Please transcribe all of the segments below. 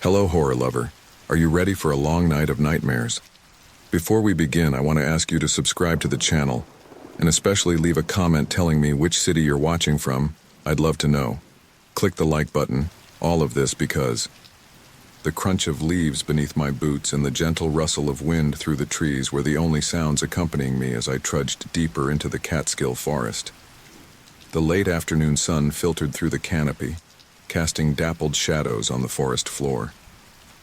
Hello, horror lover. Are you ready for a long night of nightmares? Before we begin, I want to ask you to subscribe to the channel, and especially leave a comment telling me which city you're watching from. I'd love to know. Click the like button, all of this because the crunch of leaves beneath my boots and the gentle rustle of wind through the trees were the only sounds accompanying me as I trudged deeper into the Catskill forest. The late afternoon sun filtered through the canopy, casting dappled shadows on the forest floor.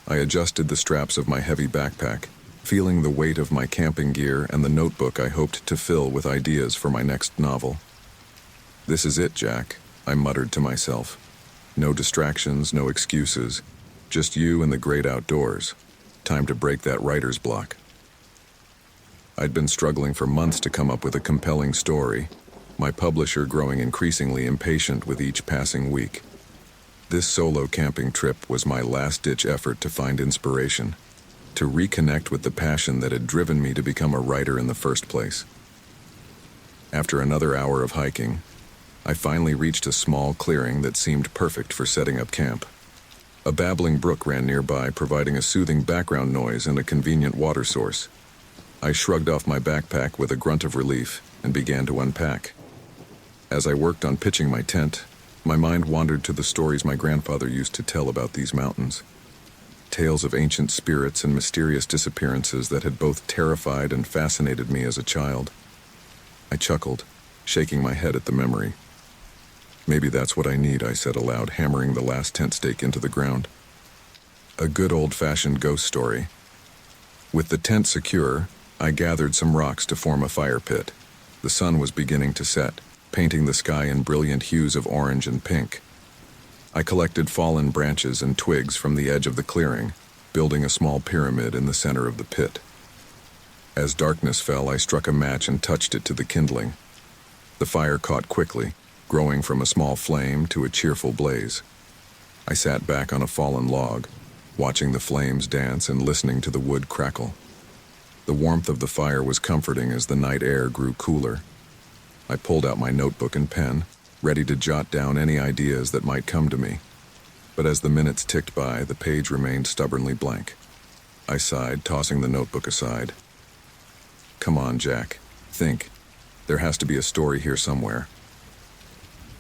I adjusted the straps of my heavy backpack, feeling the weight of my camping gear and the notebook I hoped to fill with ideas for my next novel. "This is it, Jack," I muttered to myself. "No distractions, no excuses. Just you and the great outdoors. Time to break that writer's block." I'd been struggling for months to come up with a compelling story, my publisher growing increasingly impatient with each passing week. This solo camping trip was my last-ditch effort to find inspiration, to reconnect with the passion that had driven me to become a writer in the first place. After another hour of hiking, I finally reached a small clearing that seemed perfect for setting up camp. A babbling brook ran nearby, providing a soothing background noise and a convenient water source. I shrugged off my backpack with a grunt of relief and began to unpack. As I worked on pitching my tent, my mind wandered to the stories my grandfather used to tell about these mountains. Tales of ancient spirits and mysterious disappearances that had both terrified and fascinated me as a child. I chuckled, shaking my head at the memory. "Maybe that's what I need," I said aloud, hammering the last tent stake into the ground. A good old-fashioned ghost story. With the tent secure, I gathered some rocks to form a fire pit. The sun was beginning to set, painting the sky in brilliant hues of orange and pink. I collected fallen branches and twigs from the edge of the clearing, building a small pyramid in the center of the pit. As darkness fell, I struck a match and touched it to the kindling. The fire caught quickly, growing from a small flame to a cheerful blaze. I sat back on a fallen log, watching the flames dance and listening to the wood crackle. The warmth of the fire was comforting as the night air grew cooler. I pulled out my notebook and pen, ready to jot down any ideas that might come to me. But as the minutes ticked by, the page remained stubbornly blank. I sighed, tossing the notebook aside. "Come on, Jack. Think. There has to be a story here somewhere."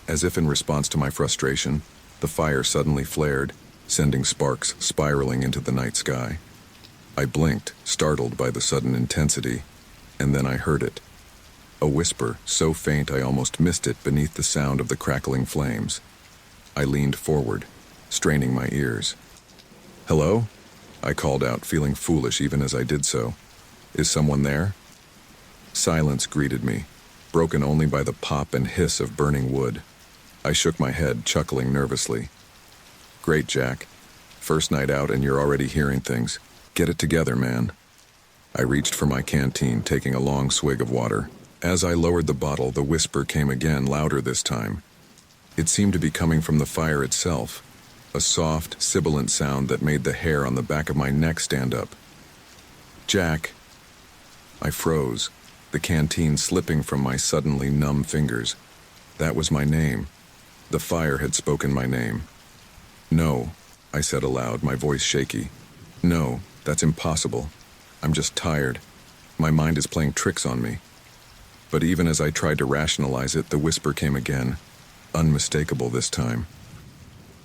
As if in response to my frustration, the fire suddenly flared, sending sparks spiraling into the night sky. I blinked, startled by the sudden intensity, and then I heard it. A whisper, so faint I almost missed it beneath the sound of the crackling flames. I leaned forward, straining my ears. "Hello?" I called out, feeling foolish even as I did so. "Is someone there?" Silence greeted me, broken only by the pop and hiss of burning wood. I shook my head, chuckling nervously. "Great, Jack. First night out and you're already hearing things. Get it together, man." I reached for my canteen, taking a long swig of water. As I lowered the bottle, the whisper came again, louder this time. It seemed to be coming from the fire itself, a soft, sibilant sound that made the hair on the back of my neck stand up. "Jack." I froze, the canteen slipping from my suddenly numb fingers. That was my name. The fire had spoken my name. "No," I said aloud, my voice shaky. "No, that's impossible. I'm just tired. My mind is playing tricks on me." But even as I tried to rationalize it, the whisper came again, unmistakable this time.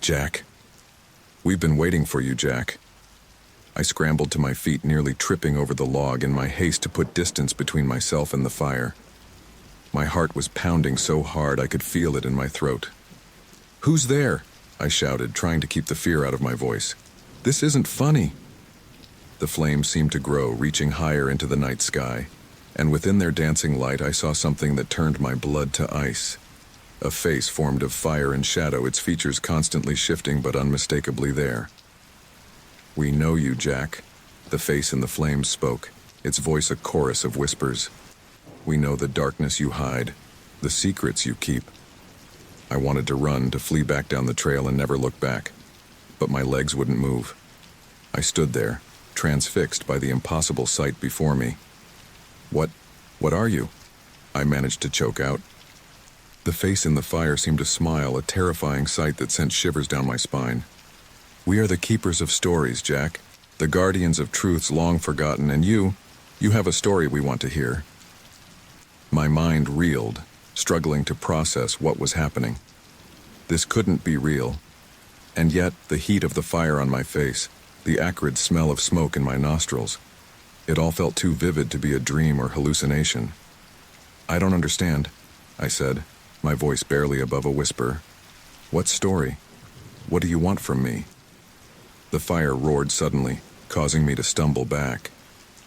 "Jack. We've been waiting for you, Jack." I scrambled to my feet, nearly tripping over the log in my haste to put distance between myself and the fire. My heart was pounding so hard I could feel it in my throat. "Who's there?" I shouted, trying to keep the fear out of my voice. "This isn't funny." The flames seemed to grow, reaching higher into the night sky, and within their dancing light I saw something that turned my blood to ice. A face formed of fire and shadow, its features constantly shifting but unmistakably there. "We know you, Jack," the face in the flames spoke, its voice a chorus of whispers. "We know the darkness you hide, the secrets you keep." I wanted to run, to flee back down the trail and never look back, but my legs wouldn't move. I stood there, transfixed by the impossible sight before me. What are you?" I managed to choke out. The face in the fire seemed to smile, a terrifying sight that sent shivers down my spine. We are the keepers of stories, Jack, the guardians of truths long forgotten, and you have a story we want to hear. My mind reeled, struggling to process what was happening. This couldn't be real. And yet, the heat of the fire on my face, the acrid smell of smoke in my nostrils, it all felt too vivid to be a dream or hallucination. I don't understand, I said, my voice barely above a whisper. What story? What do you want from me? The fire roared suddenly, causing me to stumble back.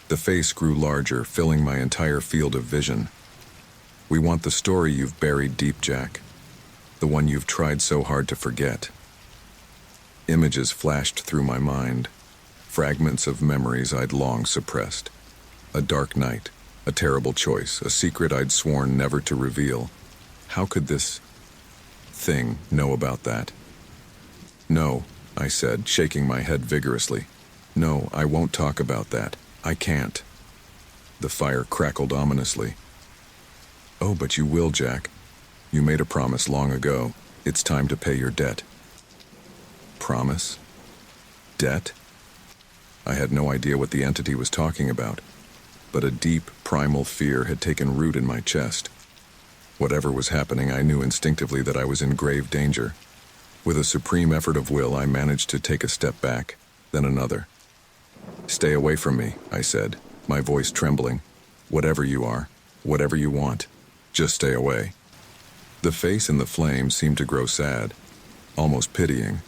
The face grew larger, filling my entire field of vision. We want the story you've buried deep, Jack. The one you've tried so hard to forget. Images flashed through my mind, fragments of memories I'd long suppressed. A dark night, a terrible choice, a secret I'd sworn never to reveal. How could this thing know about that? No, I said, shaking my head vigorously. No, I won't talk about that. I can't. The fire crackled ominously. Oh, but you will, Jack. You made a promise long ago. It's time to pay your debt. Promise? Debt? I had no idea what the entity was talking about, but a deep, primal fear had taken root in my chest. Whatever was happening, I knew instinctively that I was in grave danger. With a supreme effort of will, I managed to take a step back, then another. Stay away from me, I said, my voice trembling. Whatever you are, whatever you want, just stay away. The face in the flames seemed to grow sad, almost pitying.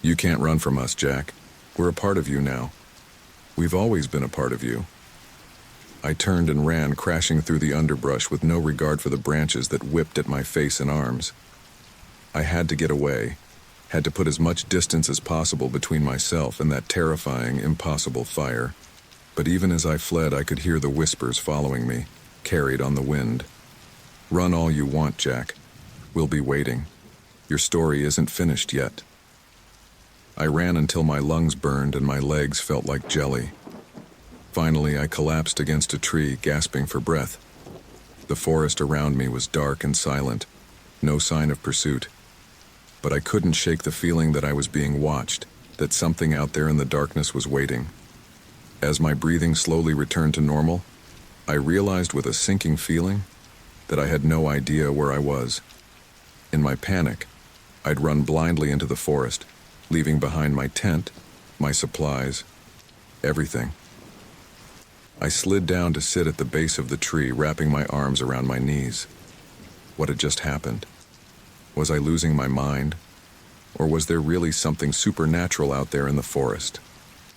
You can't run from us, Jack. We're a part of you now. We've always been a part of you. I turned and ran, crashing through the underbrush with no regard for the branches that whipped at my face and arms. I had to get away, had to put as much distance as possible between myself and that terrifying, impossible fire. But even as I fled, I could hear the whispers following me, carried on the wind. Run all you want, Jack. We'll be waiting. Your story isn't finished yet. I ran until my lungs burned and my legs felt like jelly. Finally, I collapsed against a tree, gasping for breath. The forest around me was dark and silent, no sign of pursuit. But I couldn't shake the feeling that I was being watched, that something out there in the darkness was waiting. As my breathing slowly returned to normal, I realized with a sinking feeling that I had no idea where I was. In my panic, I'd run blindly into the forest, leaving behind my tent, my supplies, everything. I slid down to sit at the base of the tree, wrapping my arms around my knees. What had just happened? Was I losing my mind? Or was there really something supernatural out there in the forest?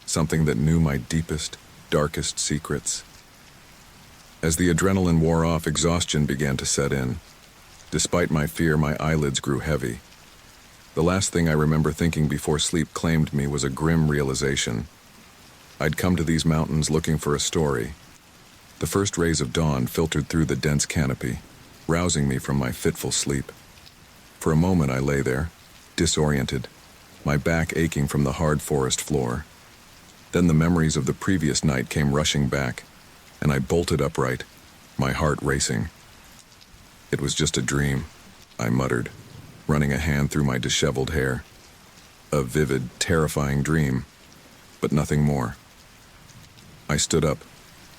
Something that knew my deepest, darkest secrets? As the adrenaline wore off, exhaustion began to set in. Despite my fear, my eyelids grew heavy. The last thing I remember thinking before sleep claimed me was a grim realization. I'd come to these mountains looking for a story. The first rays of dawn filtered through the dense canopy, rousing me from my fitful sleep. For a moment I lay there, disoriented, my back aching from the hard forest floor. Then the memories of the previous night came rushing back, and I bolted upright, my heart racing. It was just a dream, I muttered, running a hand through my disheveled hair. A vivid, terrifying dream, but nothing more. I stood up,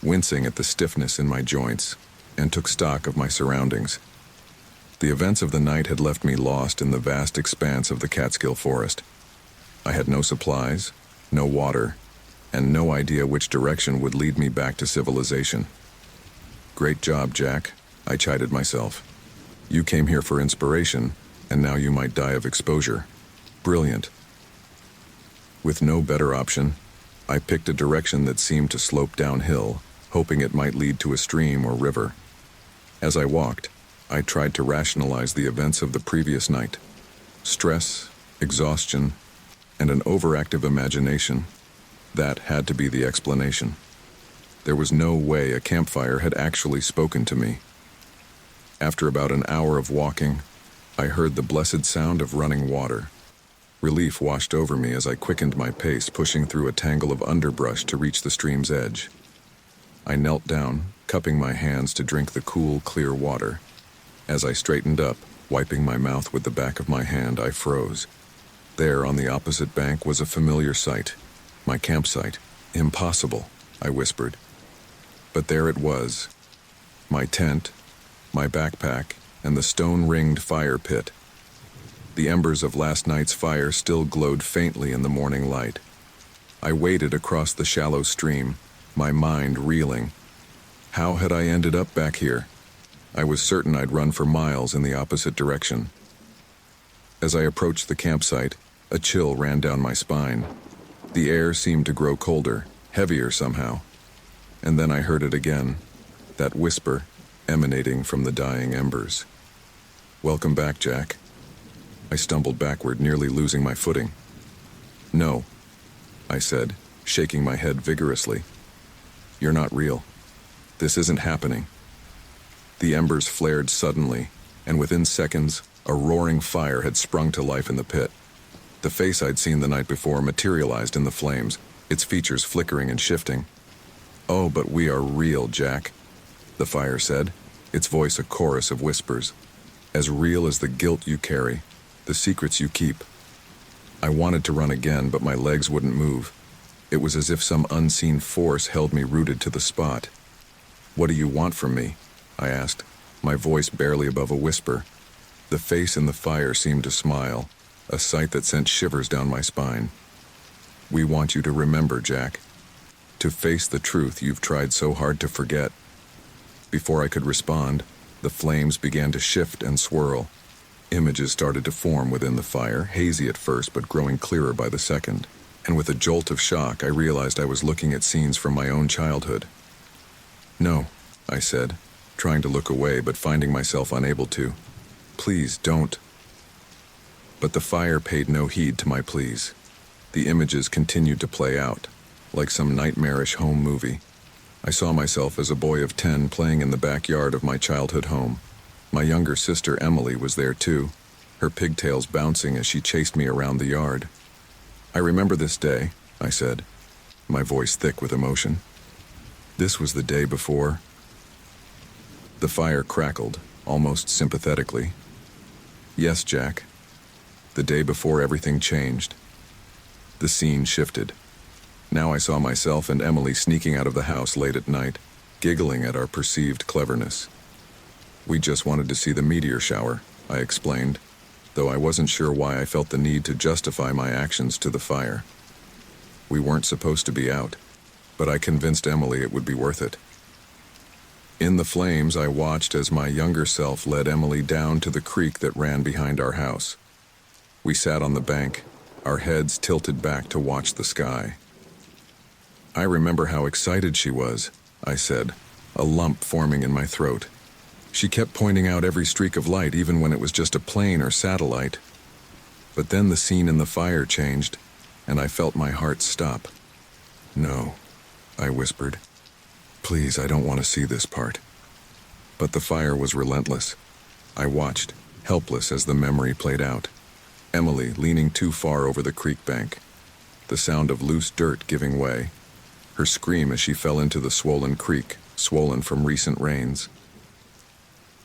wincing at the stiffness in my joints, and took stock of my surroundings. The events of the night had left me lost in the vast expanse of the Catskill Forest. I had no supplies, no water, and no idea which direction would lead me back to civilization. Great job, Jack, I chided myself. You came here for inspiration, and now you might die of exposure. Brilliant. With no better option, I picked a direction that seemed to slope downhill, hoping it might lead to a stream or river. As I walked, I tried to rationalize the events of the previous night. Stress, exhaustion, and an overactive imagination. That had to be the explanation. There was no way a campfire had actually spoken to me. After about an hour of walking, I heard the blessed sound of running water. Relief washed over me as I quickened my pace, pushing through a tangle of underbrush to reach the stream's edge. I knelt down, cupping my hands to drink the cool, clear water. As I straightened up, wiping my mouth with the back of my hand, I froze. There, on the opposite bank, was a familiar sight. My campsite. Impossible, I whispered. But there it was. My tent, my backpack, and the stone-ringed fire pit. The embers of last night's fire still glowed faintly in the morning light. I waded across the shallow stream, my mind reeling. How had I ended up back here? I was certain I'd run for miles in the opposite direction. As I approached the campsite, a chill ran down my spine. The air seemed to grow colder, heavier somehow. And then I heard it again, that whisper emanating from the dying embers. "Welcome back, Jack." I stumbled backward, nearly losing my footing. "No," I said, shaking my head vigorously. "You're not real. This isn't happening." The embers flared suddenly, and within seconds, a roaring fire had sprung to life in the pit. The face I'd seen the night before materialized in the flames, its features flickering and shifting. "Oh, but we are real, Jack," the fire said, its voice a chorus of whispers. "As real as the guilt you carry, the secrets you keep." I wanted to run again, but my legs wouldn't move. It was as if some unseen force held me rooted to the spot. "What do you want from me?" I asked, my voice barely above a whisper. The face in the fire seemed to smile, a sight that sent shivers down my spine. "We want you to remember, Jack. To face the truth you've tried so hard to forget." Before I could respond, the flames began to shift and swirl. Images started to form within the fire, hazy at first but growing clearer by the second. And with a jolt of shock, I realized I was looking at scenes from my own childhood. "No," I said, trying to look away but finding myself unable to. "Please, don't." But the fire paid no heed to my pleas. The images continued to play out, like some nightmarish home movie. I saw myself as a boy of 10 playing in the backyard of my childhood home. My younger sister Emily was there too, her pigtails bouncing as she chased me around the yard. "I remember this day," I said, my voice thick with emotion. "This was the day before." The fire crackled, almost sympathetically. "Yes, Jack. The day before everything changed." The scene shifted. Now I saw myself and Emily sneaking out of the house late at night, giggling at our perceived cleverness. "We just wanted to see the meteor shower," I explained, though I wasn't sure why I felt the need to justify my actions to the fire. We weren't supposed to be out, but I convinced Emily it would be worth it. In the flames, I watched as my younger self led Emily down to the creek that ran behind our house. We sat on the bank, our heads tilted back to watch the sky. "I remember how excited she was," I said, a lump forming in my throat. "She kept pointing out every streak of light, even when it was just a plane or satellite. But then the scene in the fire changed, and I felt my heart stop." "No," I whispered. "Please, I don't want to see this part." But the fire was relentless. I watched, helpless as the memory played out. Emily leaning too far over the creek bank, the sound of loose dirt giving way, her scream as she fell into the swollen creek, swollen from recent rains.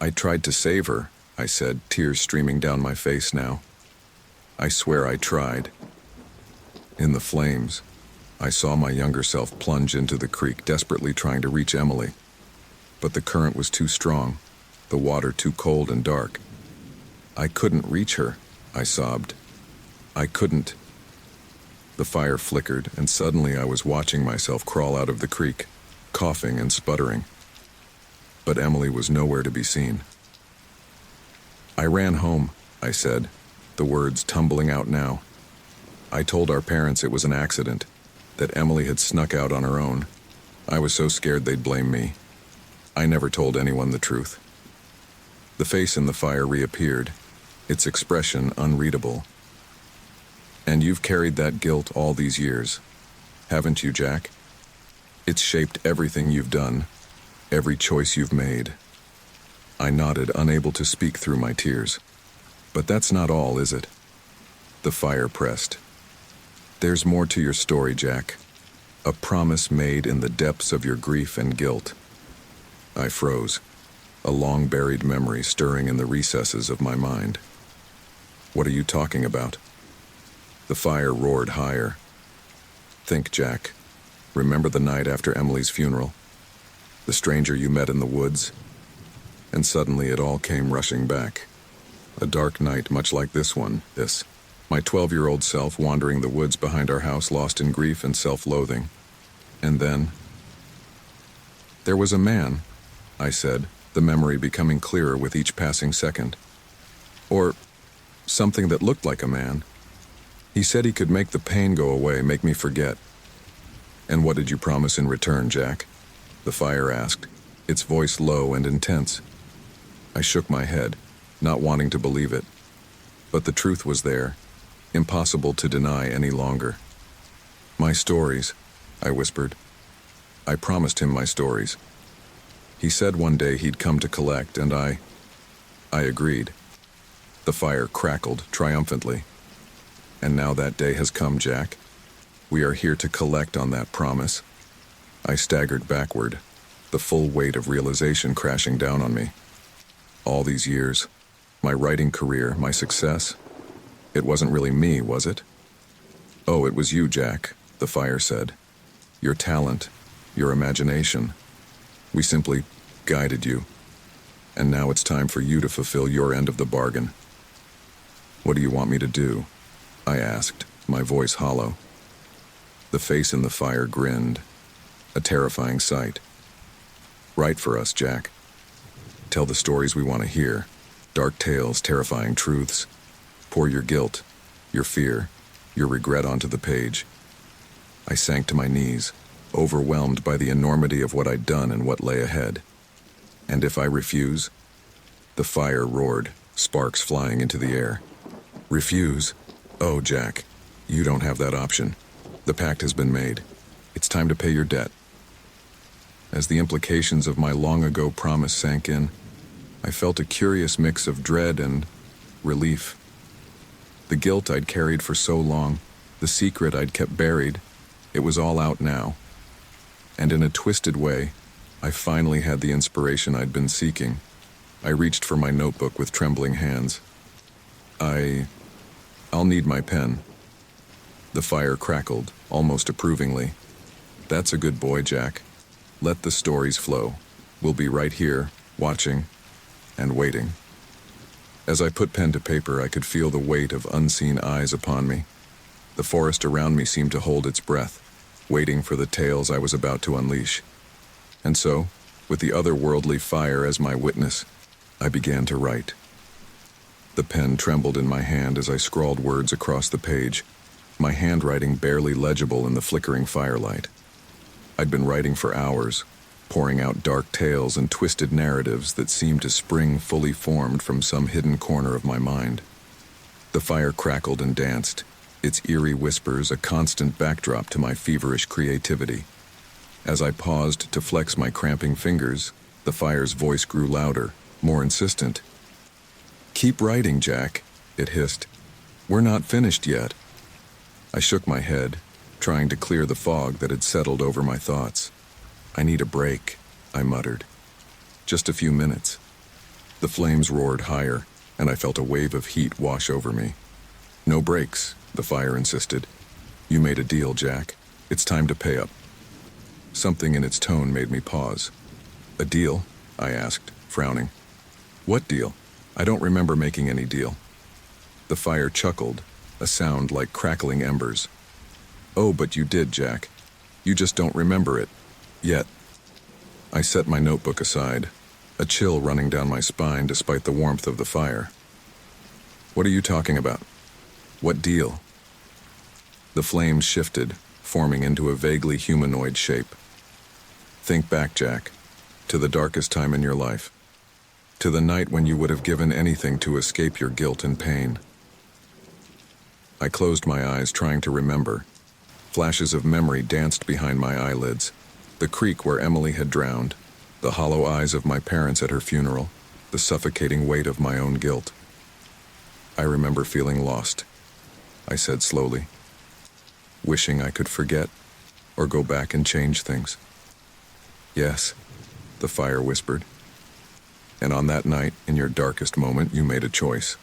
"I tried to save her," I said, tears streaming down my face now. "I swear I tried." In the flames, I saw my younger self plunge into the creek, desperately trying to reach Emily. But the current was too strong, the water too cold and dark. "I couldn't reach her," I sobbed. "I couldn't." The fire flickered, and suddenly I was watching myself crawl out of the creek, coughing and sputtering. But Emily was nowhere to be seen. "I ran home," I said, the words tumbling out now. "I told our parents it was an accident, that Emily had snuck out on her own. I was so scared they'd blame me. I never told anyone the truth." The face in the fire reappeared, its expression unreadable. "And you've carried that guilt all these years, haven't you, Jack? It's shaped everything you've done, every choice you've made." I nodded, unable to speak through my tears. "But that's not all, is it?" The fire pressed. "There's more to your story, Jack. A promise made in the depths of your grief and guilt." I froze, a long-buried memory stirring in the recesses of my mind. "What are you talking about?" The fire roared higher. Think, Jack. Remember the night after Emily's funeral? The stranger you met in the woods? And suddenly it all came rushing back. A dark night much like this one, this. My 12-year-old self wandering the woods behind our house, lost in grief and self-loathing. And then... "There was a man," I said, the memory becoming clearer with each passing second. Or something that looked like a man. He said he could make the pain go away, make me forget. "And what did you promise in return, Jack?" the fire asked, its voice low and intense. I shook my head, not wanting to believe it. But the truth was there, impossible to deny any longer. "My stories," I whispered. I promised him my stories. He said one day he'd come to collect, and I agreed. The fire crackled triumphantly. And now that day has come, Jack. We are here to collect on that promise. I staggered backward, the full weight of realization crashing down on me. All these years, my writing career, my success, it wasn't really me, was it? "Oh, it was you, Jack," the fire said. "Your talent, your imagination. We simply guided you. And now it's time for you to fulfill your end of the bargain." "What do you want me to do?" I asked, my voice hollow. The face in the fire grinned, a terrifying sight. "Write for us, Jack. Tell the stories we want to hear. Dark tales, terrifying truths. Pour your guilt, your fear, your regret onto the page." I sank to my knees, overwhelmed by the enormity of what I'd done and what lay ahead. "And if I refuse?" The fire roared, sparks flying into the air. "Refuse? Oh, Jack, you don't have that option. The pact has been made. It's time to pay your debt." As the implications of my long-ago promise sank in, I felt a curious mix of dread and relief. The guilt I'd carried for so long, the secret I'd kept buried, it was all out now. And in a twisted way, I finally had the inspiration I'd been seeking. I reached for my notebook with trembling hands. I'll need my pen." The fire crackled, almost approvingly. "That's a good boy, Jack. Let the stories flow. We'll be right here, watching and waiting." As I put pen to paper, I could feel the weight of unseen eyes upon me. The forest around me seemed to hold its breath, waiting for the tales I was about to unleash. And so, with the otherworldly fire as my witness, I began to write. The pen trembled in my hand as I scrawled words across the page, my handwriting barely legible in the flickering firelight. I'd been writing for hours, pouring out dark tales and twisted narratives that seemed to spring fully formed from some hidden corner of my mind. The fire crackled and danced, its eerie whispers a constant backdrop to my feverish creativity. As I paused to flex my cramping fingers, the fire's voice grew louder, more insistent. "Keep writing, Jack," it hissed. "We're not finished yet." I shook my head, trying to clear the fog that had settled over my thoughts. "I need a break," I muttered. "Just a few minutes." The flames roared higher, and I felt a wave of heat wash over me. "No breaks," the fire insisted. "You made a deal, Jack. It's time to pay up." Something in its tone made me pause. "A deal?" I asked, frowning. "What deal? I don't remember making any deal." The fire chuckled, a sound like crackling embers. "Oh, but you did, Jack. You just don't remember it. Yet." I set my notebook aside, a chill running down my spine despite the warmth of the fire. "What are you talking about? What deal?" The flames shifted, forming into a vaguely humanoid shape. "Think back, Jack, to the darkest time in your life. To the night when you would have given anything to escape your guilt and pain." I closed my eyes, trying to remember. Flashes of memory danced behind my eyelids. The creek where Emily had drowned, the hollow eyes of my parents at her funeral, the suffocating weight of my own guilt. "I remember feeling lost," I said slowly, "wishing I could forget or go back and change things." "Yes," the fire whispered. "And on that night, in your darkest moment, you made a choice.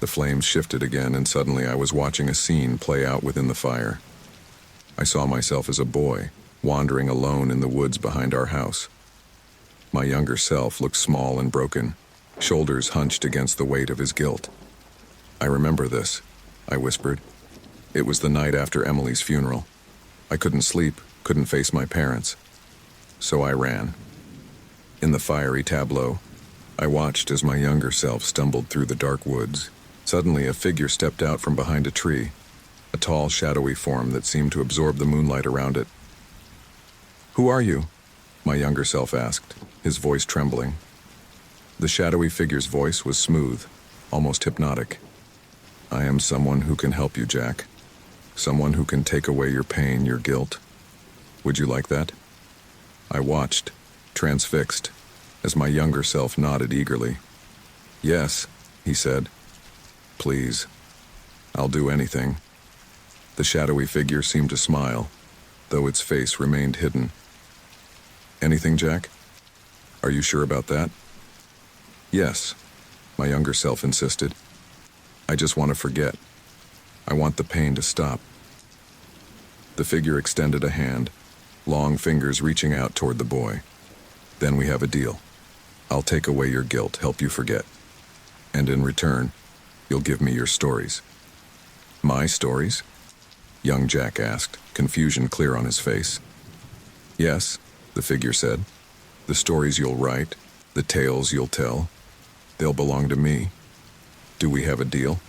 The flames shifted again, and suddenly I was watching a scene play out within the fire. I saw myself as a boy, wandering alone in the woods behind our house. My younger self looked small and broken, shoulders hunched against the weight of his guilt. "I remember this," I whispered. "It was the night after Emily's funeral. I couldn't sleep, couldn't face my parents. So I ran." In the fiery tableau, I watched as my younger self stumbled through the dark woods. Suddenly, a figure stepped out from behind a tree, a tall, shadowy form that seemed to absorb the moonlight around it. "Who are you?" my younger self asked, his voice trembling. The shadowy figure's voice was smooth, almost hypnotic. "I am someone who can help you, Jack. Someone who can take away your pain, your guilt. Would you like that?" I watched, transfixed, as my younger self nodded eagerly. "Yes," he said. "Please. I'll do anything." The shadowy figure seemed to smile, though its face remained hidden. "Anything, Jack? Are you sure about that?" "Yes," my younger self insisted. "I just want to forget. I want the pain to stop." The figure extended a hand, long fingers reaching out toward the boy. "Then we have a deal. I'll take away your guilt, help you forget. And in return, you'll give me your stories." "My stories?" young Jack asked, confusion clear on his face. "Yes," the figure said. "The stories you'll write, the tales you'll tell, they'll belong to me. Do we have a deal?"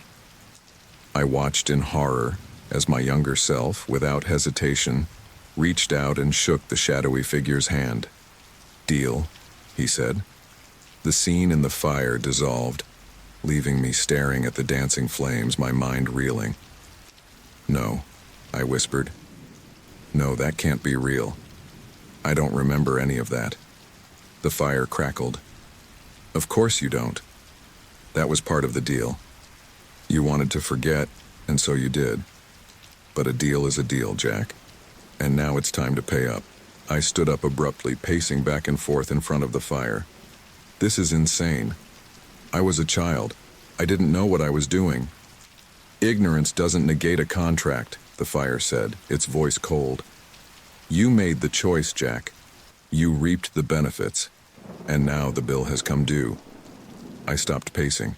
I watched in horror as my younger self, without hesitation, reached out and shook the shadowy figure's hand. "Deal," he said. The scene in the fire dissolved, leaving me staring at the dancing flames, my mind reeling. "No," I whispered. "No, that can't be real. I don't remember any of that." The fire crackled. "Of course you don't. That was part of the deal. You wanted to forget, and so you did. But a deal is a deal, Jack. And now it's time to pay up." I stood up abruptly, pacing back and forth in front of the fire. "This is insane. I was a child. I didn't know what I was doing." "Ignorance doesn't negate a contract," the fire said, its voice cold. "You made the choice, Jack. You reaped the benefits. And now the bill has come due." I stopped pacing,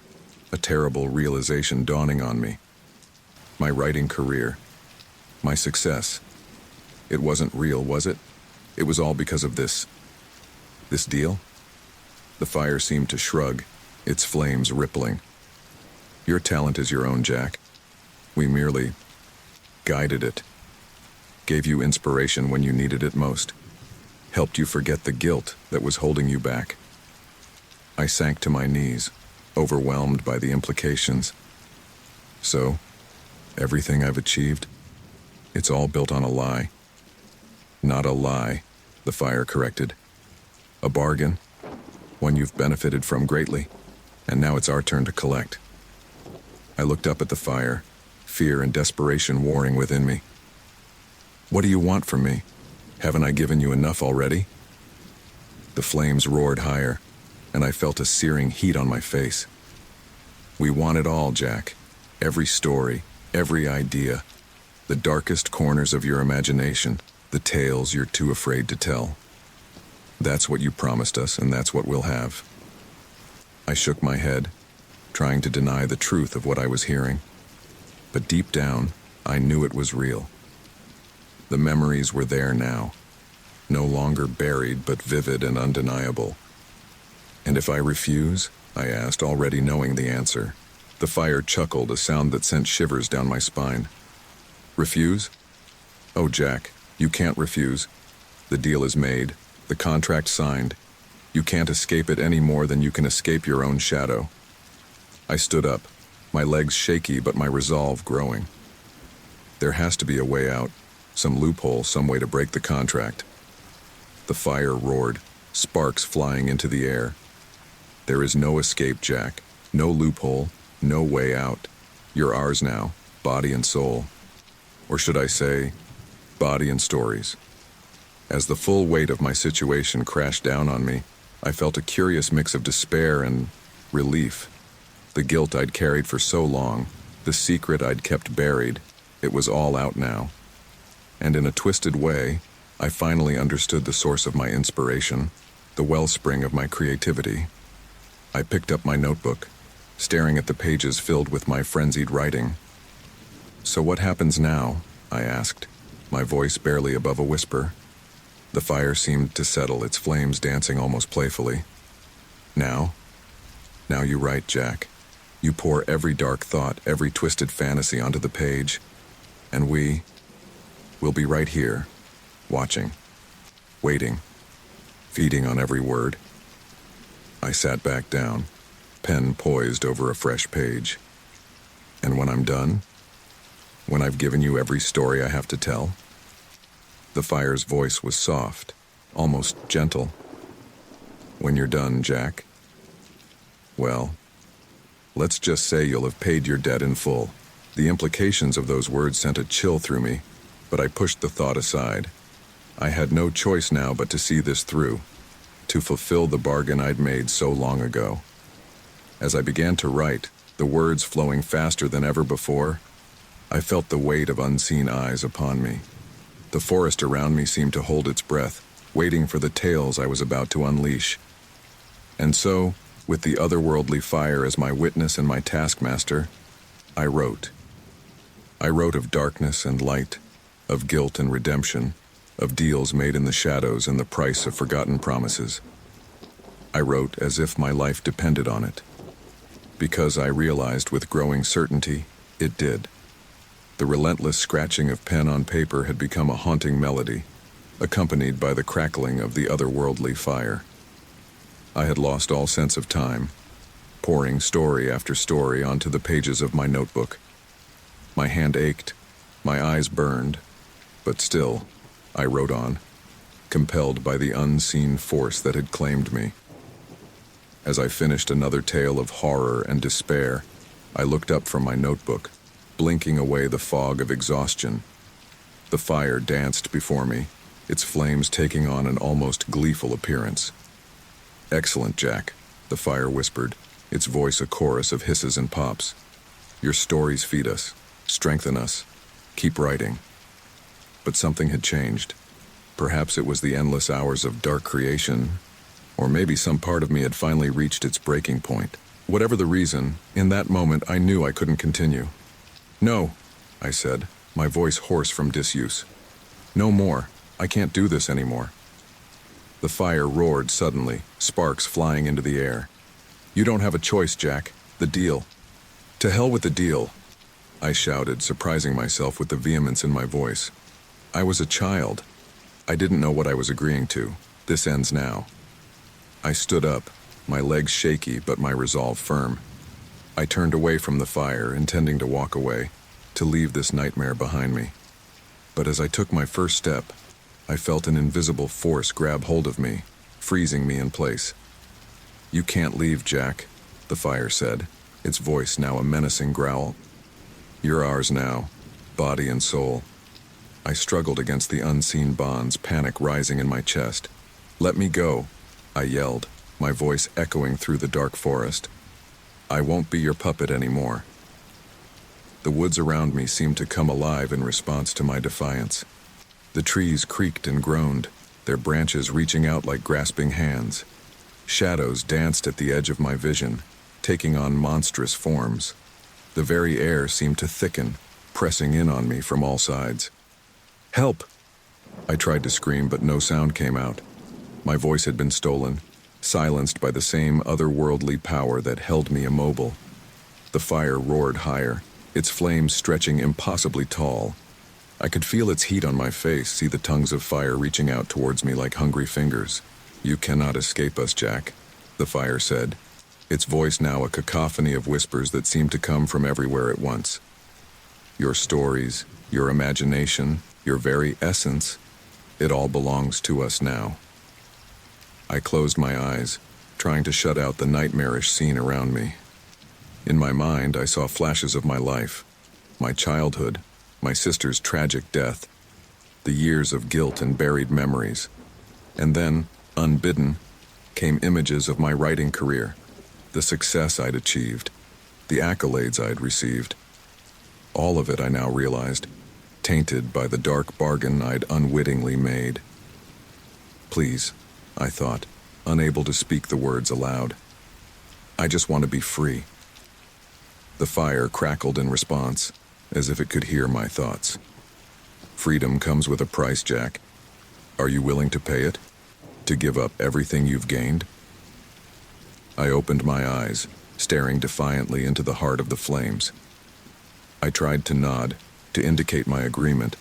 a terrible realization dawning on me. My writing career, my success. It wasn't real, was it? It was all because of this deal? The fire seemed to shrug, its flames rippling. "Your talent is your own, Jack. We merely guided it, gave you inspiration when you needed it most, helped you forget the guilt that was holding you back." I sank to my knees, overwhelmed by the implications. "So, everything I've achieved, it's all built on a lie." "Not a lie," the fire corrected. "A bargain, one you've benefited from greatly, and now it's our turn to collect." I looked up at the fire, fear and desperation warring within me. "What do you want from me? Haven't I given you enough already?" The flames roared higher, and I felt a searing heat on my face. "We want it all, Jack. Every story, every idea, the darkest corners of your imagination, the tales you're too afraid to tell. That's what you promised us, and that's what we'll have." I shook my head, trying to deny the truth of what I was hearing. But deep down, I knew it was real. The memories were there now, no longer buried but vivid and undeniable. "And if I refuse?" I asked, already knowing the answer. The fire chuckled, a sound that sent shivers down my spine. "Refuse? Oh, Jack, you can't refuse. The deal is made, the contract signed. You can't escape it any more than you can escape your own shadow." I stood up, my legs shaky but my resolve growing. There has to be a way out, some loophole, some way to break the contract. The fire roared, sparks flying into the air. "There is no escape, Jack. No loophole, no way out. You're ours now, body and soul. Or should I say, body and stories." As the full weight of my situation crashed down on me, I felt a curious mix of despair and relief. The guilt I'd carried for so long, the secret I'd kept buried, it was all out now. And in a twisted way, I finally understood the source of my inspiration, the wellspring of my creativity. I picked up my notebook, staring at the pages filled with my frenzied writing. "So what happens now?" I asked, my voice barely above a whisper. The fire seemed to settle, its flames dancing almost playfully. Now you write, Jack. You pour every dark thought, every twisted fantasy onto the page, and we'll be right here, watching, waiting, feeding on every word." I sat back down, pen poised over a fresh page. "And when I'm done, when I've given you every story I have to tell?" The fire's voice was soft, almost gentle. "When you're done, Jack, well, let's just say you'll have paid your debt in full." The implications of those words sent a chill through me, but I pushed the thought aside. I had no choice now but to see this through, to fulfill the bargain I'd made so long ago. As I began to write, the words flowing faster than ever before, I felt the weight of unseen eyes upon me. The forest around me seemed to hold its breath, waiting for the tales I was about to unleash. And so, with the otherworldly fire as my witness and my taskmaster, I wrote. I wrote of darkness and light, of guilt and redemption, of deals made in the shadows and the price of forgotten promises. I wrote as if my life depended on it, because I realized with growing certainty it did. The relentless scratching of pen on paper had become a haunting melody, accompanied by the crackling of the otherworldly fire. I had lost all sense of time, pouring story after story onto the pages of my notebook. My hand ached, my eyes burned, but still, I wrote on, compelled by the unseen force that had claimed me. As I finished another tale of horror and despair, I looked up from my notebook, blinking away the fog of exhaustion. The fire danced before me, its flames taking on an almost gleeful appearance. "Excellent, Jack," the fire whispered, its voice a chorus of hisses and pops. "Your stories feed us, strengthen us. Keep writing." But something had changed. Perhaps it was the endless hours of dark creation, or maybe some part of me had finally reached its breaking point. Whatever the reason, in that moment I knew I couldn't continue. "No," I said, my voice hoarse from disuse. "No more. I can't do this anymore." The fire roared suddenly, sparks flying into the air. "You don't have a choice, Jack. The deal." "To hell with the deal," I shouted, surprising myself with the vehemence in my voice. I was a child. I didn't know what I was agreeing to. This ends now. I stood up, my legs shaky but my resolve firm. I turned away from the fire, intending to walk away, to leave this nightmare behind me. But as I took my first step, I felt an invisible force grab hold of me, freezing me in place. "You can't leave, Jack," the fire said, its voice now a menacing growl. "You're ours now, body and soul." I struggled against the unseen bonds, panic rising in my chest. "Let me go," I yelled, my voice echoing through the dark forest. "I won't be your puppet anymore." The woods around me seemed to come alive in response to my defiance. The trees creaked and groaned, their branches reaching out like grasping hands. Shadows danced at the edge of my vision, taking on monstrous forms. The very air seemed to thicken, pressing in on me from all sides. "Help!" I tried to scream, but no sound came out. My voice had been stolen, silenced by the same otherworldly power that held me immobile. The fire roared higher, its flames stretching impossibly tall. I could feel its heat on my face, see the tongues of fire reaching out towards me like hungry fingers. "You cannot escape us, Jack," the fire said, its voice now a cacophony of whispers that seemed to come from everywhere at once. "Your stories, your imagination, your very essence, it all belongs to us now." I closed my eyes, trying to shut out the nightmarish scene around me. In my mind, I saw flashes of my life, my childhood, my sister's tragic death, the years of guilt and buried memories. And then, unbidden, came images of my writing career, the success I'd achieved, the accolades I had received. All of it, I now realized, tainted by the dark bargain I'd unwittingly made. Please, I thought, unable to speak the words aloud. I just want to be free. The fire crackled in response, as if it could hear my thoughts. Freedom comes with a price, Jack. Are you willing to pay it? To give up everything you've gained? I opened my eyes, staring defiantly into the heart of the flames. I tried to nod, to indicate my agreement,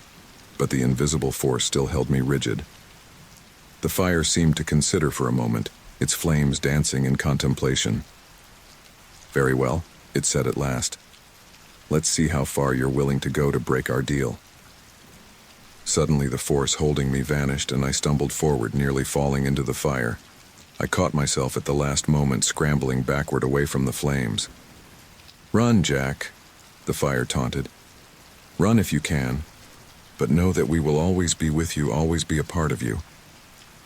but the invisible force still held me rigid. The fire seemed to consider for a moment, its flames dancing in contemplation. Very well, it said at last. Let's see how far you're willing to go to break our deal. Suddenly the force holding me vanished and I stumbled forward, nearly falling into the fire. I caught myself at the last moment scrambling backward away from the flames. Run, Jack, the fire taunted. Run if you can, but know that we will always be with you, always be a part of you.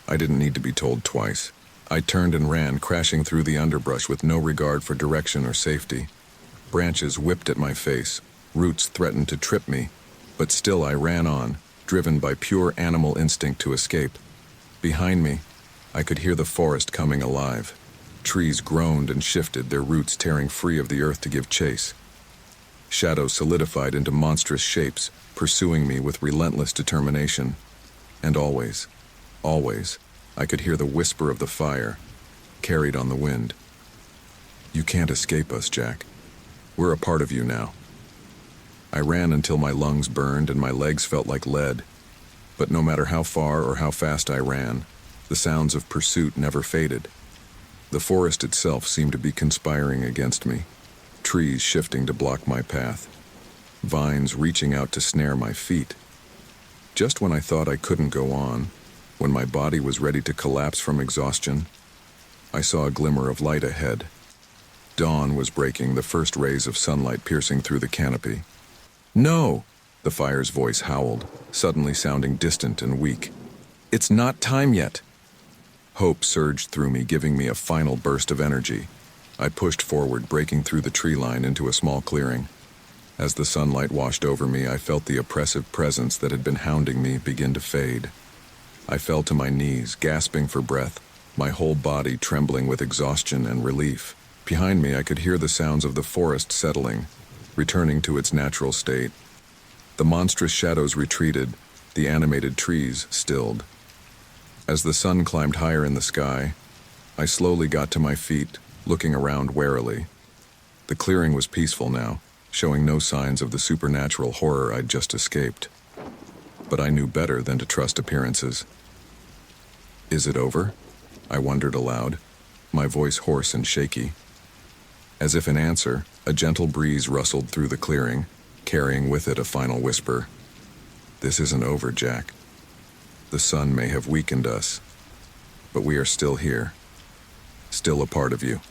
I didn't need to be told twice. I turned and ran, crashing through the underbrush with no regard for direction or safety. Branches whipped at my face, roots threatened to trip me, but still I ran on, driven by pure animal instinct to escape. Behind me, I could hear the forest coming alive. Trees groaned and shifted, their roots tearing free of the earth to give chase. Shadows solidified into monstrous shapes, pursuing me with relentless determination. And always, I could hear the whisper of the fire, carried on the wind. You can't escape us, Jack. We're a part of you now. I ran until my lungs burned and my legs felt like lead. But no matter how far or how fast I ran, the sounds of pursuit never faded. The forest itself seemed to be conspiring against me, trees shifting to block my path, vines reaching out to snare my feet. Just when I thought I couldn't go on, when my body was ready to collapse from exhaustion, I saw a glimmer of light ahead. Dawn was breaking, the first rays of sunlight piercing through the canopy. No! The fire's voice howled, suddenly sounding distant and weak. It's not time yet! Hope surged through me, giving me a final burst of energy. I pushed forward, breaking through the tree line into a small clearing. As the sunlight washed over me, I felt the oppressive presence that had been hounding me begin to fade. I fell to my knees, gasping for breath, my whole body trembling with exhaustion and relief. Behind me, I could hear the sounds of the forest settling, returning to its natural state. The monstrous shadows retreated, the animated trees stilled. As the sun climbed higher in the sky, I slowly got to my feet, looking around warily. The clearing was peaceful now, showing no signs of the supernatural horror I'd just escaped. But I knew better than to trust appearances. Is it over? I wondered aloud, my voice hoarse and shaky. As if in answer, a gentle breeze rustled through the clearing, carrying with it a final whisper. This isn't over, Jack. The sun may have weakened us, but we are still here, still a part of you.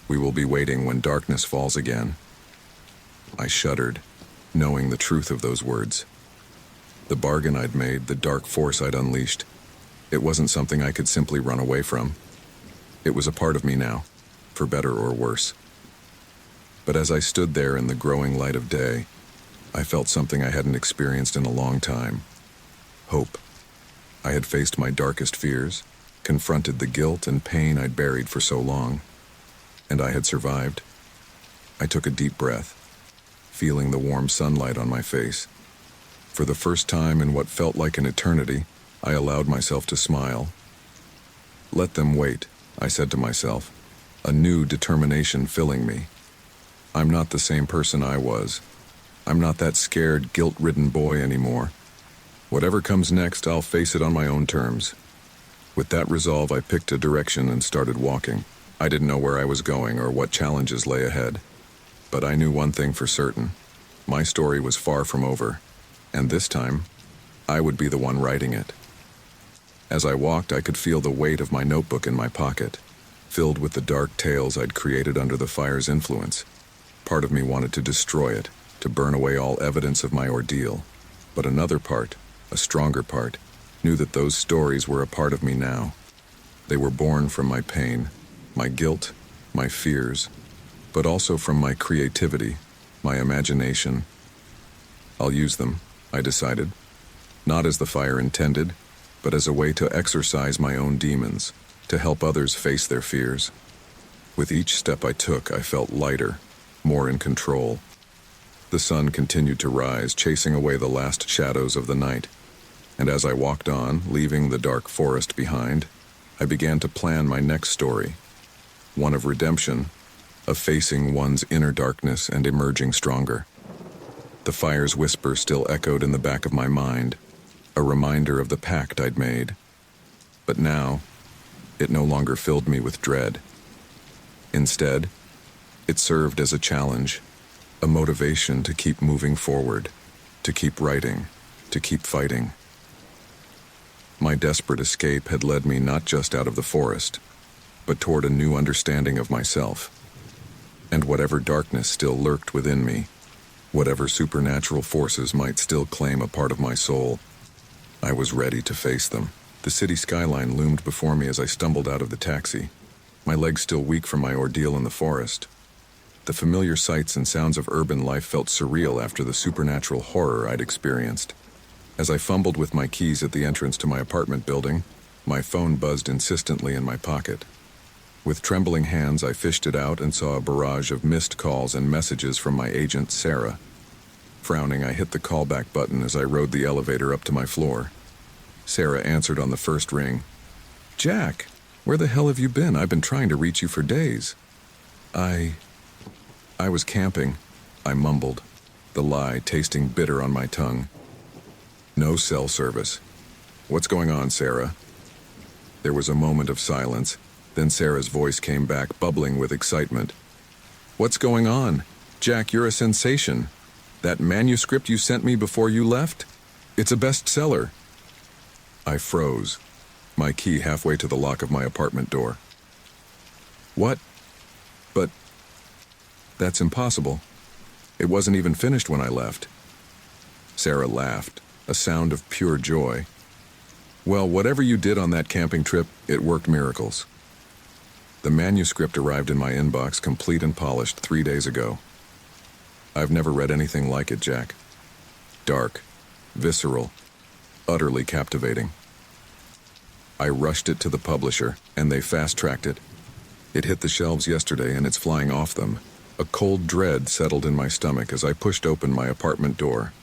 We will be waiting when darkness falls again. I shuddered, knowing the truth of those words. The bargain I'd made, the dark force I'd unleashed, it wasn't something I could simply run away from. It was a part of me now, for better or worse. But as I stood there in the growing light of day, I felt something I hadn't experienced in a long time. Hope. I had faced my darkest fears, confronted the guilt and pain I'd buried for so long, and I had survived. I took a deep breath, feeling the warm sunlight on my face. For the first time in what felt like an eternity, I allowed myself to smile. Let them wait, I said to myself, a new determination filling me. I'm not the same person I was. I'm not that scared, guilt-ridden boy anymore. Whatever comes next, I'll face it on my own terms. With that resolve, I picked a direction and started walking. I didn't know where I was going or what challenges lay ahead. But I knew one thing for certain. My story was far from over. And this time, I would be the one writing it. As I walked, I could feel the weight of my notebook in my pocket, filled with the dark tales I'd created under the fire's influence. Part of me wanted to destroy it, to burn away all evidence of my ordeal. But another part, a stronger part, knew that those stories were a part of me now. They were born from my pain, my guilt, my fears, but also from my creativity, my imagination. I'll use them, I decided, not as the fire intended, but as a way to exorcise my own demons, to help others face their fears. With each step I took, I felt lighter, more in control. The sun continued to rise, chasing away the last shadows of the night, and as I walked on, leaving the dark forest behind, I began to plan my next story, one of redemption, of facing one's inner darkness and emerging stronger. The fire's whisper still echoed in the back of my mind, a reminder of the pact I'd made. But now, it no longer filled me with dread. Instead, it served as a challenge, a motivation to keep moving forward, to keep writing, to keep fighting. My desperate escape had led me not just out of the forest, but toward a new understanding of myself. And whatever darkness still lurked within me, whatever supernatural forces might still claim a part of my soul, I was ready to face them. The city skyline loomed before me as I stumbled out of the taxi, my legs still weak from my ordeal in the forest. The familiar sights and sounds of urban life felt surreal after the supernatural horror I'd experienced. As I fumbled with my keys at the entrance to my apartment building, my phone buzzed insistently in my pocket. With trembling hands, I fished it out and saw a barrage of missed calls and messages from my agent, Sarah. Frowning, I hit the callback button as I rode the elevator up to my floor. Sarah answered on the first ring. "Jack, where the hell have you been? I've been trying to reach you for days." I was camping, I mumbled, the lie tasting bitter on my tongue. "No cell service. What's going on, Sarah?" There was a moment of silence. Then Sarah's voice came back, bubbling with excitement. "What's going on? Jack, you're a sensation. That manuscript you sent me before you left? It's a bestseller." I froze, my key halfway to the lock of my apartment door. "What? But that's impossible. It wasn't even finished when I left." Sarah laughed, a sound of pure joy. "Well, whatever you did on that camping trip, it worked miracles." The manuscript arrived in my inbox complete and polished 3 days ago. I've never read anything like it, Jack. Dark, visceral, utterly captivating. I rushed it to the publisher, and they fast-tracked it. It hit the shelves yesterday, and it's flying off them. A cold dread settled in my stomach as I pushed open my apartment door.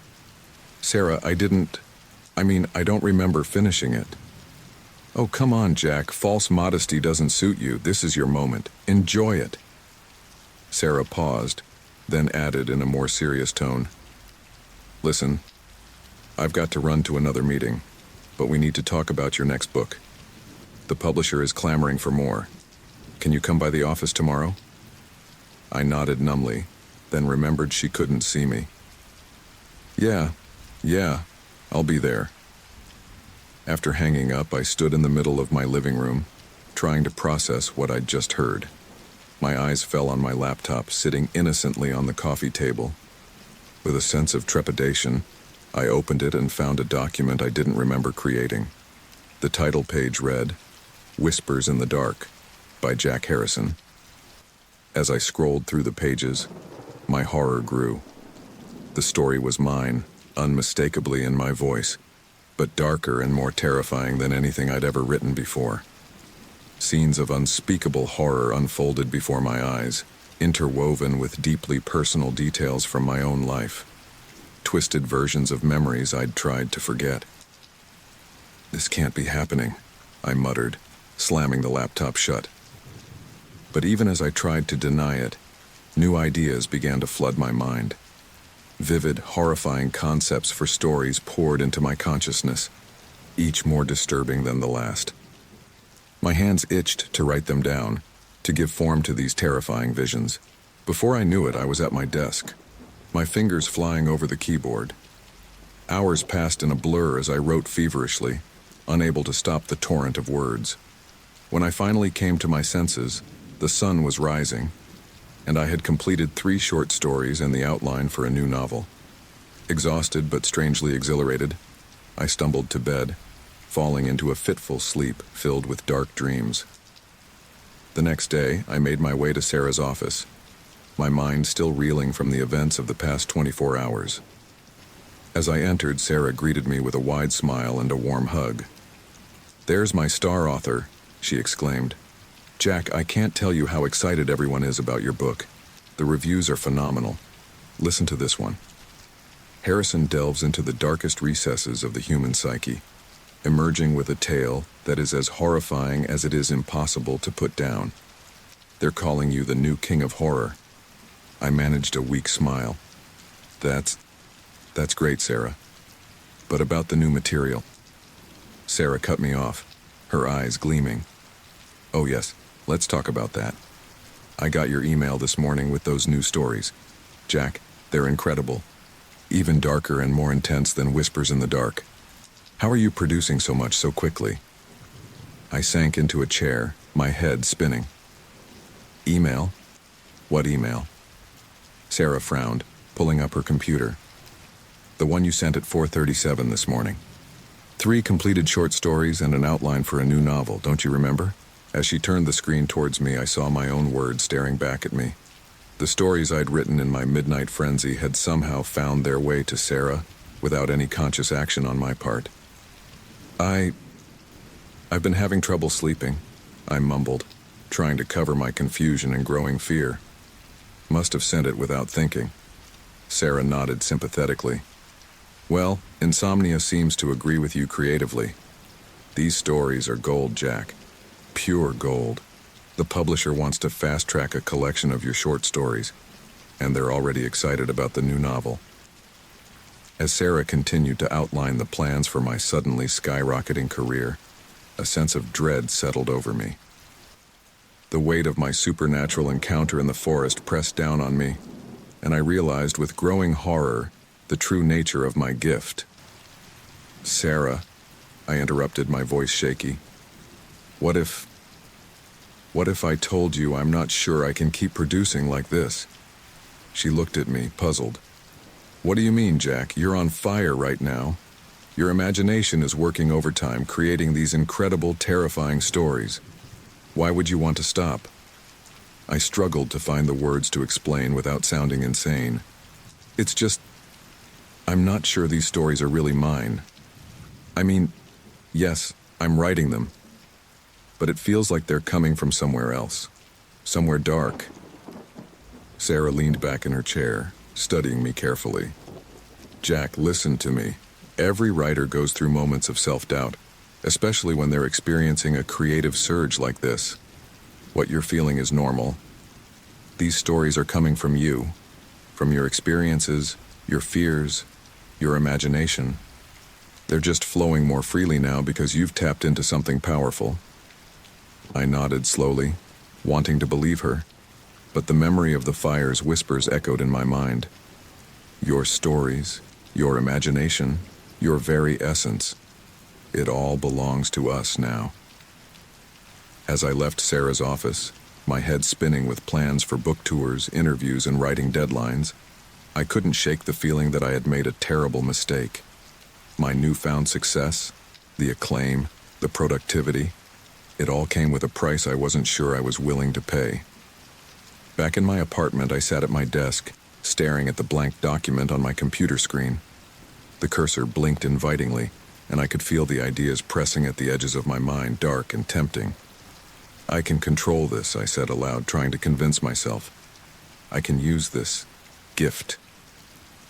"Sarah, I don't remember finishing it." "Oh, come on, Jack. False modesty doesn't suit you. This is your moment. Enjoy it." Sarah paused, then added in a more serious tone. "Listen, I've got to run to another meeting, but we need to talk about your next book. The publisher is clamoring for more. Can you come by the office tomorrow?" I nodded numbly, then remembered she couldn't see me. Yeah, I'll be there." After hanging up, I stood in the middle of my living room, trying to process what I'd just heard. My eyes fell on my laptop, sitting innocently on the coffee table. With a sense of trepidation, I opened it and found a document I didn't remember creating. The title page read, "Whispers in the Dark," by Jack Harrison. As I scrolled through the pages, my horror grew. The story was mine, unmistakably in my voice, but darker and more terrifying than anything I'd ever written before. Scenes of unspeakable horror unfolded before my eyes, interwoven with deeply personal details from my own life, twisted versions of memories I'd tried to forget. "This can't be happening," I muttered, slamming the laptop shut. But even as I tried to deny it, new ideas began to flood my mind. Vivid, horrifying concepts for stories poured into my consciousness, each more disturbing than the last. My hands itched to write them down, to give form to these terrifying visions. Before I knew it, I was at my desk, my fingers flying over the keyboard. Hours passed in a blur as I wrote feverishly, unable to stop the torrent of words. When I finally came to my senses, the sun was rising, and I had completed 3 short stories and the outline for a new novel. Exhausted but strangely exhilarated, I stumbled to bed, falling into a fitful sleep filled with dark dreams. The next day, I made my way to Sarah's office. my mind still reeling from the events of the past 24 hours. As I entered, Sarah greeted me with a wide smile and a warm hug. "There's my star author," she exclaimed. "Jack, I can't tell you how excited everyone is about your book. The reviews are phenomenal. Listen to this one. Harrison delves into the darkest recesses of the human psyche, emerging with a tale that is as horrifying as it is impossible to put down. They're calling you the new king of horror." I managed a weak smile. That's great, Sarah. But about the new material." Sarah cut me off, her eyes gleaming. "Oh yes, let's talk about that. I got your email this morning with those new stories. Jack, they're incredible. Even darker and more intense than Whispers in the Dark. How are you producing so much so quickly?" I sank into a chair, my head spinning. "Email? What email?" Sarah frowned, pulling up her computer. "The one you sent at 4:37 this morning. 3 completed short stories and an outline for a new novel, don't you remember?" As she turned the screen towards me, I saw my own words staring back at me. The stories I'd written in my midnight frenzy had somehow found their way to Sarah without any conscious action on my part. I've been having trouble sleeping," I mumbled, trying to cover my confusion and growing fear. "Must have sent it without thinking." Sarah nodded sympathetically. "Well, insomnia seems to agree with you creatively. These stories are gold, Jack. Pure gold. The publisher wants to fast-track a collection of your short stories, and they're already excited about the new novel." As Sarah continued to outline the plans for my suddenly skyrocketing career, a sense of dread settled over me. The weight of my supernatural encounter in the forest pressed down on me, and I realized with growing horror the true nature of my gift. "Sarah," I interrupted, my voice shaky, What if I told you I'm not sure I can keep producing like this?" She looked at me, puzzled. "What do you mean, Jack? You're on fire right now. Your imagination is working overtime, creating these incredible, terrifying stories. Why would you want to stop?" I struggled to find the words to explain without sounding insane. "It's just, I'm not sure these stories are really mine. I mean, yes, I'm writing them, but it feels like they're coming from somewhere else, somewhere dark." Sarah leaned back in her chair, studying me carefully. "Jack, listen to me. Every writer goes through moments of self-doubt, especially when they're experiencing a creative surge like this. What you're feeling is normal. These stories are coming from you, from your experiences, your fears, your imagination. They're just flowing more freely now because you've tapped into something powerful." I nodded slowly, wanting to believe her, but the memory of the fire's whispers echoed in my mind. "Your stories, your imagination, your very essence, it all belongs to us now." As I left Sarah's office, my head spinning with plans for book tours, interviews, and writing deadlines, I couldn't shake the feeling that I had made a terrible mistake. My newfound success, the acclaim, the productivity, it all came with a price I wasn't sure I was willing to pay. Back in my apartment, I sat at my desk, staring at the blank document on my computer screen. The cursor blinked invitingly, and I could feel the ideas pressing at the edges of my mind, dark and tempting. "I can control this," I said aloud, trying to convince myself. "I can use this gift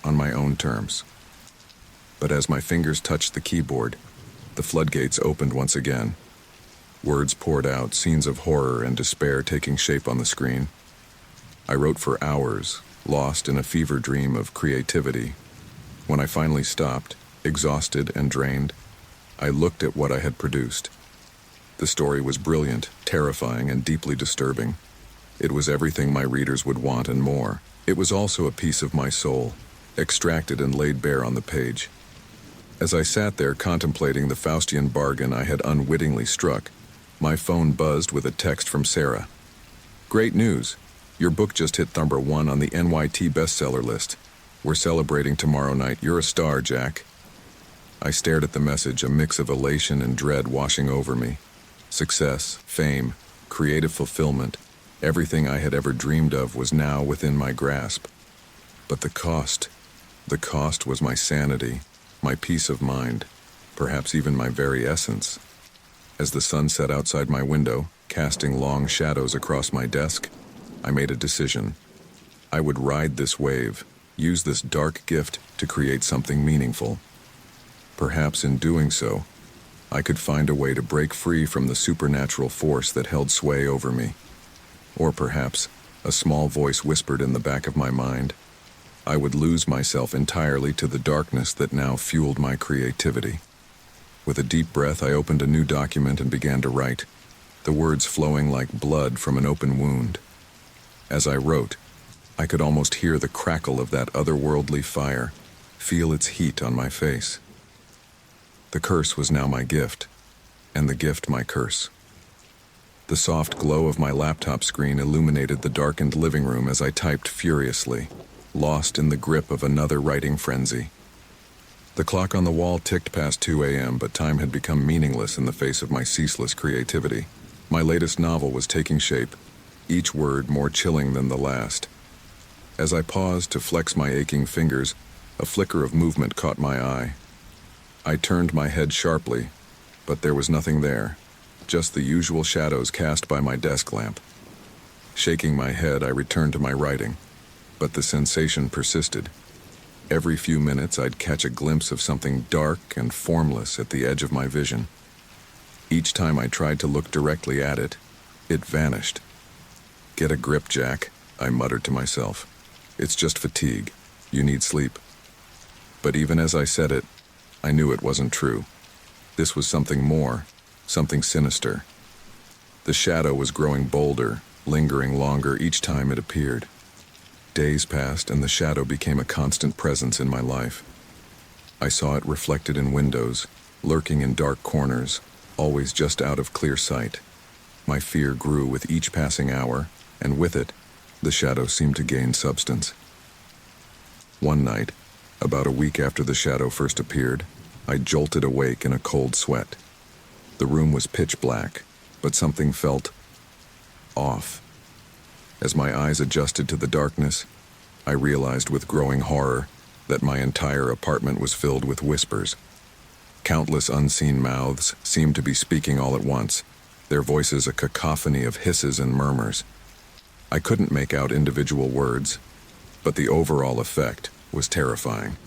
on my own terms." But as my fingers touched the keyboard, the floodgates opened once again. Words poured out, scenes of horror and despair taking shape on the screen. I wrote for hours, lost in a fever dream of creativity. When I finally stopped, exhausted and drained, I looked at what I had produced. The story was brilliant, terrifying, and deeply disturbing. It was everything my readers would want and more. It was also a piece of my soul, extracted and laid bare on the page. As I sat there contemplating the Faustian bargain I had unwittingly struck, my phone buzzed with a text from Sarah. "Great news! Your book just hit #1 on the NYT bestseller list. We're celebrating tomorrow night. You're a star, Jack." I stared at the message, a mix of elation and dread washing over me. Success, fame, creative fulfillment. Everything I had ever dreamed of was now within my grasp. But the cost was my sanity, my peace of mind, perhaps even my very essence. As the sun set outside my window, casting long shadows across my desk, I made a decision. I would ride this wave, use this dark gift to create something meaningful. Perhaps in doing so, I could find a way to break free from the supernatural force that held sway over me. Or perhaps, a small voice whispered in the back of my mind, I would lose myself entirely to the darkness that now fueled my creativity. With a deep breath, I opened a new document and began to write, the words flowing like blood from an open wound. As I wrote, I could almost hear the crackle of that otherworldly fire, feel its heat on my face. The curse was now my gift, and the gift my curse. The soft glow of my laptop screen illuminated the darkened living room as I typed furiously, lost in the grip of another writing frenzy. The clock on the wall ticked past 2 a.m., but time had become meaningless in the face of my ceaseless creativity. My latest novel was taking shape, each word more chilling than the last. As I paused to flex my aching fingers, a flicker of movement caught my eye. I turned my head sharply, but there was nothing there, just the usual shadows cast by my desk lamp. Shaking my head, I returned to my writing, but the sensation persisted. Every few minutes, I'd catch a glimpse of something dark and formless at the edge of my vision. Each time I tried to look directly at it, it vanished. Get a grip, Jack, I muttered to myself. It's just fatigue. You need sleep. But even as I said it, I knew it wasn't true. This was something more, something sinister. The shadow was growing bolder, lingering longer each time it appeared. Days passed, and the shadow became a constant presence in my life. I saw it reflected in windows, lurking in dark corners, always just out of clear sight. My fear grew with each passing hour, and with it, the shadow seemed to gain substance. One night, about a week after the shadow first appeared, I jolted awake in a cold sweat. The room was pitch black, but something felt off. As my eyes adjusted to the darkness, I realized with growing horror that my entire apartment was filled with whispers. Countless unseen mouths seemed to be speaking all at once, their voices a cacophony of hisses and murmurs. I couldn't make out individual words, but the overall effect was terrifying.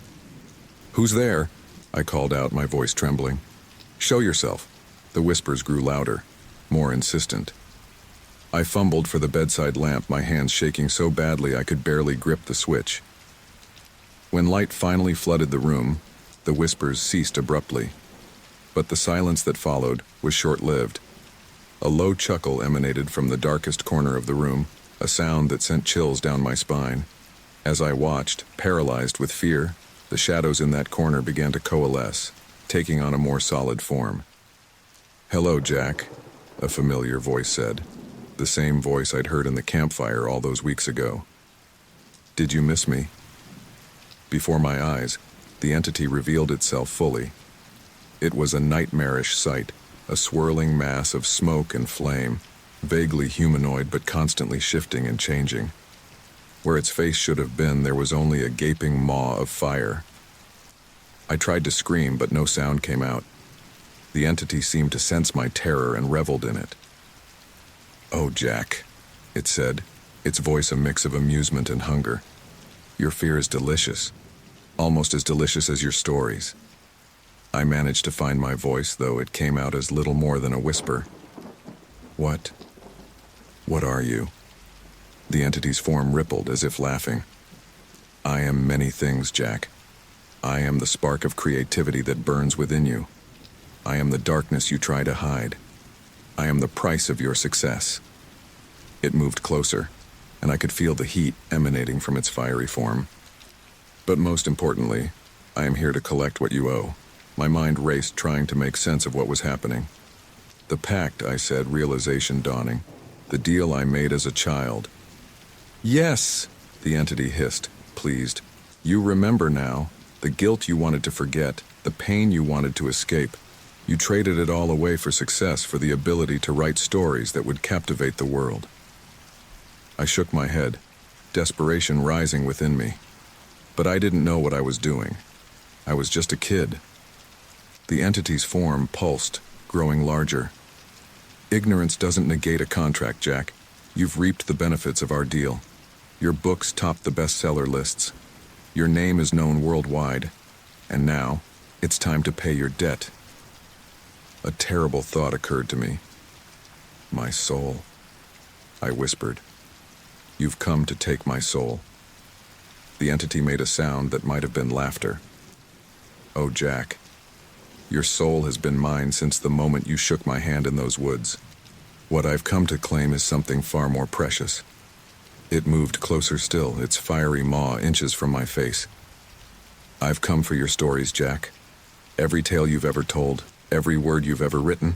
"Who's there?" I called out, my voice trembling. "Show yourself." The whispers grew louder, more insistent. I fumbled for the bedside lamp, my hands shaking so badly I could barely grip the switch. When light finally flooded the room, the whispers ceased abruptly. But the silence that followed was short-lived. A low chuckle emanated from the darkest corner of the room, a sound that sent chills down my spine. As I watched, paralyzed with fear, the shadows in that corner began to coalesce, taking on a more solid form. "Hello, Jack," a familiar voice said. The same voice I'd heard in the campfire all those weeks ago. "Did you miss me?" Before my eyes, the entity revealed itself fully. It was a nightmarish sight, a swirling mass of smoke and flame, vaguely humanoid but constantly shifting and changing. Where its face should have been, there was only a gaping maw of fire. I tried to scream, but no sound came out. The entity seemed to sense my terror and reveled in it. "Oh, Jack," it said, its voice a mix of amusement and hunger. "Your fear is delicious, almost as delicious as your stories." I managed to find my voice, though it came out as little more than a whisper. What are you?" The entity's form rippled as if laughing. "I am many things, Jack. I am the spark of creativity that burns within you. I am the darkness you try to hide. I am the price of your success." It moved closer, and I could feel the heat emanating from its fiery form. "But most importantly, I am here to collect what you owe." My mind raced, trying to make sense of what was happening. "The pact," I said, realization dawning. "The deal I made as a child." "Yes," the entity hissed, pleased. "You remember now. The guilt you wanted to forget, the pain you wanted to escape. You traded it all away for success, for the ability to write stories that would captivate the world." I shook my head, desperation rising within me. But I didn't know what I was doing. I was just a kid. The entity's form pulsed, growing larger. Ignorance doesn't negate a contract, Jack. You've reaped the benefits of our deal. Your books topped the bestseller lists. Your name is known worldwide. And now, it's time to pay your debt. A terrible thought occurred to me. My soul, I whispered. You've come to take my soul. The entity made a sound that might have been laughter. Oh, Jack, your soul has been mine since the moment you shook my hand in those woods. What I've come to claim is something far more precious. It moved closer still, its fiery maw inches from my face. I've come for your stories, Jack. Every tale you've ever told, every word you've ever written,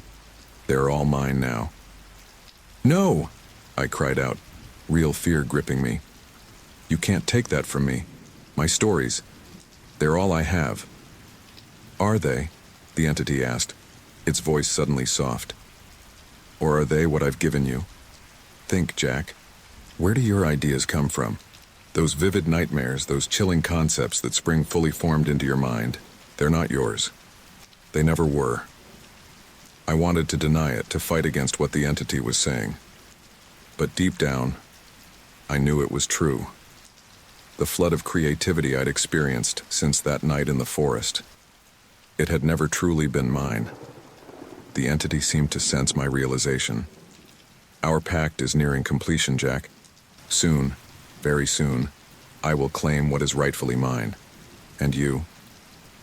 they're all mine now. No! I cried out, real fear gripping me. You can't take that from me. My stories, they're all I have. Are they? The entity asked, its voice suddenly soft. Or are they what I've given you? Think, Jack. Where do your ideas come from? Those vivid nightmares, those chilling concepts that spring fully formed into your mind, they're not yours. They never were. I wanted to deny it, to fight against what the entity was saying. But deep down, I knew it was true. The flood of creativity I'd experienced since that night in the forest, it had never truly been mine. The entity seemed to sense my realization. Our pact is nearing completion, Jack. Soon, very soon, I will claim what is rightfully mine. And you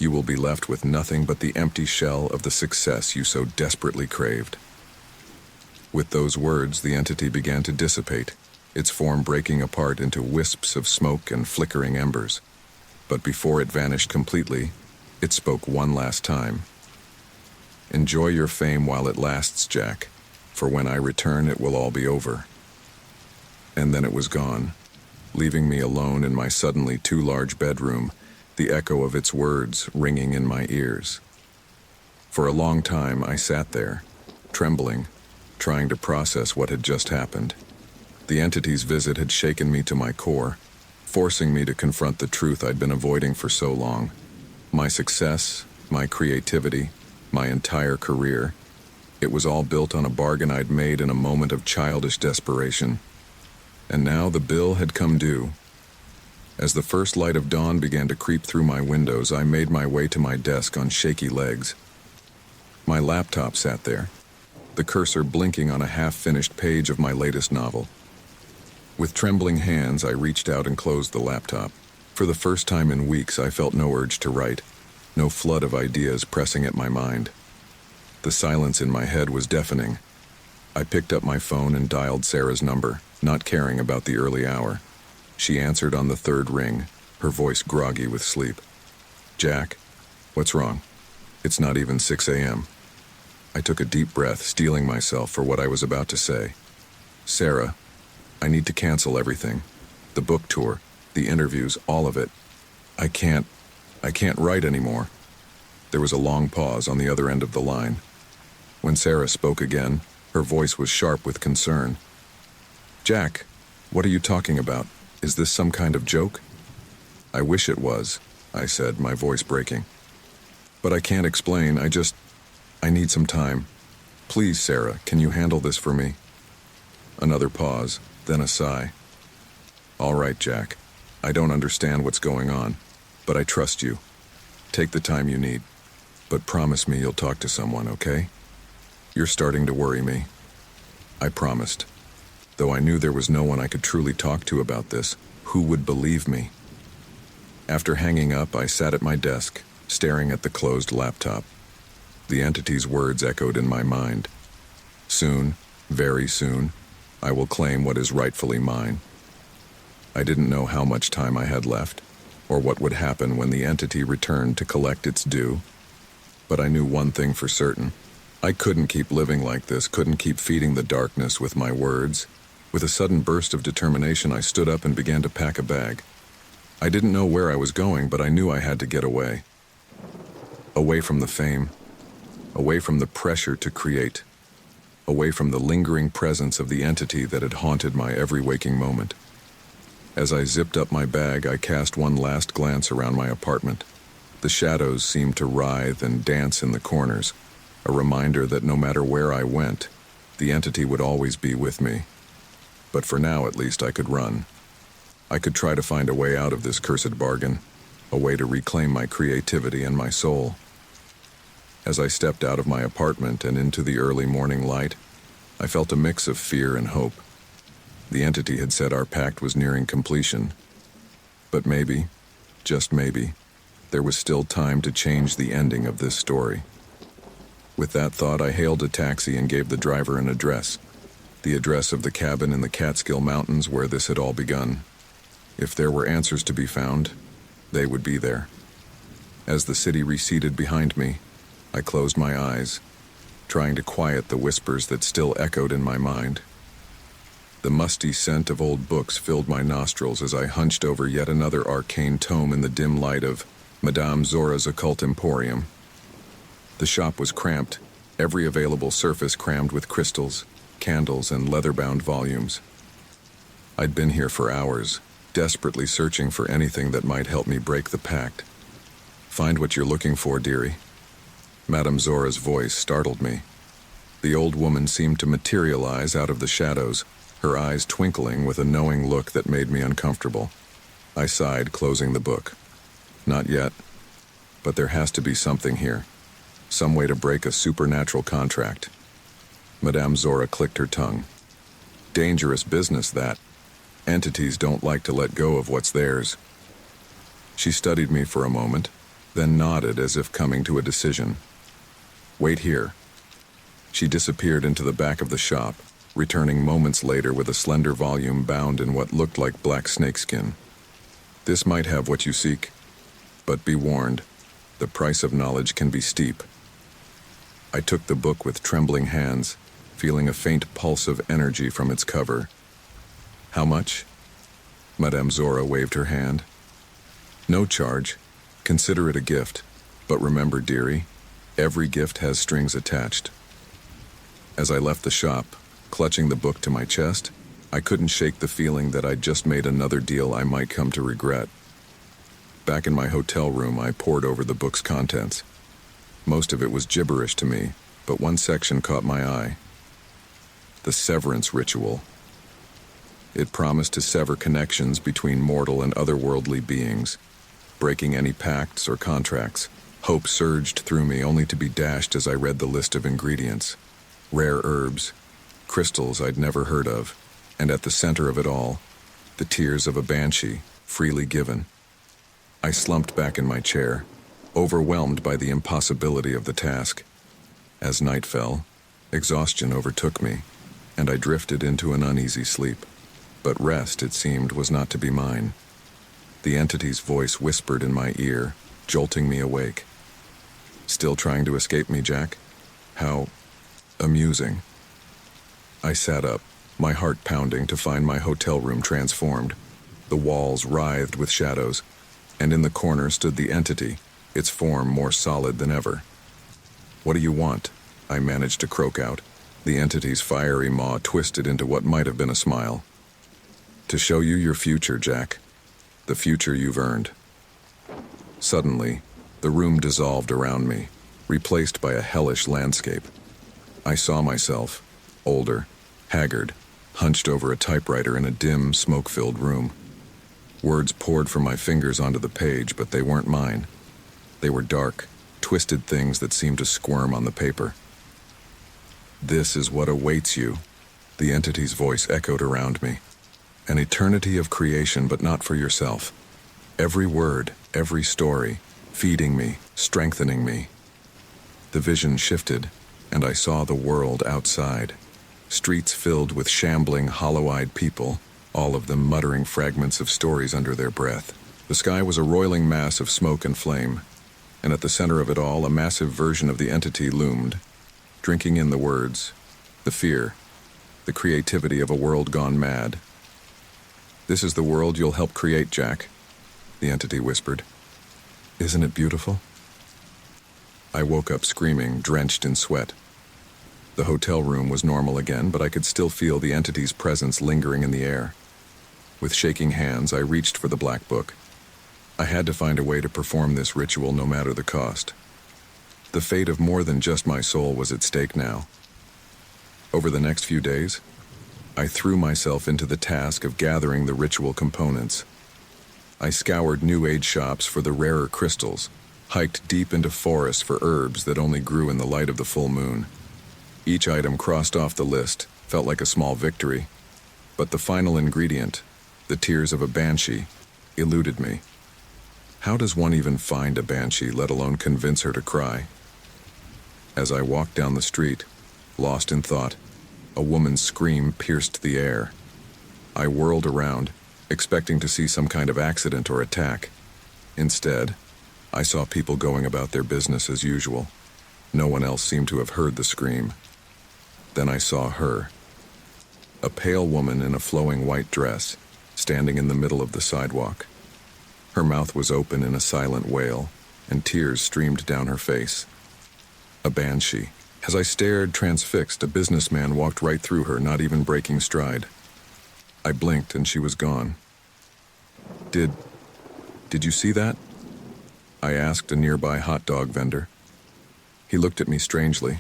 will be left with nothing but the empty shell of the success you so desperately craved. With those words, the entity began to dissipate, its form breaking apart into wisps of smoke and flickering embers. But before it vanished completely, it spoke one last time. Enjoy your fame while it lasts, Jack, for when I return it will all be over. And then it was gone, leaving me alone in my suddenly too large bedroom, the echo of its words ringing in my ears. For a long time I sat there, trembling, trying to process what had just happened. The entity's visit had shaken me to my core, forcing me to confront the truth I'd been avoiding for so long. My success, my creativity, my entire career, it was all built on a bargain I'd made in a moment of childish desperation. And now the bill had come due. As the first light of dawn began to creep through my windows, I made my way to my desk on shaky legs. My laptop sat there, the cursor blinking on a half-finished page of my latest novel. With trembling hands, I reached out and closed the laptop. For the first time in weeks, I felt no urge to write, no flood of ideas pressing at my mind. The silence in my head was deafening. I picked up my phone and dialed Sarah's number, not caring about the early hour. She answered on the third ring, her voice groggy with sleep. Jack, what's wrong? It's not even 6 a.m. I took a deep breath, steeling myself for what I was about to say. Sarah, I need to cancel everything. The book tour, the interviews, all of it. I can't write anymore. There was a long pause on the other end of the line. When Sarah spoke again, her voice was sharp with concern. Jack, what are you talking about? Is this some kind of joke? I wish it was, I said, my voice breaking. But I can't explain, I need some time. Please, Sarah, can you handle this for me? Another pause, then a sigh. All right, Jack. I don't understand what's going on, but I trust you. Take the time you need, but promise me you'll talk to someone, okay? You're starting to worry me. I promised. Though I knew there was no one I could truly talk to about this, who would believe me? After hanging up, I sat at my desk, staring at the closed laptop. The entity's words echoed in my mind. Soon, very soon, I will claim what is rightfully mine. I didn't know how much time I had left, or what would happen when the entity returned to collect its due. But I knew one thing for certain. I couldn't keep living like this, couldn't keep feeding the darkness with my words. With a sudden burst of determination, I stood up and began to pack a bag. I didn't know where I was going, but I knew I had to get away. Away from the fame, away from the pressure to create, away from the lingering presence of the entity that had haunted my every waking moment. As I zipped up my bag, I cast one last glance around my apartment. The shadows seemed to writhe and dance in the corners, a reminder that no matter where I went, the entity would always be with me. But for now, at least, I could run. I could try to find a way out of this cursed bargain, a way to reclaim my creativity and my soul. As I stepped out of my apartment and into the early morning light, I felt a mix of fear and hope. The entity had said our pact was nearing completion. But maybe, just maybe, there was still time to change the ending of this story. With that thought, I hailed a taxi and gave the driver an address, the address of the cabin in the Catskill Mountains where this had all begun. If there were answers to be found, they would be there. As the city receded behind me, I closed my eyes, trying to quiet the whispers that still echoed in my mind. The musty scent of old books filled my nostrils as I hunched over yet another arcane tome in the dim light of Madame Zora's Occult Emporium. The shop was cramped, every available surface crammed with crystals, candles, and leather-bound volumes. I'd been here for hours, desperately searching for anything that might help me break the pact. "Find what you're looking for, dearie." Madame Zora's voice startled me. The old woman seemed to materialize out of the shadows, her eyes twinkling with a knowing look that made me uncomfortable. I sighed, closing the book. Not yet. But there has to be something here. Some way to break a supernatural contract. Madame Zora clicked her tongue. Dangerous business, that. Entities don't like to let go of what's theirs. She studied me for a moment, then nodded as if coming to a decision. "Wait here." She disappeared into the back of the shop, returning moments later with a slender volume bound in what looked like black snakeskin. "This might have what you seek, but be warned, the price of knowledge can be steep." I took the book with trembling hands, feeling a faint pulse of energy from its cover. "How much?" Madame Zora waved her hand. "No charge. Consider it a gift. But remember, dearie, every gift has strings attached." As I left the shop, clutching the book to my chest, I couldn't shake the feeling that I'd just made another deal I might come to regret. Back in my hotel room, I pored over the book's contents. Most of it was gibberish to me, but one section caught my eye. The Severance Ritual. It promised to sever connections between mortal and otherworldly beings, breaking any pacts or contracts. Hope surged through me, only to be dashed as I read the list of ingredients. Rare herbs, crystals I'd never heard of, and at the center of it all, the tears of a banshee, freely given. I slumped back in my chair, overwhelmed by the impossibility of the task. As night fell, exhaustion overtook me, and I drifted into an uneasy sleep. But rest, it seemed, was not to be mine. The entity's voice whispered in my ear, jolting me awake. "Still trying to escape me, Jack? How amusing." I sat up, my heart pounding to find my hotel room transformed. The walls writhed with shadows, and in the corner stood the entity, its form more solid than ever. "What do you want?" I managed to croak out, the entity's fiery maw twisted into what might have been a smile. "To show you your future, Jack. The future you've earned." Suddenly, the room dissolved around me, replaced by a hellish landscape. I saw myself, older, haggard, hunched over a typewriter in a dim, smoke-filled room. Words poured from my fingers onto the page, but they weren't mine. They were dark, twisted things that seemed to squirm on the paper. "This is what awaits you," the entity's voice echoed around me. "An eternity of creation, but not for yourself. Every word, every story, feeding me, strengthening me." The vision shifted, and I saw the world outside. Streets filled with shambling, hollow-eyed people, all of them muttering fragments of stories under their breath. The sky was a roiling mass of smoke and flame, and at the center of it all, a massive version of the entity loomed, drinking in the words, the fear, the creativity of a world gone mad. "This is the world you'll help create, Jack," the entity whispered. "Isn't it beautiful?" I woke up screaming, drenched in sweat. The hotel room was normal again, but I could still feel the entity's presence lingering in the air. With shaking hands, I reached for the black book. I had to find a way to perform this ritual no matter the cost. The fate of more than just my soul was at stake now. Over the next few days, I threw myself into the task of gathering the ritual components. I scoured New Age shops for the rarer crystals, hiked deep into forests for herbs that only grew in the light of the full moon. Each item crossed off the list felt like a small victory, but the final ingredient, the tears of a banshee, eluded me. How does one even find a banshee, let alone convince her to cry? As I walked down the street, lost in thought, a woman's scream pierced the air. I whirled around, expecting to see some kind of accident or attack. Instead, I saw people going about their business as usual. No one else seemed to have heard the scream. Then I saw her. A pale woman in a flowing white dress, standing in the middle of the sidewalk. Her mouth was open in a silent wail, and tears streamed down her face. A banshee. As I stared transfixed, a businessman walked right through her, not even breaking stride. I blinked and she was gone. Did you see that? I asked a nearby hot dog vendor. He looked at me strangely.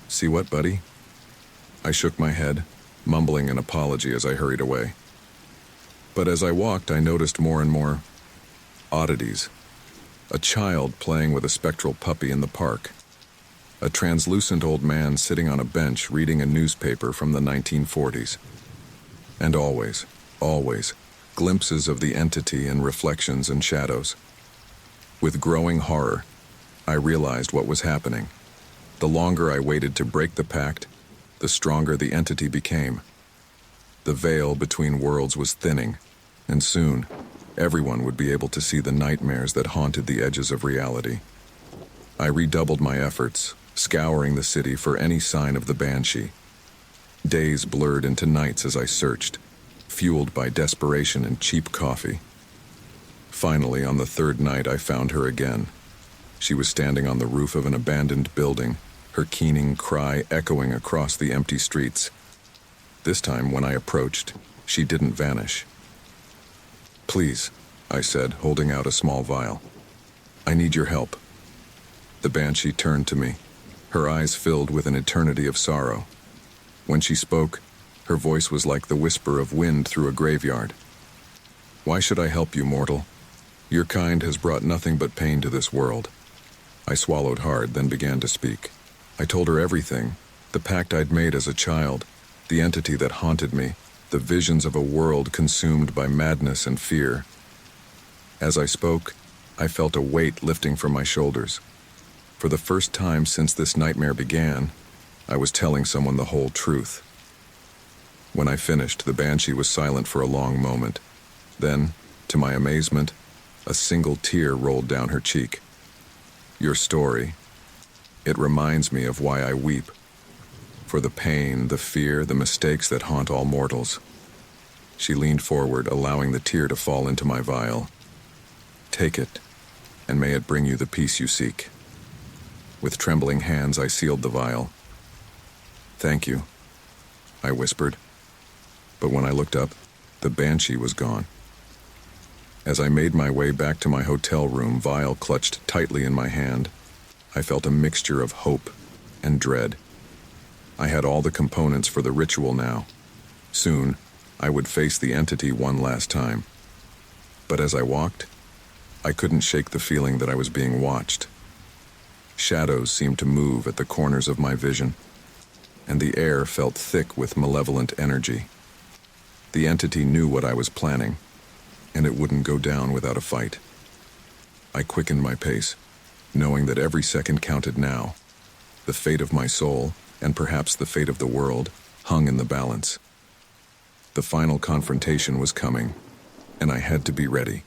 See what, buddy? I shook my head, mumbling an apology as I hurried away. But as I walked, I noticed more and more oddities. A child playing with a spectral puppy in the park. A translucent old man sitting on a bench reading a newspaper from the 1940s. And always, glimpses of the entity in reflections and shadows. With growing horror, I realized what was happening. The longer I waited to break the pact, the stronger the entity became. The veil between worlds was thinning, and soon, everyone would be able to see the nightmares that haunted the edges of reality. I redoubled my efforts, scouring the city for any sign of the banshee. Days blurred into nights as I searched, fueled by desperation and cheap coffee. Finally, on the third night, I found her again. She was standing on the roof of an abandoned building, her keening cry echoing across the empty streets. This time, when I approached, she didn't vanish. "Please," I said, holding out a small vial. "I need your help." The banshee turned to me, her eyes filled with an eternity of sorrow. When she spoke, her voice was like the whisper of wind through a graveyard. "Why should I help you, mortal? Your kind has brought nothing but pain to this world." I swallowed hard, then began to speak. I told her everything, the pact I'd made as a child, the entity that haunted me, the visions of a world consumed by madness and fear. As I spoke, I felt a weight lifting from my shoulders. For the first time since this nightmare began, I was telling someone the whole truth. When I finished, the banshee was silent for a long moment. Then, to my amazement, a single tear rolled down her cheek. "Your story. It reminds me of why I weep. For the pain, the fear, the mistakes that haunt all mortals." She leaned forward, allowing the tear to fall into my vial. "Take it, and may it bring you the peace you seek." With trembling hands, I sealed the vial. "Thank you," I whispered. But when I looked up, the banshee was gone. As I made my way back to my hotel room, vial clutched tightly in my hand, I felt a mixture of hope and dread. I had all the components for the ritual now. Soon, I would face the entity one last time. But as I walked, I couldn't shake the feeling that I was being watched. Shadows seemed to move at the corners of my vision, and the air felt thick with malevolent energy. The entity knew what I was planning, and it wouldn't go down without a fight. I quickened my pace, knowing that every second counted now. The fate of my soul, and perhaps the fate of the world, hung in the balance. The final confrontation was coming, and I had to be ready.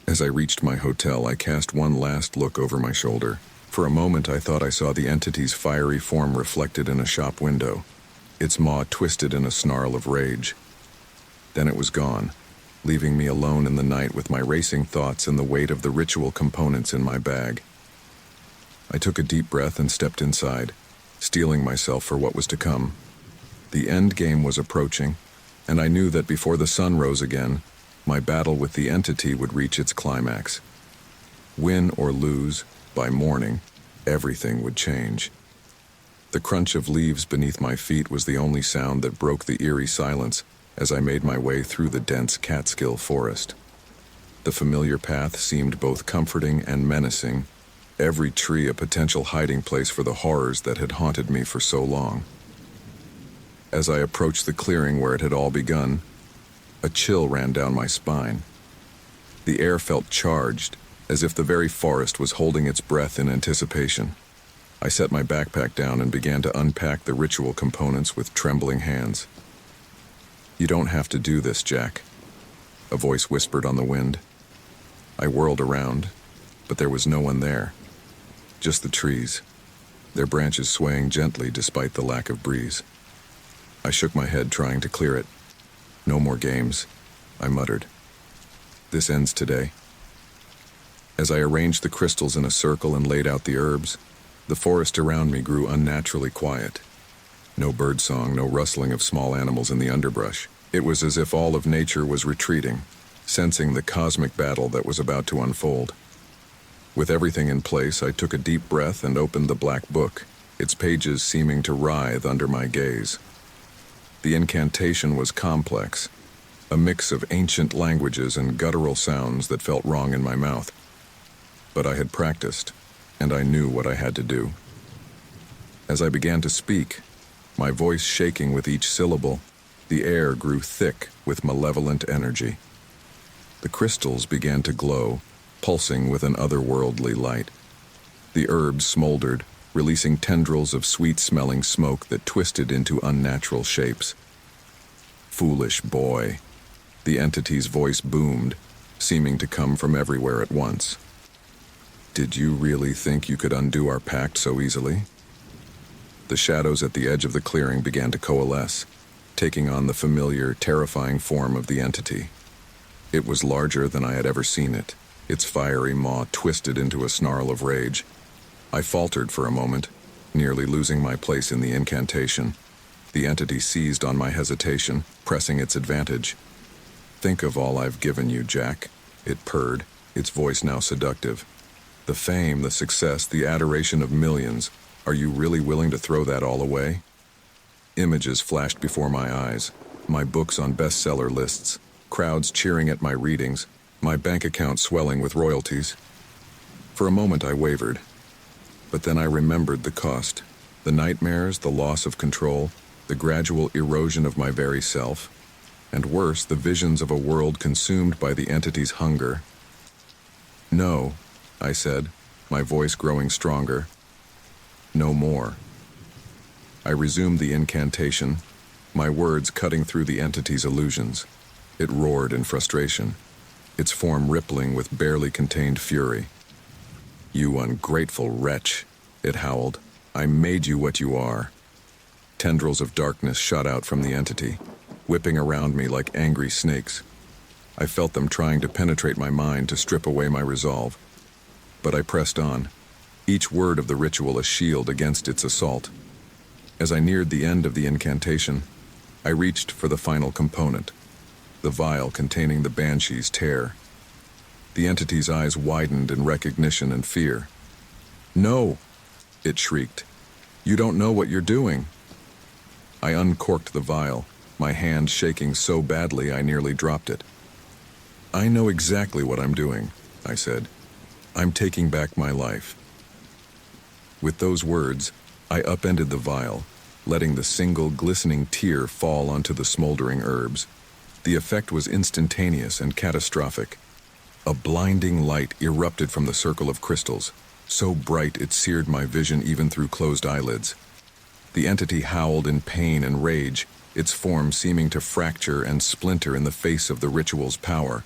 As I reached my hotel, I cast one last look over my shoulder. For a moment, I thought I saw the entity's fiery form reflected in a shop window, its maw twisted in a snarl of rage. Then it was gone, leaving me alone in the night with my racing thoughts and the weight of the ritual components in my bag. I took a deep breath and stepped inside, steeling myself for what was to come. The end game was approaching, and I knew that before the sun rose again, my battle with the entity would reach its climax. Win or lose, by morning, everything would change. The crunch of leaves beneath my feet was the only sound that broke the eerie silence as I made my way through the dense Catskill forest. The familiar path seemed both comforting and menacing, every tree a potential hiding place for the horrors that had haunted me for so long. As I approached the clearing where it had all begun, a chill ran down my spine. The air felt charged, as if the very forest was holding its breath in anticipation. I set my backpack down and began to unpack the ritual components with trembling hands. "You don't have to do this, Jack," a voice whispered on the wind. I whirled around, but there was no one there. Just the trees, their branches swaying gently despite the lack of breeze. I shook my head, trying to clear it. "No more games," I muttered. "This ends today." As I arranged the crystals in a circle and laid out the herbs, the forest around me grew unnaturally quiet. No birdsong, no rustling of small animals in the underbrush. It was as if all of nature was retreating, sensing the cosmic battle that was about to unfold. With everything in place, I took a deep breath and opened the black book, its pages seeming to writhe under my gaze. The incantation was complex, a mix of ancient languages and guttural sounds that felt wrong in my mouth. But I had practiced, and I knew what I had to do. As I began to speak, my voice shaking with each syllable, the air grew thick with malevolent energy. The crystals began to glow, pulsing with an otherworldly light. The herbs smoldered, releasing tendrils of sweet-smelling smoke that twisted into unnatural shapes. "Foolish boy," the entity's voice boomed, seeming to come from everywhere at once. "Did you really think you could undo our pact so easily?" The shadows at the edge of the clearing began to coalesce, taking on the familiar, terrifying form of the entity. It was larger than I had ever seen it, its fiery maw twisted into a snarl of rage. I faltered for a moment, nearly losing my place in the incantation. The entity seized on my hesitation, pressing its advantage. "Think of all I've given you, Jack," it purred, its voice now seductive. "The fame, the success, the adoration of millions. Are you really willing to throw that all away?" Images flashed before my eyes, my books on bestseller lists, crowds cheering at my readings, my bank account swelling with royalties. For a moment I wavered, but then I remembered the cost, the nightmares, the loss of control, the gradual erosion of my very self, and worse, the visions of a world consumed by the entity's hunger. "No," I said, my voice growing stronger. "No more." I resumed the incantation, my words cutting through the entity's illusions. It roared in frustration, its form rippling with barely contained fury. "You ungrateful wretch," it howled. "I made you what you are." Tendrils of darkness shot out from the entity, whipping around me like angry snakes. I felt them trying to penetrate my mind to strip away my resolve. But I pressed on, each word of the ritual a shield against its assault. As I neared the end of the incantation, I reached for the final component, the vial containing the Banshee's tear. The entity's eyes widened in recognition and fear. "No!" it shrieked. "You don't know what you're doing." I uncorked the vial, my hand shaking so badly I nearly dropped it. "I know exactly what I'm doing," I said. "I'm taking back my life." With those words, I upended the vial, letting the single glistening tear fall onto the smoldering herbs. The effect was instantaneous and catastrophic. A blinding light erupted from the circle of crystals, so bright it seared my vision even through closed eyelids. The entity howled in pain and rage, its form seeming to fracture and splinter in the face of the ritual's power.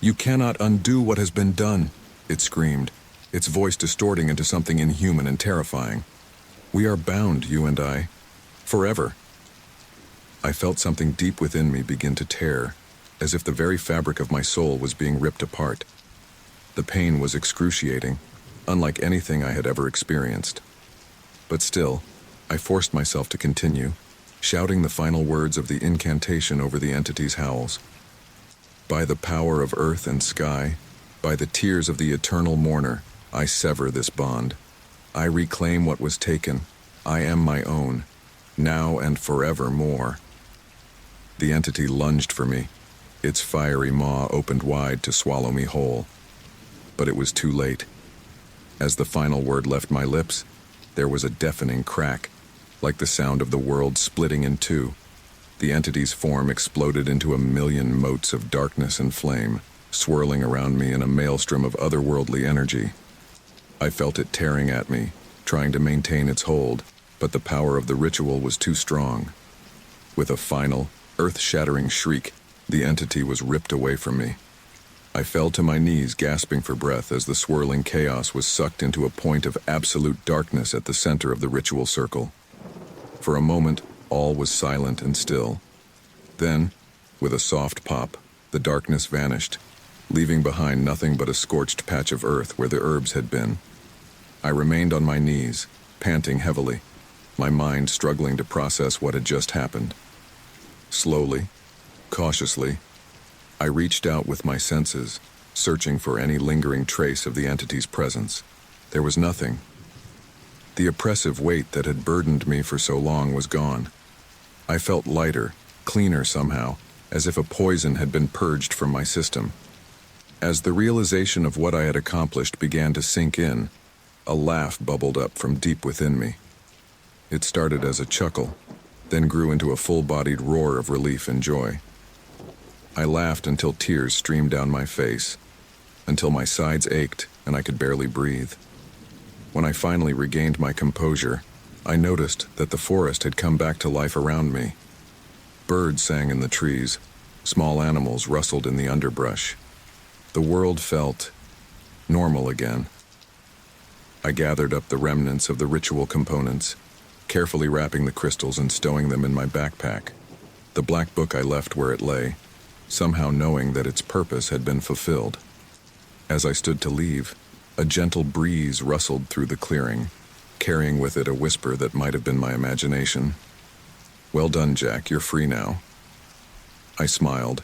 "You cannot undo what has been done," it screamed, its voice distorting into something inhuman and terrifying. "We are bound, you and I, forever." I felt something deep within me begin to tear, as if the very fabric of my soul was being ripped apart. The pain was excruciating, unlike anything I had ever experienced. But still, I forced myself to continue, shouting the final words of the incantation over the entity's howls. By the power of earth and sky, by the tears of the eternal mourner, I sever this bond. I reclaim what was taken. I am my own, now and forevermore. The entity lunged for me. Its fiery maw opened wide to swallow me whole. But it was too late. As the final word left my lips, there was a deafening crack, like the sound of the world splitting in two. The entity's form exploded into a million motes of darkness and flame, swirling around me in a maelstrom of otherworldly energy. I felt it tearing at me, trying to maintain its hold, but the power of the ritual was too strong. With a final, earth-shattering shriek, the entity was ripped away from me. I fell to my knees, gasping for breath as the swirling chaos was sucked into a point of absolute darkness at the center of the ritual circle. For a moment, all was silent and still. Then, with a soft pop, the darkness vanished, leaving behind nothing but a scorched patch of earth where the herbs had been. I remained on my knees, panting heavily, my mind struggling to process what had just happened. Slowly, cautiously, I reached out with my senses, searching for any lingering trace of the entity's presence. There was nothing. The oppressive weight that had burdened me for so long was gone. I felt lighter, cleaner somehow, as if a poison had been purged from my system. As the realization of what I had accomplished began to sink in, a laugh bubbled up from deep within me. It started as a chuckle, then grew into a full-bodied roar of relief and joy. I laughed until tears streamed down my face, until my sides ached and I could barely breathe. When I finally regained my composure, I noticed that the forest had come back to life around me. Birds sang in the trees, small animals rustled in the underbrush. The world felt normal again. I gathered up the remnants of the ritual components, carefully wrapping the crystals and stowing them in my backpack. The black book I left where it lay, somehow knowing that its purpose had been fulfilled. As I stood to leave, a gentle breeze rustled through the clearing, carrying with it a whisper that might have been my imagination. "Well done, Jack, you're free now." I smiled,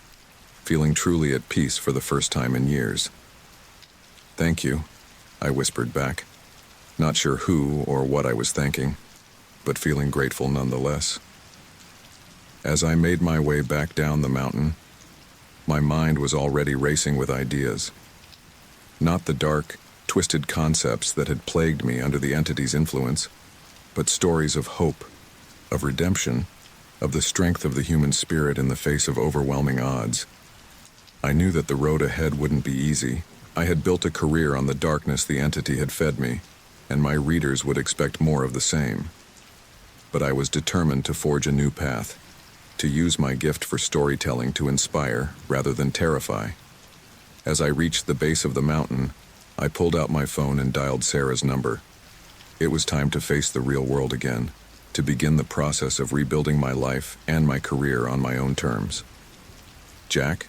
feeling truly at peace for the first time in years. "Thank you," I whispered back, not sure who or what I was thanking, but feeling grateful nonetheless. As I made my way back down the mountain, my mind was already racing with ideas. Not the dark, twisted concepts that had plagued me under the entity's influence, but stories of hope, of redemption, of the strength of the human spirit in the face of overwhelming odds. I knew that the road ahead wouldn't be easy. I had built a career on the darkness the entity had fed me, and my readers would expect more of the same. But I was determined to forge a new path, to use my gift for storytelling to inspire rather than terrify. As I reached the base of the mountain, I pulled out my phone and dialed Sarah's number. It was time to face the real world again, to begin the process of rebuilding my life and my career on my own terms. "Jack?"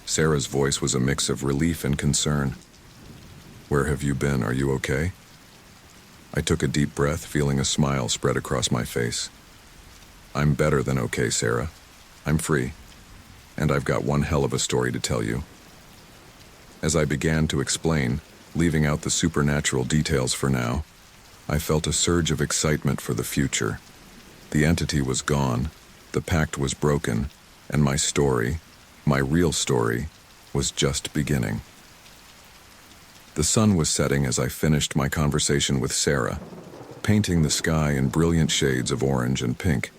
Sarah's voice was a mix of relief and concern. "Where have you been? Are you okay?" I took a deep breath, feeling a smile spread across my face. "I'm better than okay, Sarah. I'm free, and I've got one hell of a story to tell you." As I began to explain, leaving out the supernatural details for now, I felt a surge of excitement for the future. The entity was gone, the pact was broken, and my story, my real story, was just beginning. The sun was setting as I finished my conversation with Sarah, painting the sky in brilliant shades of orange and pink.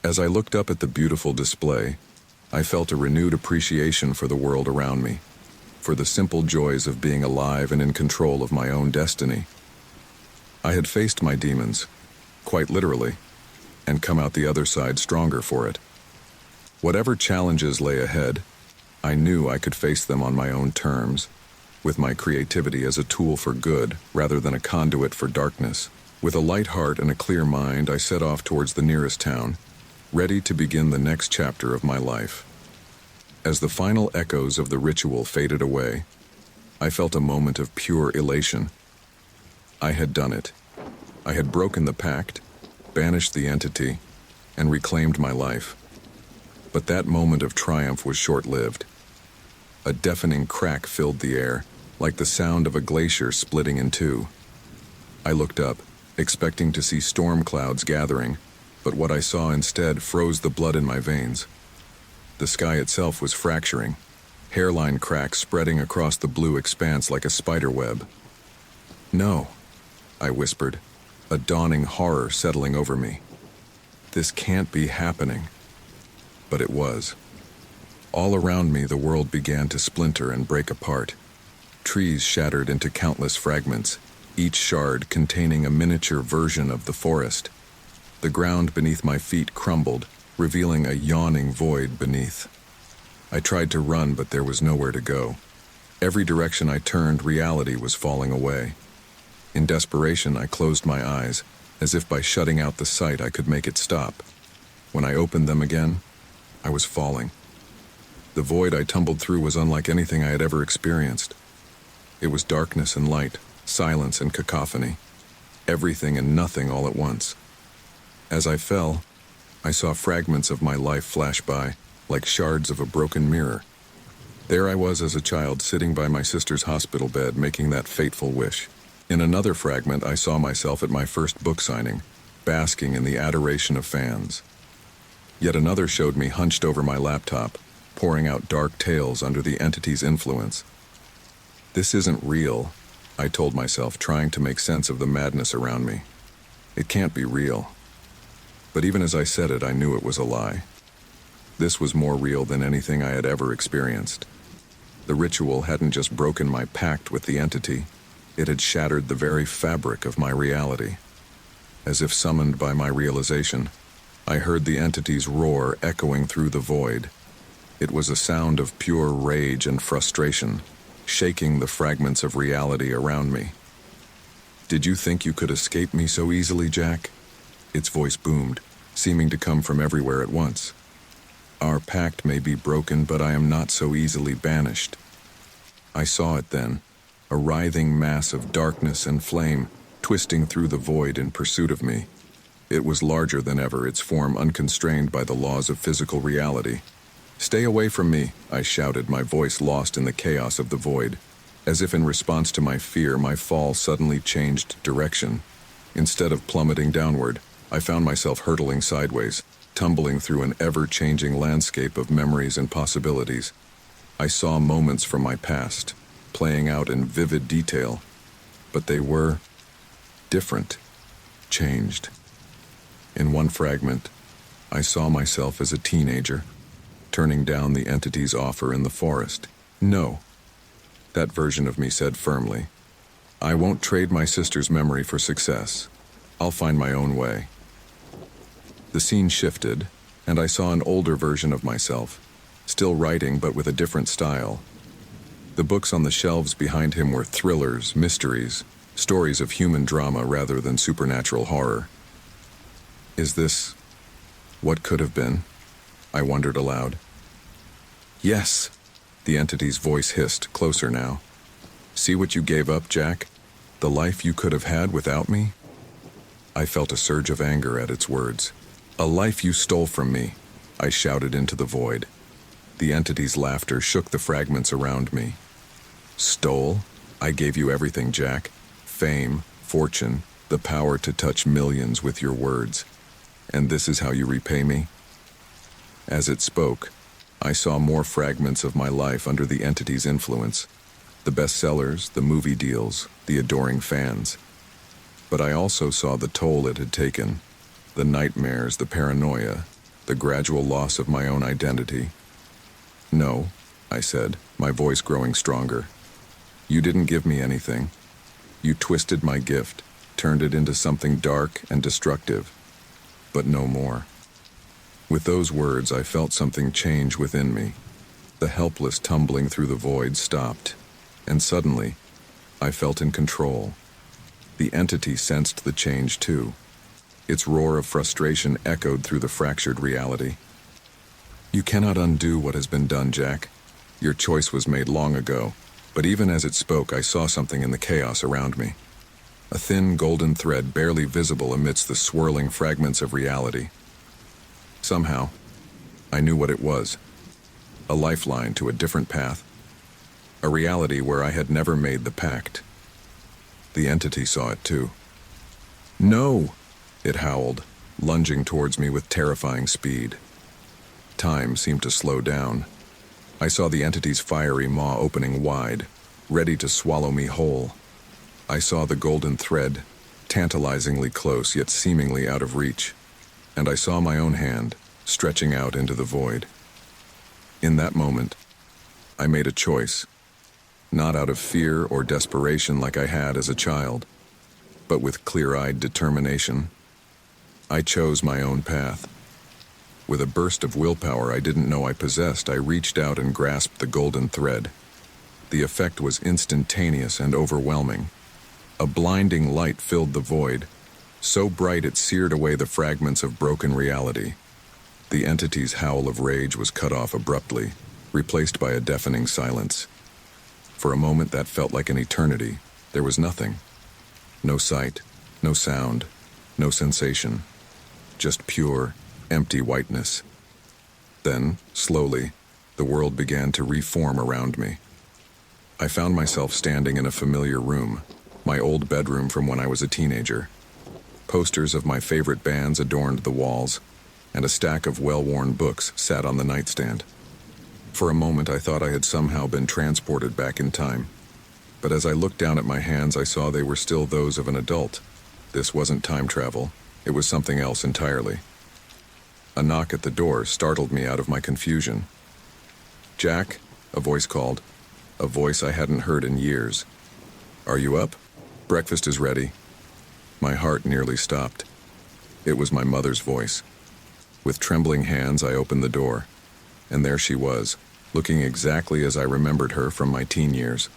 As I looked up at the beautiful display, I felt a renewed appreciation for the world around me, for the simple joys of being alive and in control of my own destiny. I had faced my demons, quite literally, and come out the other side stronger for it. Whatever challenges lay ahead, I knew I could face them on my own terms, with my creativity as a tool for good rather than a conduit for darkness. With a light heart and a clear mind, I set off towards the nearest town, ready to begin the next chapter of my life. As the final echoes of the ritual faded away, I felt a moment of pure elation. I had done it. I had broken the pact, banished the entity, and reclaimed my life. But that moment of triumph was short-lived. A deafening crack filled the air, like the sound of a glacier splitting in two. I looked up, expecting to see storm clouds gathering, but what I saw instead froze the blood in my veins. The sky itself was fracturing, hairline cracks spreading across the blue expanse like a spider web. "No," I whispered, a dawning horror settling over me. This can't be happening. But it was. All around me, the world began to splinter and break apart. Trees shattered into countless fragments, each shard containing a miniature version of the forest. The ground beneath my feet crumbled, revealing a yawning void beneath. I tried to run, but there was nowhere to go. Every direction I turned, reality was falling away. In desperation, I closed my eyes, as if by shutting out the sight I could make it stop. When I opened them again, I was falling. The void I tumbled through was unlike anything I had ever experienced. It was darkness and light, silence and cacophony, everything and nothing all at once. As I fell, I saw fragments of my life flash by, like shards of a broken mirror. There I was as a child, sitting by my sister's hospital bed, making that fateful wish. In another fragment, I saw myself at my first book signing, basking in the adoration of fans. Yet another showed me hunched over my laptop, pouring out dark tales under the entity's influence. This isn't real, I told myself, trying to make sense of the madness around me. It can't be real. But even as I said it, I knew it was a lie. This was more real than anything I had ever experienced. The ritual hadn't just broken my pact with the entity, it had shattered the very fabric of my reality. As if summoned by my realization, I heard the entity's roar echoing through the void. It was a sound of pure rage and frustration, shaking the fragments of reality around me. "Did you think you could escape me so easily, Jack?" Its voice boomed, seeming to come from everywhere at once. "Our pact may be broken, but I am not so easily banished." I saw it then, a writhing mass of darkness and flame, twisting through the void in pursuit of me. It was larger than ever, its form unconstrained by the laws of physical reality. "Stay away from me," I shouted, my voice lost in the chaos of the void. As if in response to my fear, my fall suddenly changed direction. Instead of plummeting downward, I found myself hurtling sideways, tumbling through an ever-changing landscape of memories and possibilities. I saw moments from my past, playing out in vivid detail, but they were different, changed. In one fragment, I saw myself as a teenager, turning down the entity's offer in the forest. "No," that version of me said firmly. "I won't trade my sister's memory for success. I'll find my own way." The scene shifted, and I saw an older version of myself, still writing but with a different style. The books on the shelves behind him were thrillers, mysteries, stories of human drama rather than supernatural horror. Is this what could have been? I wondered aloud. "Yes," the entity's voice hissed, closer now. "See what you gave up, Jack? The life you could have had without me?" I felt a surge of anger at its words. "A life you stole from me," I shouted into the void. The entity's laughter shook the fragments around me. "Stole? I gave you everything, Jack. Fame, fortune, the power to touch millions with your words. And this is how you repay me?" As it spoke, I saw more fragments of my life under the entity's influence. The bestsellers, the movie deals, the adoring fans. But I also saw the toll it had taken, the nightmares, the paranoia, the gradual loss of my own identity. "No," I said, my voice growing stronger. "You didn't give me anything. You twisted my gift, turned it into something dark and destructive, but no more." With those words, I felt something change within me. The helpless tumbling through the void stopped, and suddenly, I felt in control. The entity sensed the change too. Its roar of frustration echoed through the fractured reality. "You cannot undo what has been done, Jack. Your choice was made long ago." But even as it spoke, I saw something in the chaos around me. a thin golden thread barely visible amidst the swirling fragments of reality. Somehow, I knew what it was. A lifeline to a different path. A reality where I had never made the pact. The entity saw it too. "No!" it howled, lunging towards me with terrifying speed. Time seemed to slow down. I saw the entity's fiery maw opening wide, ready to swallow me whole. I saw the golden thread, tantalizingly close yet seemingly out of reach, and I saw my own hand, stretching out into the void. In that moment, I made a choice, not out of fear or desperation like I had as a child, but with clear-eyed determination. I chose my own path. With a burst of willpower I didn't know I possessed, I reached out and grasped the golden thread. The effect was instantaneous and overwhelming. A blinding light filled the void, so bright it seared away the fragments of broken reality. The entity's howl of rage was cut off abruptly, replaced by a deafening silence. For a moment that felt like an eternity. There was nothing. No sight, no sound, no sensation. Just pure, empty whiteness. Then, slowly, the world began to reform around me. I found myself standing in a familiar room, my old bedroom from when I was a teenager. Posters of my favorite bands adorned the walls, and a stack of well-worn books sat on the nightstand. For a moment I thought I had somehow been transported back in time, but as I looked down at my hands I saw they were still those of an adult. This wasn't time travel, it was something else entirely. A knock at the door startled me out of my confusion. "Jack," a voice called, a voice I hadn't heard in years. "Are you up? Breakfast is ready." My heart nearly stopped. It was my mother's voice. With trembling hands I opened the door, and there she was, looking exactly as I remembered her from my teen years.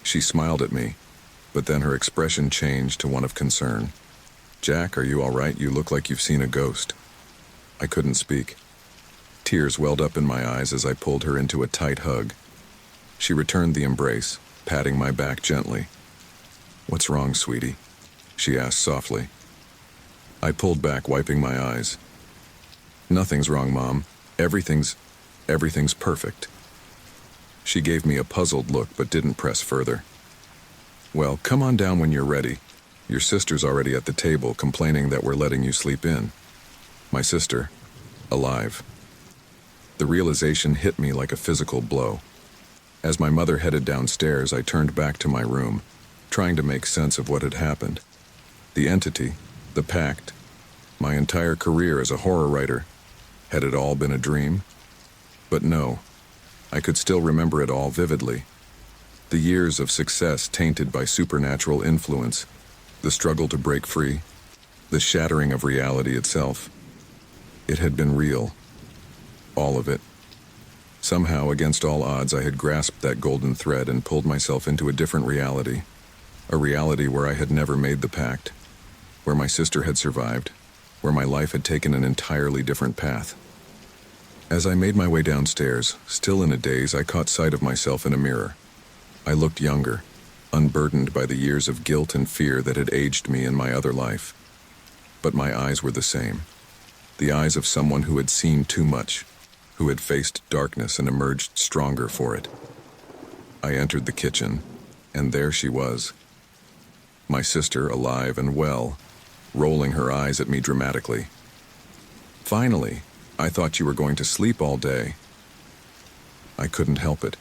She smiled at me, but then her expression changed to one of concern. "Jack, are you all right? You look like you've seen a ghost." I couldn't speak. Tears welled up in my eyes as I pulled her into a tight hug. She returned the embrace, patting my back gently. "What's wrong, sweetie?" she asked softly. I pulled back, wiping my eyes. "Nothing's wrong, Mom. Everything's perfect." She gave me a puzzled look but didn't press further. "Well, come on down when you're ready. Your sister's already at the table complaining that we're letting you sleep in." My sister, alive. The realization hit me like a physical blow. As my mother headed downstairs, I turned back to my room, trying to make sense of what had happened. The entity, the pact, my entire career as a horror writer, had it all been a dream? But no, I could still remember it all vividly. The years of success tainted by supernatural influence, the struggle to break free, the shattering of reality itself. It had been real. All of it. Somehow, against all odds, I had grasped that golden thread and pulled myself into a different reality. A reality where I had never made the pact, where my sister had survived, where my life had taken an entirely different path. As I made my way downstairs, still in a daze, I caught sight of myself in a mirror. I looked younger, unburdened by the years of guilt and fear that had aged me in my other life. But my eyes were the same. The eyes of someone who had seen too much, who had faced darkness and emerged stronger for it. I entered the kitchen, and there she was. My sister, alive and well, rolling her eyes at me dramatically. "Finally, I thought you were going to sleep all day." I couldn't help it.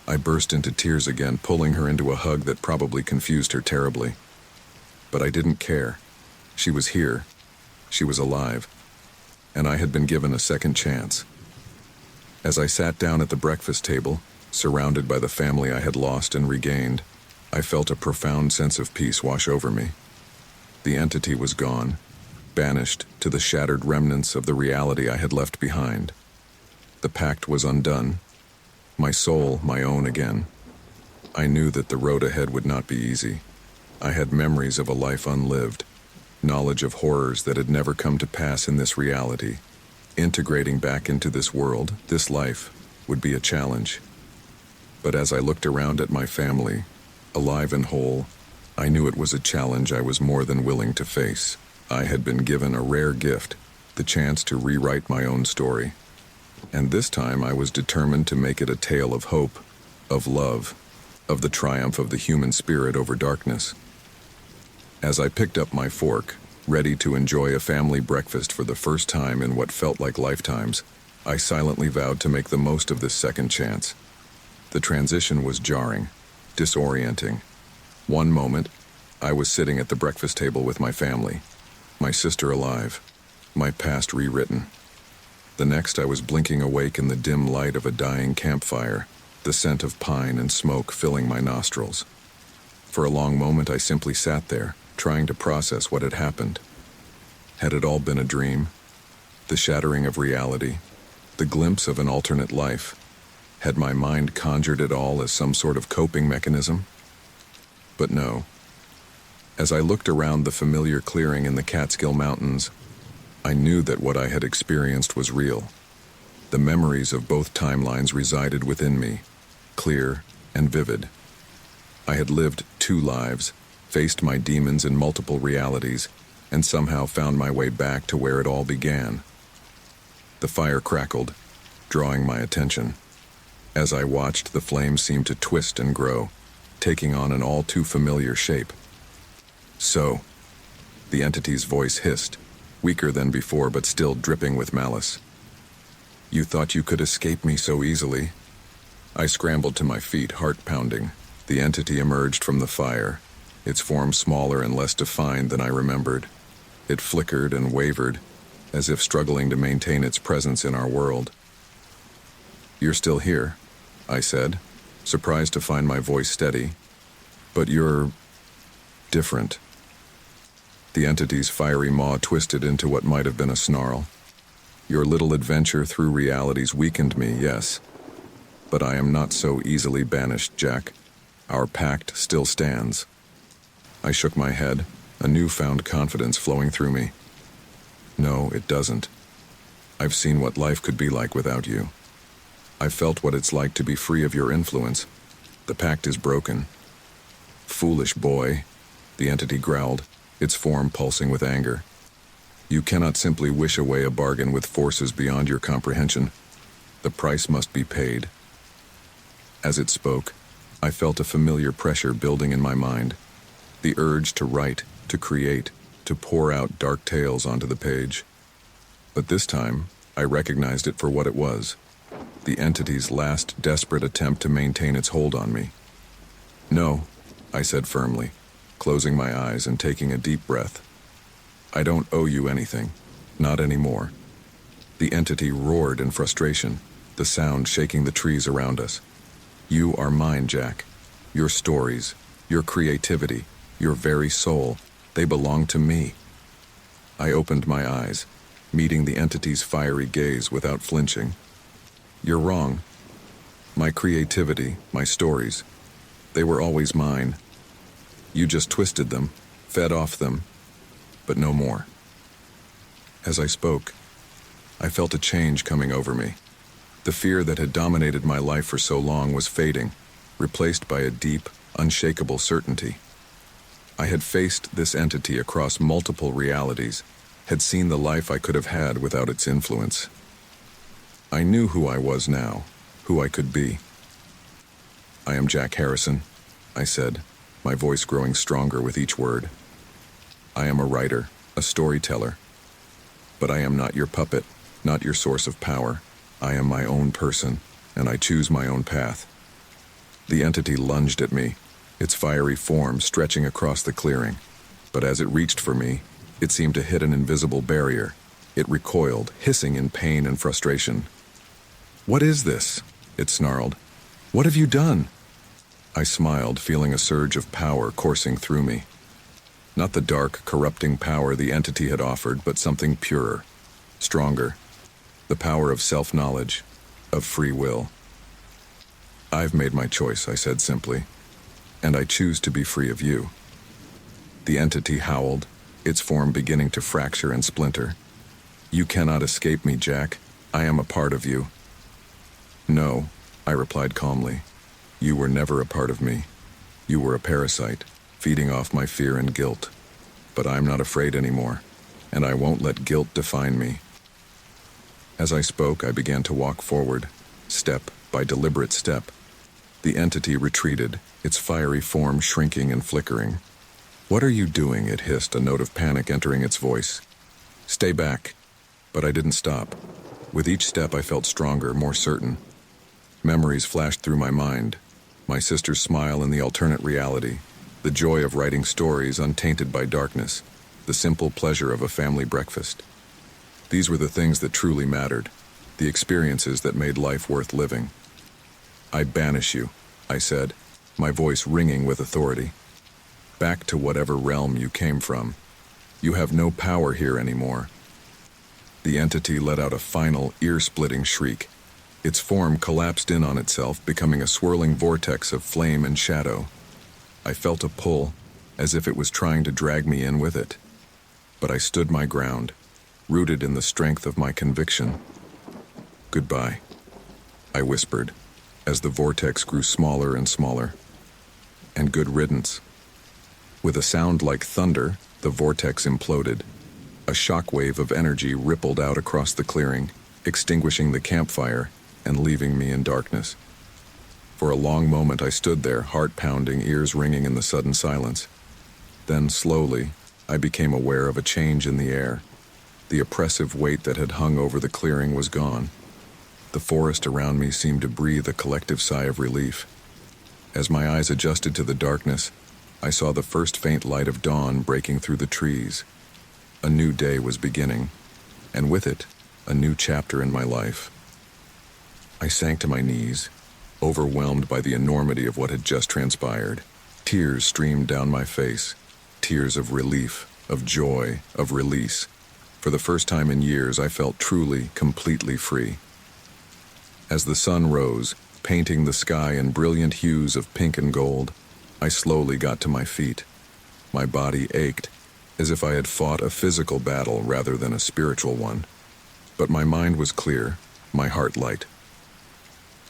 I burst into tears again, pulling her into a hug that probably confused her terribly. But I didn't care. She was here. She was alive. And I had been given a second chance. As I sat down at the breakfast table, surrounded by the family I had lost and regained, I felt a profound sense of peace wash over me. The entity was gone, banished to the shattered remnants of the reality I had left behind. The pact was undone, my soul my own again. I knew that the road ahead would not be easy. I had memories of a life unlived, knowledge of horrors that had never come to pass in this reality. Integrating back into this world, this life, would be a challenge. But as I looked around at my family, alive and whole, I knew it was a challenge I was more than willing to face. I had been given a rare gift, the chance to rewrite my own story. And this time I was determined to make it a tale of hope, of love, of the triumph of the human spirit over darkness. As I picked up my fork, ready to enjoy a family breakfast for the first time in what felt like lifetimes, I silently vowed to make the most of this second chance. The transition was jarring, disorienting. One moment, I was sitting at the breakfast table with my family, my sister alive, my past rewritten. The next, I was blinking awake in the dim light of a dying campfire, the scent of pine and smoke filling my nostrils. For a long moment, I simply sat there, trying to process what had happened. Had it all been a dream? The shattering of reality? The glimpse of an alternate life? Had my mind conjured it all as some sort of coping mechanism? But no. As I looked around the familiar clearing in the Catskill Mountains, I knew that what I had experienced was real. The memories of both timelines resided within me, clear and vivid. I had lived 2 lives, faced my demons in multiple realities, and somehow found my way back to where it all began. The fire crackled, drawing my attention. As I watched, the flames seemed to twist and grow, taking on an all too familiar shape. So, the entity's voice hissed, weaker than before but still dripping with malice. You thought you could escape me so easily? I scrambled to my feet, heart pounding. The entity emerged from the fire, its form smaller and less defined than I remembered. It flickered and wavered, as if struggling to maintain its presence in our world. You're still here, I said, surprised to find my voice steady. But you're different. The entity's fiery maw twisted into what might have been a snarl. Your little adventure through realities weakened me, yes. But I am not so easily banished, Jack. Our pact still stands. I shook my head, a newfound confidence flowing through me. No, it doesn't. I've seen what life could be like without you. I've felt what it's like to be free of your influence. The pact is broken. Foolish boy, the entity growled, its form pulsing with anger. You cannot simply wish away a bargain with forces beyond your comprehension. The price must be paid. As it spoke, I felt a familiar pressure building in my mind. The urge to write, to create, to pour out dark tales onto the page. But this time, I recognized it for what it was. The entity's last desperate attempt to maintain its hold on me. No, I said firmly, closing my eyes and taking a deep breath. I don't owe you anything, not anymore. The entity roared in frustration, the sound shaking the trees around us. You are mine, Jack. Your stories, your creativity, your very soul, they belong to me. I opened my eyes, meeting the entity's fiery gaze without flinching. You're wrong. My creativity, my stories, they were always mine. You just twisted them, fed off them, but no more. As I spoke, I felt a change coming over me. The fear that had dominated my life for so long was fading, replaced by a deep, unshakable certainty. I had faced this entity across multiple realities, had seen the life I could have had without its influence. I knew who I was now, who I could be. I am Jack Harrison, I said, my voice growing stronger with each word. I am a writer, a storyteller. But I am not your puppet, not your source of power. I am my own person, and I choose my own path. The entity lunged at me, its fiery form stretching across the clearing. But as it reached for me, it seemed to hit an invisible barrier. It recoiled, hissing in pain and frustration. What is this? It snarled. What have you done? I smiled, feeling a surge of power coursing through me. Not the dark, corrupting power the entity had offered, but something purer, stronger. The power of self-knowledge, of free will. I've made my choice, I said simply, and I choose to be free of you. The entity howled, its form beginning to fracture and splinter. You cannot escape me, Jack. I am a part of you. No, I replied calmly. You were never a part of me. You were a parasite, feeding off my fear and guilt. But I'm not afraid anymore, and I won't let guilt define me. As I spoke, I began to walk forward, step by deliberate step. The entity retreated, its fiery form shrinking and flickering. "What are you doing?" it hissed, a note of panic entering its voice. "Stay back." But I didn't stop. With each step I felt stronger, more certain. Memories flashed through my mind. My sister's smile in the alternate reality, the joy of writing stories untainted by darkness, the simple pleasure of a family breakfast. These were the things that truly mattered, the experiences that made life worth living. "I banish you," I said, my voice ringing with authority. "Back to whatever realm you came from. You have no power here anymore." The entity let out a final, ear-splitting shriek. Its form collapsed in on itself, becoming a swirling vortex of flame and shadow. I felt a pull, as if it was trying to drag me in with it. But I stood my ground, rooted in the strength of my conviction. "Goodbye," I whispered, as the vortex grew smaller and smaller. "And good riddance." With a sound like thunder, the vortex imploded. A shockwave of energy rippled out across the clearing, extinguishing the campfire and leaving me in darkness. For a long moment I stood there, heart pounding, ears ringing in the sudden silence. Then, slowly, I became aware of a change in the air. The oppressive weight that had hung over the clearing was gone. The forest around me seemed to breathe a collective sigh of relief. As my eyes adjusted to the darkness, I saw the first faint light of dawn breaking through the trees. A new day was beginning, and with it, a new chapter in my life. I sank to my knees, overwhelmed by the enormity of what had just transpired. Tears streamed down my face, tears of relief, of joy, of release. For the first time in years, I felt truly, completely free. As the sun rose, painting the sky in brilliant hues of pink and gold, I slowly got to my feet. My body ached, as if I had fought a physical battle rather than a spiritual one. But my mind was clear, my heart light.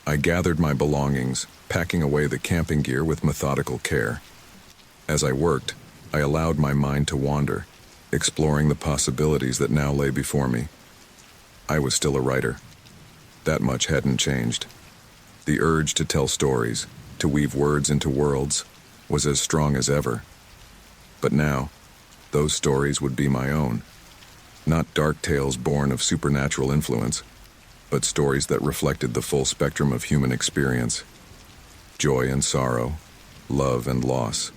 I gathered my belongings, packing away the camping gear with methodical care. As I worked, I allowed my mind to wander, exploring the possibilities that now lay before me. I was still a writer. That much hadn't changed. The urge to tell stories, to weave words into worlds, was as strong as ever. But now, those stories would be my own. Not dark tales born of supernatural influence, but stories that reflected the full spectrum of human experience. Joy and sorrow, love and loss,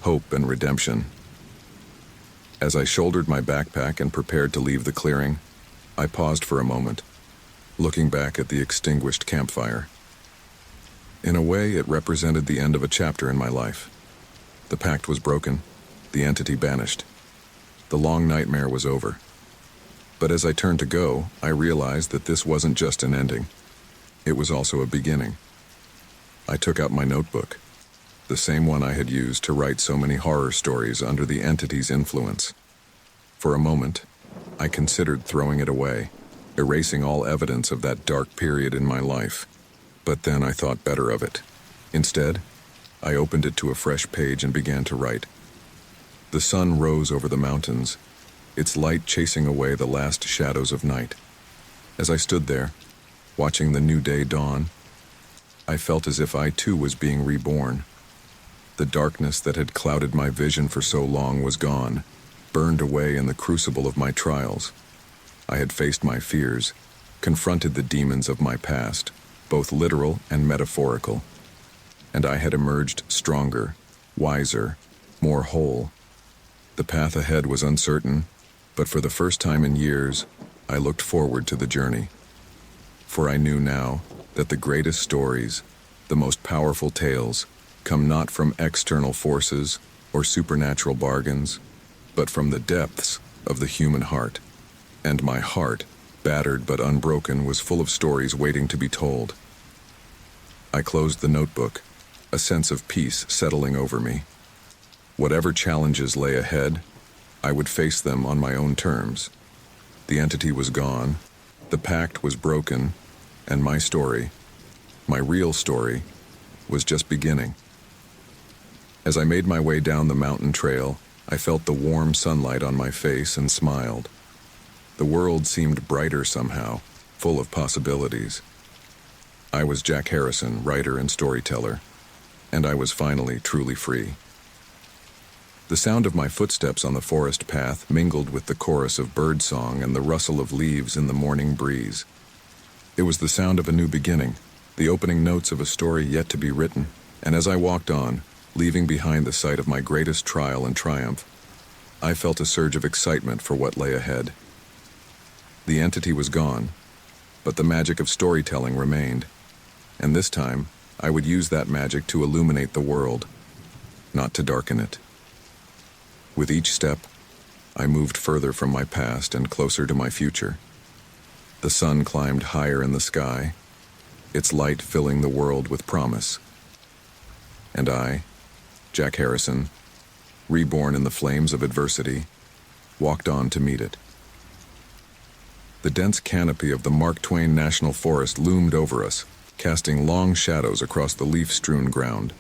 hope and redemption. As I shouldered my backpack and prepared to leave the clearing, I paused for a moment, looking back at the extinguished campfire. In a way, it represented the end of a chapter in my life. The pact was broken, the entity banished. The long nightmare was over. But as I turned to go, I realized that this wasn't just an ending. It was also a beginning. I took out my notebook, the same one I had used to write so many horror stories under the entity's influence. For a moment, I considered throwing it away, erasing all evidence of that dark period in my life. But then I thought better of it. Instead, I opened it to a fresh page and began to write. The sun rose over the mountains, its light chasing away the last shadows of night. As I stood there, watching the new day dawn, I felt as if I too was being reborn. The darkness that had clouded my vision for so long was gone, burned away in the crucible of my trials. I had faced my fears, confronted the demons of my past, both literal and metaphorical, and I had emerged stronger, wiser, more whole. The path ahead was uncertain, but for the first time in years, I looked forward to the journey. For I knew now that the greatest stories, the most powerful tales, come not from external forces or supernatural bargains, but from the depths of the human heart. And my heart, battered but unbroken, was full of stories waiting to be told. I closed the notebook, a sense of peace settling over me. Whatever challenges lay ahead, I would face them on my own terms. The entity was gone, the pact was broken, and my story, my real story, was just beginning. As I made my way down the mountain trail, I felt the warm sunlight on my face and smiled. The world seemed brighter somehow, full of possibilities. I was Jack Harrison, writer and storyteller, and I was finally truly free. The sound of my footsteps on the forest path mingled with the chorus of birdsong and the rustle of leaves in the morning breeze. It was the sound of a new beginning, the opening notes of a story yet to be written, and as I walked on, leaving behind the site of my greatest trial and triumph, I felt a surge of excitement for what lay ahead. The entity was gone, but the magic of storytelling remained, and this time I would use that magic to illuminate the world, not to darken it. With each step, I moved further from my past and closer to my future. The sun climbed higher in the sky, its light filling the world with promise. And I, Jack Harrison, reborn in the flames of adversity, walked on to meet it. The dense canopy of the Mark Twain National Forest loomed over us, casting long shadows across the leaf-strewn ground.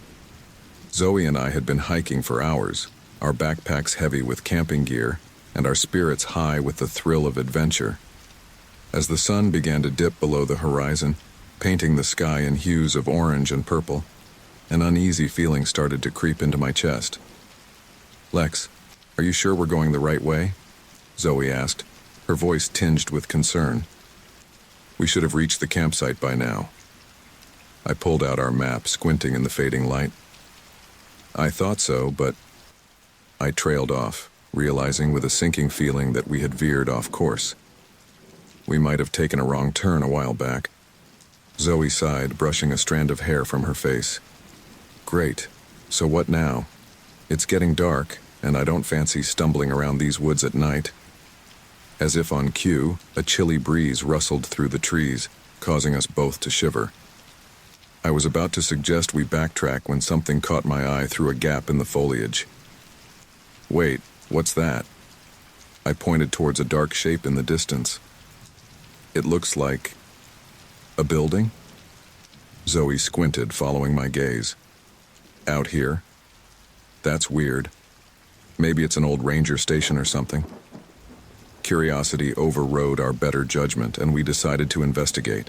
Zoe and I had been hiking for hours, our backpacks heavy with camping gear, and our spirits high with the thrill of adventure. As the sun began to dip below the horizon, painting the sky in hues of orange and purple, an uneasy feeling started to creep into my chest. "Lex, are you sure we're going the right way?" Zoe asked, her voice tinged with concern. "We should have reached the campsite by now." I pulled out our map, squinting in the fading light. "I thought so, but..." I trailed off, realizing with a sinking feeling that we had veered off course. We might have taken a wrong turn a while back. Zoe sighed, brushing a strand of hair from her face. "Great. So what now? It's getting dark, and I don't fancy stumbling around these woods at night." As if on cue, a chilly breeze rustled through the trees, causing us both to shiver. I was about to suggest we backtrack when something caught my eye through a gap in the foliage. "Wait, what's that?" I pointed towards a dark shape in the distance. "It looks like... a building?" Zoe squinted, following my gaze. "Out here? That's weird. Maybe it's an old ranger station or something." Curiosity overrode our better judgment, and we decided to investigate.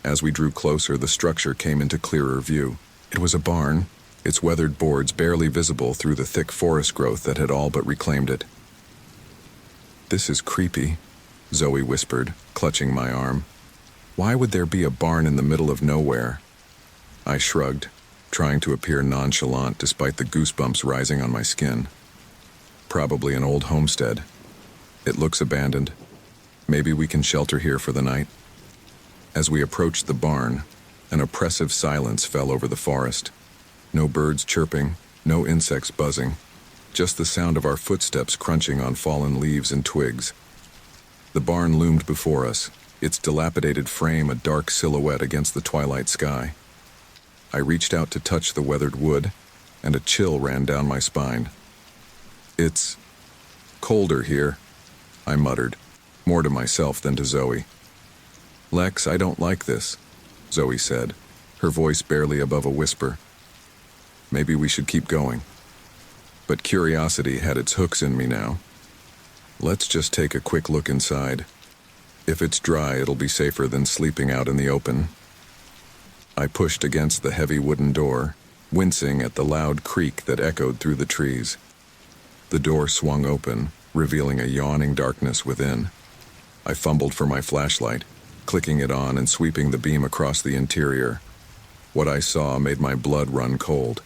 As we drew closer, the structure came into clearer view. It was a barn, its weathered boards barely visible through the thick forest growth that had all but reclaimed it. "This is creepy," Zoe whispered, clutching my arm. "Why would there be a barn in the middle of nowhere?" I shrugged, trying to appear nonchalant despite the goosebumps rising on my skin. "Probably an old homestead. It looks abandoned. Maybe we can shelter here for the night." As we approached the barn, an oppressive silence fell over the forest. No birds chirping, no insects buzzing, just the sound of our footsteps crunching on fallen leaves and twigs. The barn loomed before us, its dilapidated frame a dark silhouette against the twilight sky. I reached out to touch the weathered wood, and a chill ran down my spine. "It's colder here," I muttered, more to myself than to Zoe. "Lex, I don't like this," Zoe said, her voice barely above a whisper. "Maybe we should keep going." But curiosity had its hooks in me now. "Let's just take a quick look inside. If it's dry, it'll be safer than sleeping out in the open." I pushed against the heavy wooden door, wincing at the loud creak that echoed through the trees. The door swung open, revealing a yawning darkness within. I fumbled for my flashlight, clicking it on and sweeping the beam across the interior. What I saw made my blood run cold.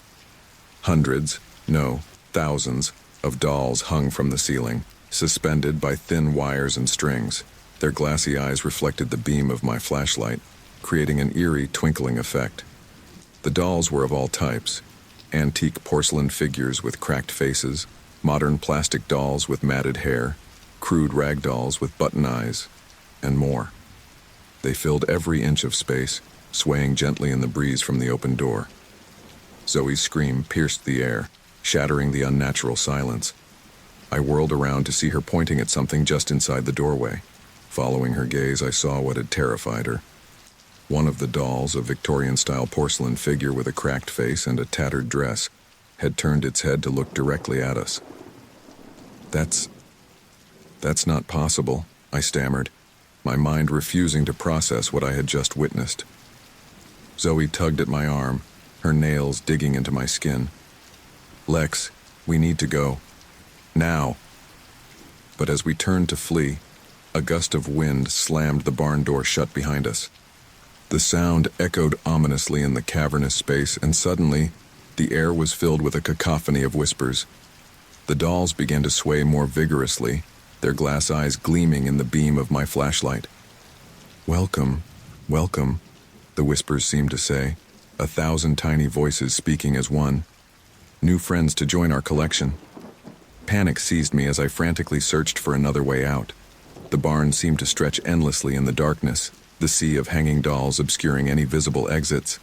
Hundreds, no, thousands, of dolls hung from the ceiling, suspended by thin wires and strings. Their glassy eyes reflected the beam of my flashlight, creating an eerie, twinkling effect. The dolls were of all types: antique porcelain figures with cracked faces, modern plastic dolls with matted hair, crude rag dolls with button eyes, and more. They filled every inch of space, swaying gently in the breeze from the open door. Zoe's scream pierced the air, shattering the unnatural silence. I whirled around to see her pointing at something just inside the doorway. Following her gaze, I saw what had terrified her. One of the dolls, a Victorian-style porcelain figure with a cracked face and a tattered dress, had turned its head to look directly at us. That's not possible, I stammered, my mind refusing to process what I had just witnessed. Zoe tugged at my arm, her nails digging into my skin. Lex, we need to go. Now. But as we turned to flee, a gust of wind slammed the barn door shut behind us. The sound echoed ominously in the cavernous space, and suddenly, the air was filled with a cacophony of whispers. The dolls began to sway more vigorously, their glass eyes gleaming in the beam of my flashlight. Welcome, welcome, the whispers seemed to say, 1,000 tiny voices speaking as one. New friends to join our collection. Panic seized me as I frantically searched for another way out. The barn seemed to stretch endlessly in the darkness, the sea of hanging dolls obscuring any visible exits.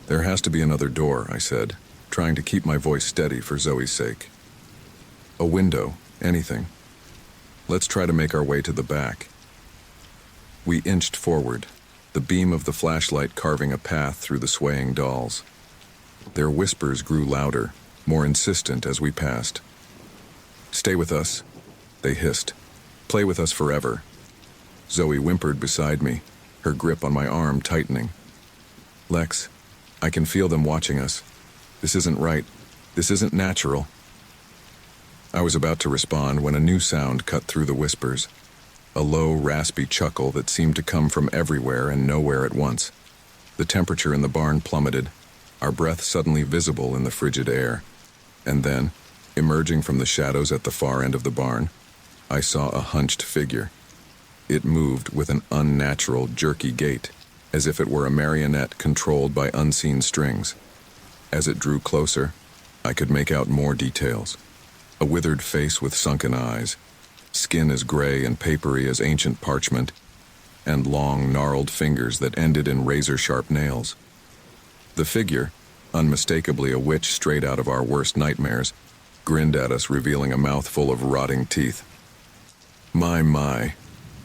There has to be another door, I said, trying to keep my voice steady for Zoe's sake. A window, anything. Let's try to make our way to the back. We inched forward, the beam of the flashlight carving a path through the swaying dolls. Their whispers grew louder, more insistent as we passed. Stay with us, they hissed. Play with us forever. Zoe whimpered beside me, her grip on my arm tightening. Lex, I can feel them watching us. This isn't right. This isn't natural. I was about to respond when a new sound cut through the whispers. A low, raspy chuckle that seemed to come from everywhere and nowhere at once. The temperature in the barn plummeted, our breath suddenly visible in the frigid air. And then, emerging from the shadows at the far end of the barn, I saw a hunched figure. It moved with an unnatural, jerky gait, as if it were a marionette controlled by unseen strings. As it drew closer, I could make out more details. A withered face with sunken eyes, skin as gray and papery as ancient parchment, and long, gnarled fingers that ended in razor-sharp nails. The figure, unmistakably a witch straight out of our worst nightmares, grinned at us, revealing a mouthful of rotting teeth. My,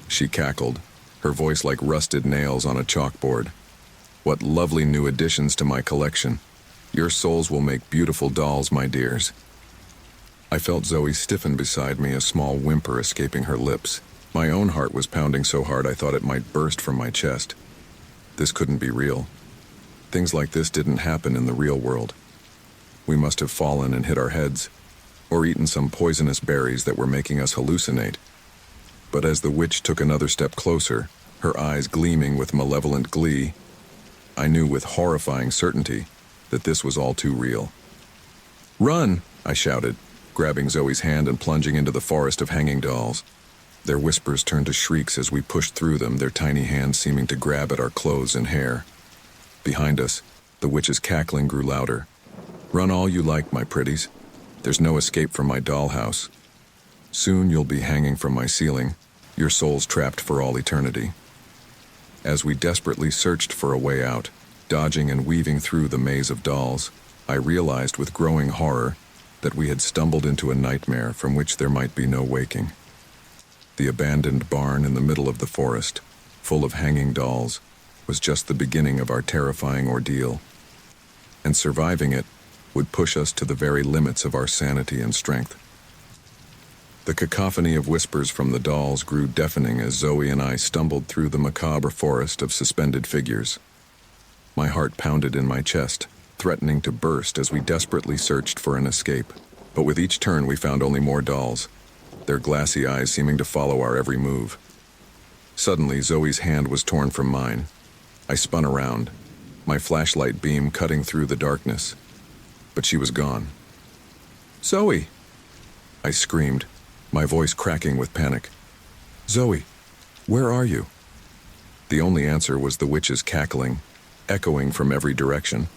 she cackled, her voice like rusted nails on a chalkboard. What lovely new additions to my collection. Your souls will make beautiful dolls, my dears. I felt Zoe stiffen beside me, a small whimper escaping her lips. My own heart was pounding so hard I thought it might burst from my chest. This couldn't be real. Things like this didn't happen in the real world. We must have fallen and hit our heads, or eaten some poisonous berries that were making us hallucinate. But as the witch took another step closer, her eyes gleaming with malevolent glee, I knew with horrifying certainty that this was all too real. Run, I shouted, grabbing Zoe's hand and plunging into the forest of hanging dolls. Their whispers turned to shrieks as we pushed through them, their tiny hands seeming to grab at our clothes and hair. Behind us, the witch's cackling grew louder. Run all you like, my pretties. There's no escape from my dollhouse. Soon you'll be hanging from my ceiling, your souls trapped for all eternity. As we desperately searched for a way out, dodging and weaving through the maze of dolls, I realized with growing horror that we had stumbled into a nightmare from which there might be no waking. The abandoned barn in the middle of the forest, full of hanging dolls, was just the beginning of our terrifying ordeal. And surviving it would push us to the very limits of our sanity and strength. The cacophony of whispers from the dolls grew deafening as Zoe and I stumbled through the macabre forest of suspended figures. My heart pounded in my chest, threatening to burst as we desperately searched for an escape. But with each turn we found only more dolls, their glassy eyes seeming to follow our every move. Suddenly, Zoe's hand was torn from mine. I spun around, my flashlight beam cutting through the darkness. But she was gone. Zoe! I screamed, my voice cracking with panic. Zoe, where are you? The only answer was the witch's cackling, echoing from every direction.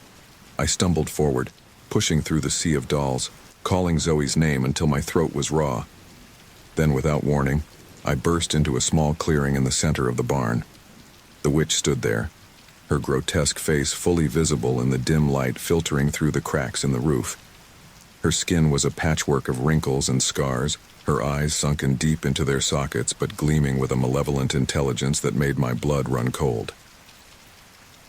I stumbled forward, pushing through the sea of dolls, calling Zoe's name until my throat was raw. Then, without warning, I burst into a small clearing in the center of the barn. The witch stood there, her grotesque face fully visible in the dim light filtering through the cracks in the roof. Her skin was a patchwork of wrinkles and scars, her eyes sunken deep into their sockets but gleaming with a malevolent intelligence that made my blood run cold.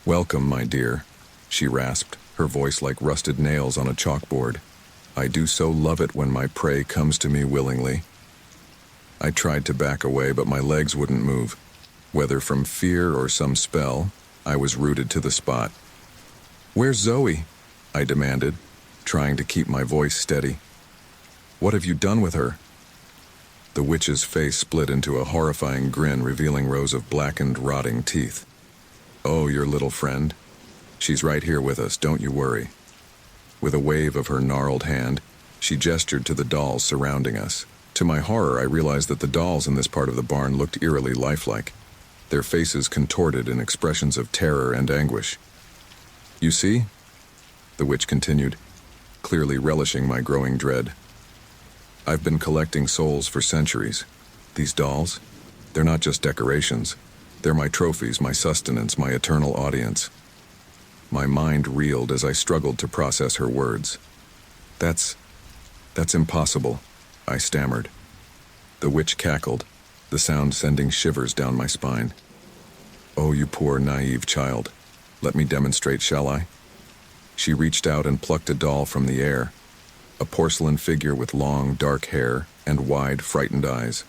Welcome, my dear, she rasped, her voice like rusted nails on a chalkboard. I do so love it when my prey comes to me willingly. I tried to back away, but my legs wouldn't move. Whether from fear or some spell, I was rooted to the spot. "Where's Zoe?" I demanded, trying to keep my voice steady. "What have you done with her?" The witch's face split into a horrifying grin, revealing rows of blackened, rotting teeth. "Oh, your little friend? She's right here with us, don't you worry." With a wave of her gnarled hand, she gestured to the dolls surrounding us. To my horror, I realized that the dolls in this part of the barn looked eerily lifelike, their faces contorted in expressions of terror and anguish. "You see?" the witch continued, clearly relishing my growing dread. "I've been collecting souls for centuries. These dolls, they're not just decorations. They're my trophies, my sustenance, my eternal audience." My mind reeled as I struggled to process her words. That's impossible," I stammered. The witch cackled, the sound sending shivers down my spine. "Oh, you poor, naive child. Let me demonstrate, shall I?" She reached out and plucked a doll from the air, a porcelain figure with long, dark hair and wide, frightened eyes.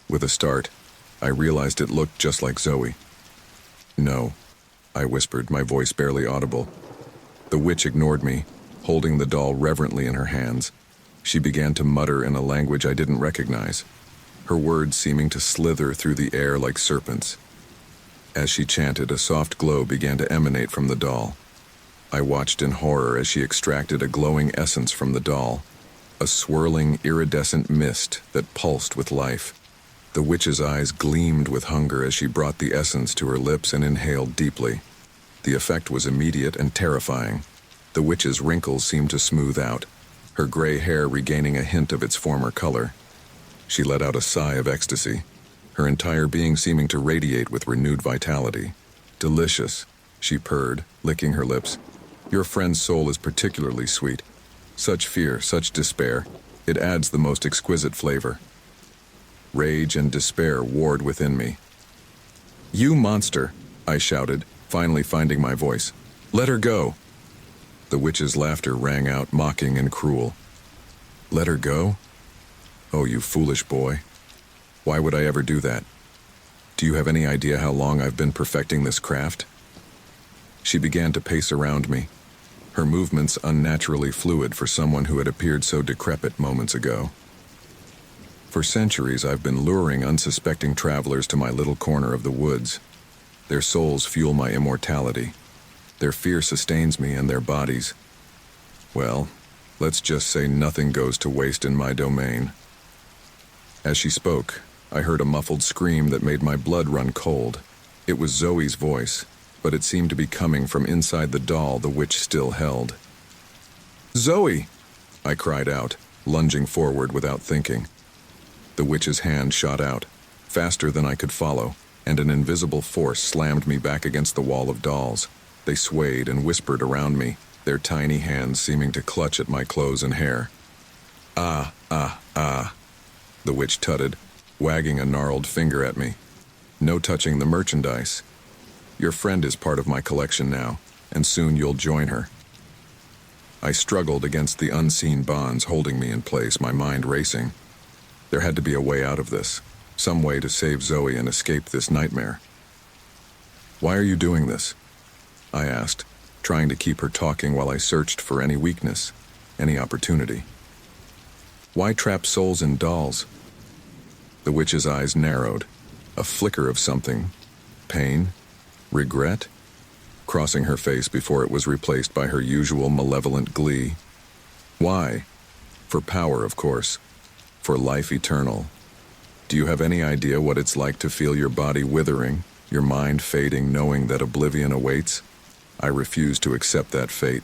With a start, I realized it looked just like Zoe. "No," I whispered, my voice barely audible. The witch ignored me, holding the doll reverently in her hands. She began to mutter in a language I didn't recognize, her words seeming to slither through the air like serpents. As she chanted, a soft glow began to emanate from the doll. I watched in horror as she extracted a glowing essence from the doll, a swirling, iridescent mist that pulsed with life. The witch's eyes gleamed with hunger as she brought the essence to her lips and inhaled deeply. The effect was immediate and terrifying. The witch's wrinkles seemed to smooth out, her gray hair regaining a hint of its former color. She let out a sigh of ecstasy, her entire being seeming to radiate with renewed vitality. "Delicious," she purred, licking her lips. "Your friend's soul is particularly sweet. Such fear, such despair. It adds the most exquisite flavor." Rage and despair warred within me. "You monster!" I shouted, finally finding my voice. "Let her go!" The witch's laughter rang out, mocking and cruel. "Let her go? Oh, you foolish boy. Why would I ever do that? Do you have any idea how long I've been perfecting this craft?" She began to pace around me, her movements unnaturally fluid for someone who had appeared so decrepit moments ago. "For centuries, I've been luring unsuspecting travelers to my little corner of the woods. Their souls fuel my immortality. Their fear sustains me, and their bodies, well, let's just say nothing goes to waste in my domain." As she spoke, I heard a muffled scream that made my blood run cold. It was Zoe's voice, but it seemed to be coming from inside the doll the witch still held. "Zoe!" I cried out, lunging forward without thinking. The witch's hand shot out, faster than I could follow, and an invisible force slammed me back against the wall of dolls. They swayed and whispered around me, their tiny hands seeming to clutch at my clothes and hair. "Ah, ah, ah," the witch tutted, wagging a gnarled finger at me. "No touching the merchandise. Your friend is part of my collection now, and soon you'll join her." I struggled against the unseen bonds holding me in place, my mind racing. There had to be a way out of this, some way to save Zoe and escape this nightmare. "Why are you doing this?" I asked, trying to keep her talking while I searched for any weakness, any opportunity. "Why trap souls in dolls?" The witch's eyes narrowed, a flicker of something, pain, regret, crossing her face before it was replaced by her usual malevolent glee. "Why? For power, of course. For life eternal. Do you have any idea what it's like to feel your body withering, your mind fading, knowing that oblivion awaits? I refuse to accept that fate."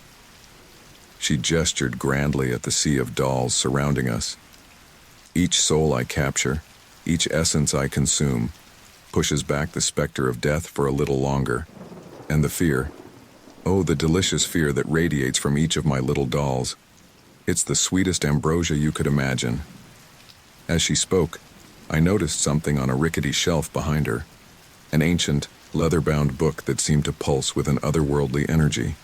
She gestured grandly at the sea of dolls surrounding us. "Each soul I capture, each essence I consume, pushes back the specter of death for a little longer. And the fear, oh, the delicious fear that radiates from each of my little dolls. It's the sweetest ambrosia you could imagine." As she spoke, I noticed something on a rickety shelf behind her, an ancient, leather-bound book that seemed to pulse with an otherworldly energy.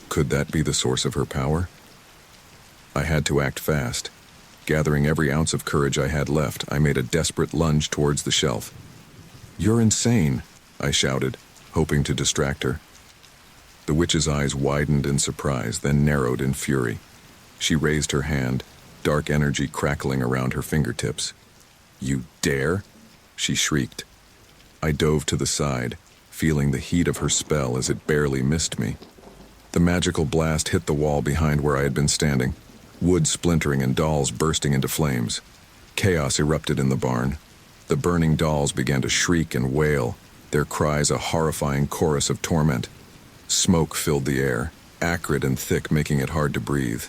Could that be the source of her power? I had to act fast. Gathering every ounce of courage I had left, I made a desperate lunge towards the shelf. "You're insane," I shouted, hoping to distract her. The witch's eyes widened in surprise, then narrowed in fury. She raised her hand, dark energy crackling around her fingertips. "You dare?" she shrieked. I dove to the side, feeling the heat of her spell as it barely missed me. The magical blast hit the wall behind where I had been standing, wood splintering and dolls bursting into flames. Chaos erupted in the barn. The burning dolls began to shriek and wail, their cries a horrifying chorus of torment. Smoke filled the air, acrid and thick, making it hard to breathe.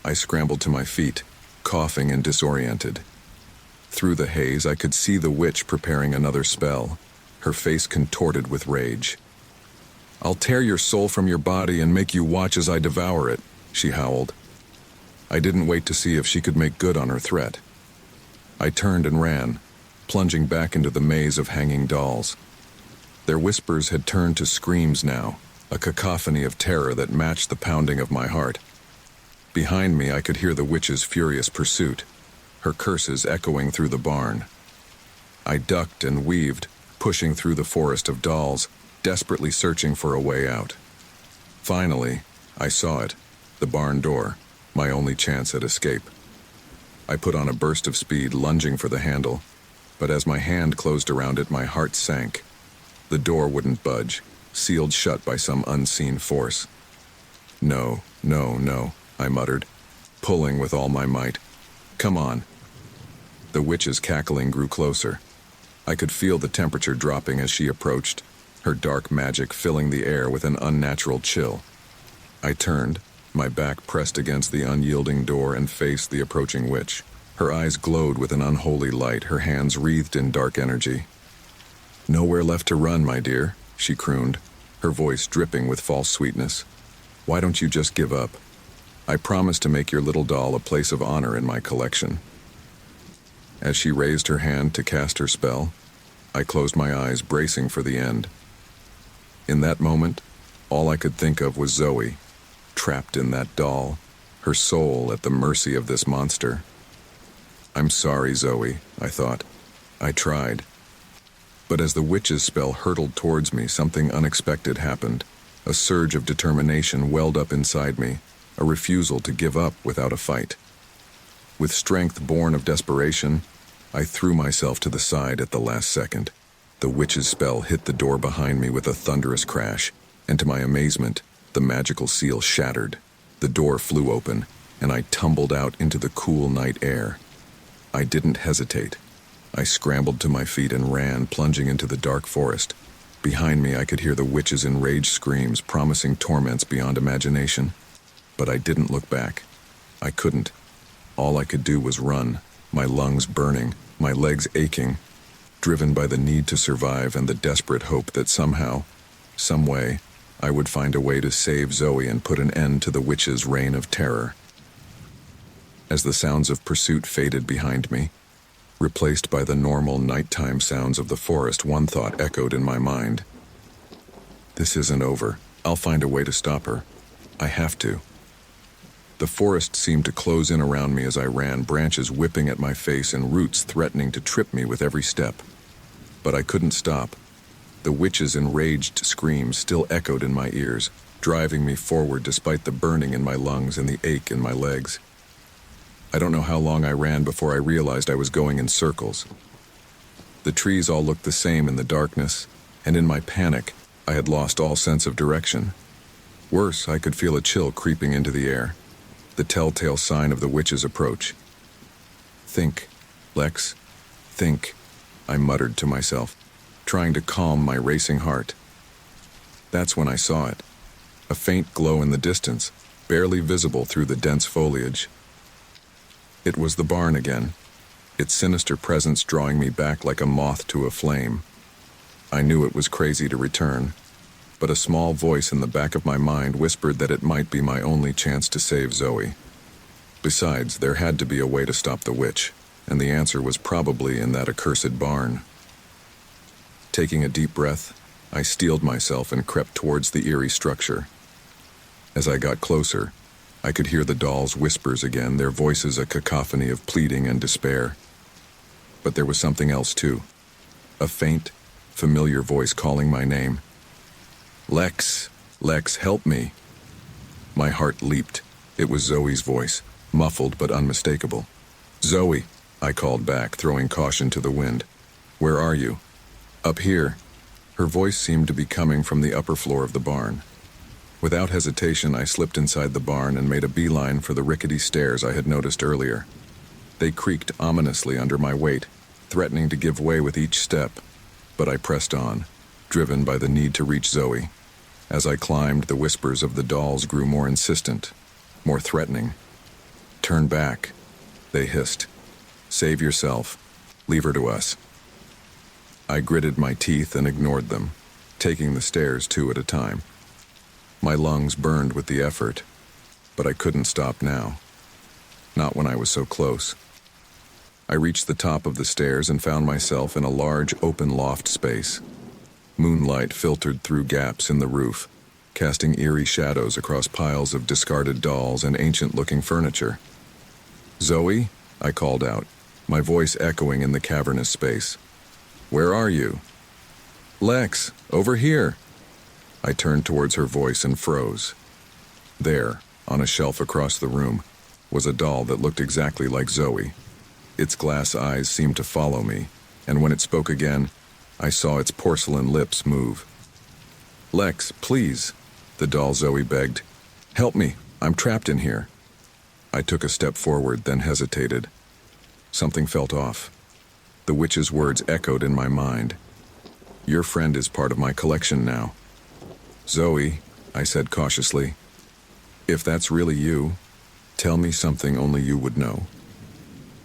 I scrambled to my feet, coughing and disoriented. Through the haze, I could see the witch preparing another spell, her face contorted with rage. "I'll tear your soul from your body and make you watch as I devour it," she howled. I didn't wait to see if she could make good on her threat. I turned and ran, plunging back into the maze of hanging dolls. Their whispers had turned to screams now, a cacophony of terror that matched the pounding of my heart. Behind me, I could hear the witch's furious pursuit, her curses echoing through the barn. I ducked and weaved, pushing through the forest of dolls, desperately searching for a way out. Finally, I saw it, the barn door, my only chance at escape. I put on a burst of speed, lunging for the handle, but as my hand closed around it, my heart sank. The door wouldn't budge, sealed shut by some unseen force. "No, no, no," I muttered, pulling with all my might. "Come on." The witch's cackling grew closer. I could feel the temperature dropping as she approached, her dark magic filling the air with an unnatural chill. I turned, my back pressed against the unyielding door, and faced the approaching witch. Her eyes glowed with an unholy light, her hands wreathed in dark energy. "Nowhere left to run, my dear," she crooned, her voice dripping with false sweetness. "Why don't you just give up? I promise to make your little doll a place of honor in my collection." As she raised her hand to cast her spell, I closed my eyes, bracing for the end. In that moment, all I could think of was Zoe, trapped in that doll, her soul at the mercy of this monster. "I'm sorry, Zoe," I thought. I tried. But as the witch's spell hurtled towards me, something unexpected happened. A surge of determination welled up inside me, a refusal to give up without a fight. With strength born of desperation, I threw myself to the side at the last second. The witch's spell hit the door behind me with a thunderous crash, and to my amazement, the magical seal shattered. The door flew open, and I tumbled out into the cool night air. I didn't hesitate. I scrambled to my feet and ran, plunging into the dark forest. Behind me, I could hear the witch's enraged screams, promising torments beyond imagination. But I didn't look back. I couldn't. All I could do was run, my lungs burning, my legs aching, driven by the need to survive and the desperate hope that somehow, some way, I would find a way to save Zoe and put an end to the witch's reign of terror. As the sounds of pursuit faded behind me, replaced by the normal nighttime sounds of the forest, one thought echoed in my mind. This isn't over. I'll find a way to stop her. I have to. The forest seemed to close in around me as I ran, branches whipping at my face and roots threatening to trip me with every step. But I couldn't stop. The witch's enraged screams still echoed in my ears, driving me forward despite the burning in my lungs and the ache in my legs. I don't know how long I ran before I realized I was going in circles. The trees all looked the same in the darkness, and in my panic, I had lost all sense of direction. Worse, I could feel a chill creeping into the air, the telltale sign of the witch's approach. "Think, Lex, think," I muttered to myself, trying to calm my racing heart. That's when I saw it, a faint glow in the distance, barely visible through the dense foliage. It was the barn again, its sinister presence drawing me back like a moth to a flame. I knew it was crazy to return, but a small voice in the back of my mind whispered that it might be my only chance to save Zoe. Besides, there had to be a way to stop the witch, and the answer was probably in that accursed barn. Taking a deep breath, I steeled myself and crept towards the eerie structure. As I got closer, I could hear the dolls' whispers again, their voices a cacophony of pleading and despair. But there was something else too. A faint, familiar voice calling my name. Lex, Lex, help me. My heart leaped. It was Zoe's voice, muffled but unmistakable. Zoe, I called back, throwing caution to the wind. Where are you? Up here. Her voice seemed to be coming from the upper floor of the barn. Without hesitation, I slipped inside the barn and made a beeline for the rickety stairs I had noticed earlier. They creaked ominously under my weight, threatening to give way with each step, but I pressed on, driven by the need to reach Zoe. As I climbed, the whispers of the dolls grew more insistent, more threatening. Turn back, they hissed. Save yourself. Leave her to us. I gritted my teeth and ignored them, taking the stairs two at a time. My lungs burned with the effort, but I couldn't stop now. Not when I was so close. I reached the top of the stairs and found myself in a large open loft space. Moonlight filtered through gaps in the roof, casting eerie shadows across piles of discarded dolls and ancient-looking furniture. Zoe, I called out, my voice echoing in the cavernous space. Where are you? Lex, over here. I turned towards her voice and froze. There, on a shelf across the room, was a doll that looked exactly like Zoe. Its glass eyes seemed to follow me, and when it spoke again, I saw its porcelain lips move. Lex, please, the doll Zoe begged. Help me, I'm trapped in here. I took a step forward, then hesitated. Something felt off. The witch's words echoed in my mind. Your friend is part of my collection now. Zoe, I said cautiously, if that's really you, tell me something only you would know.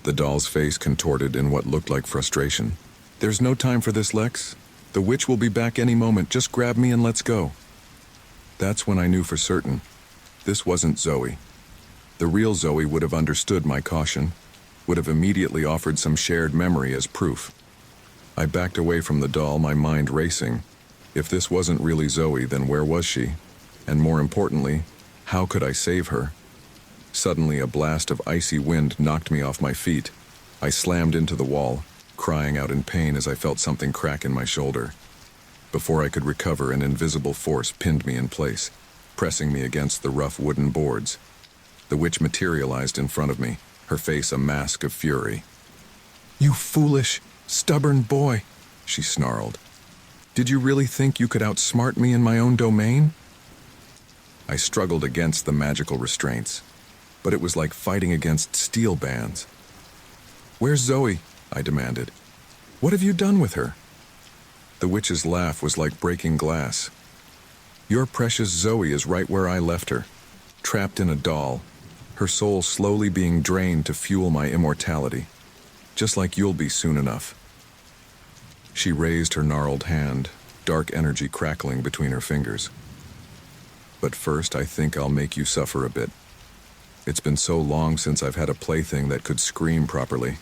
The doll's face contorted in what looked like frustration. There's no time for this, Lex. The witch will be back any moment. Just grab me and let's go. That's when I knew for certain. This wasn't Zoe. The real Zoe would have understood my caution, would have immediately offered some shared memory as proof. I backed away from the doll, my mind racing. If this wasn't really Zoe, then where was she? And more importantly, how could I save her? Suddenly, a blast of icy wind knocked me off my feet. I slammed into the wall, crying out in pain as I felt something crack in my shoulder. Before I could recover, an invisible force pinned me in place, pressing me against the rough wooden boards. The witch materialized in front of me, her face a mask of fury. You foolish, stubborn boy, she snarled. Did you really think you could outsmart me in my own domain? I struggled against the magical restraints, but it was like fighting against steel bands. Where's Zoe? I demanded. What have you done with her? The witch's laugh was like breaking glass. Your precious Zoe is right where I left her, trapped in a doll, her soul slowly being drained to fuel my immortality, just like you'll be soon enough. She raised her gnarled hand, dark energy crackling between her fingers. But first, I think I'll make you suffer a bit. It's been so long since I've had a plaything that could scream properly.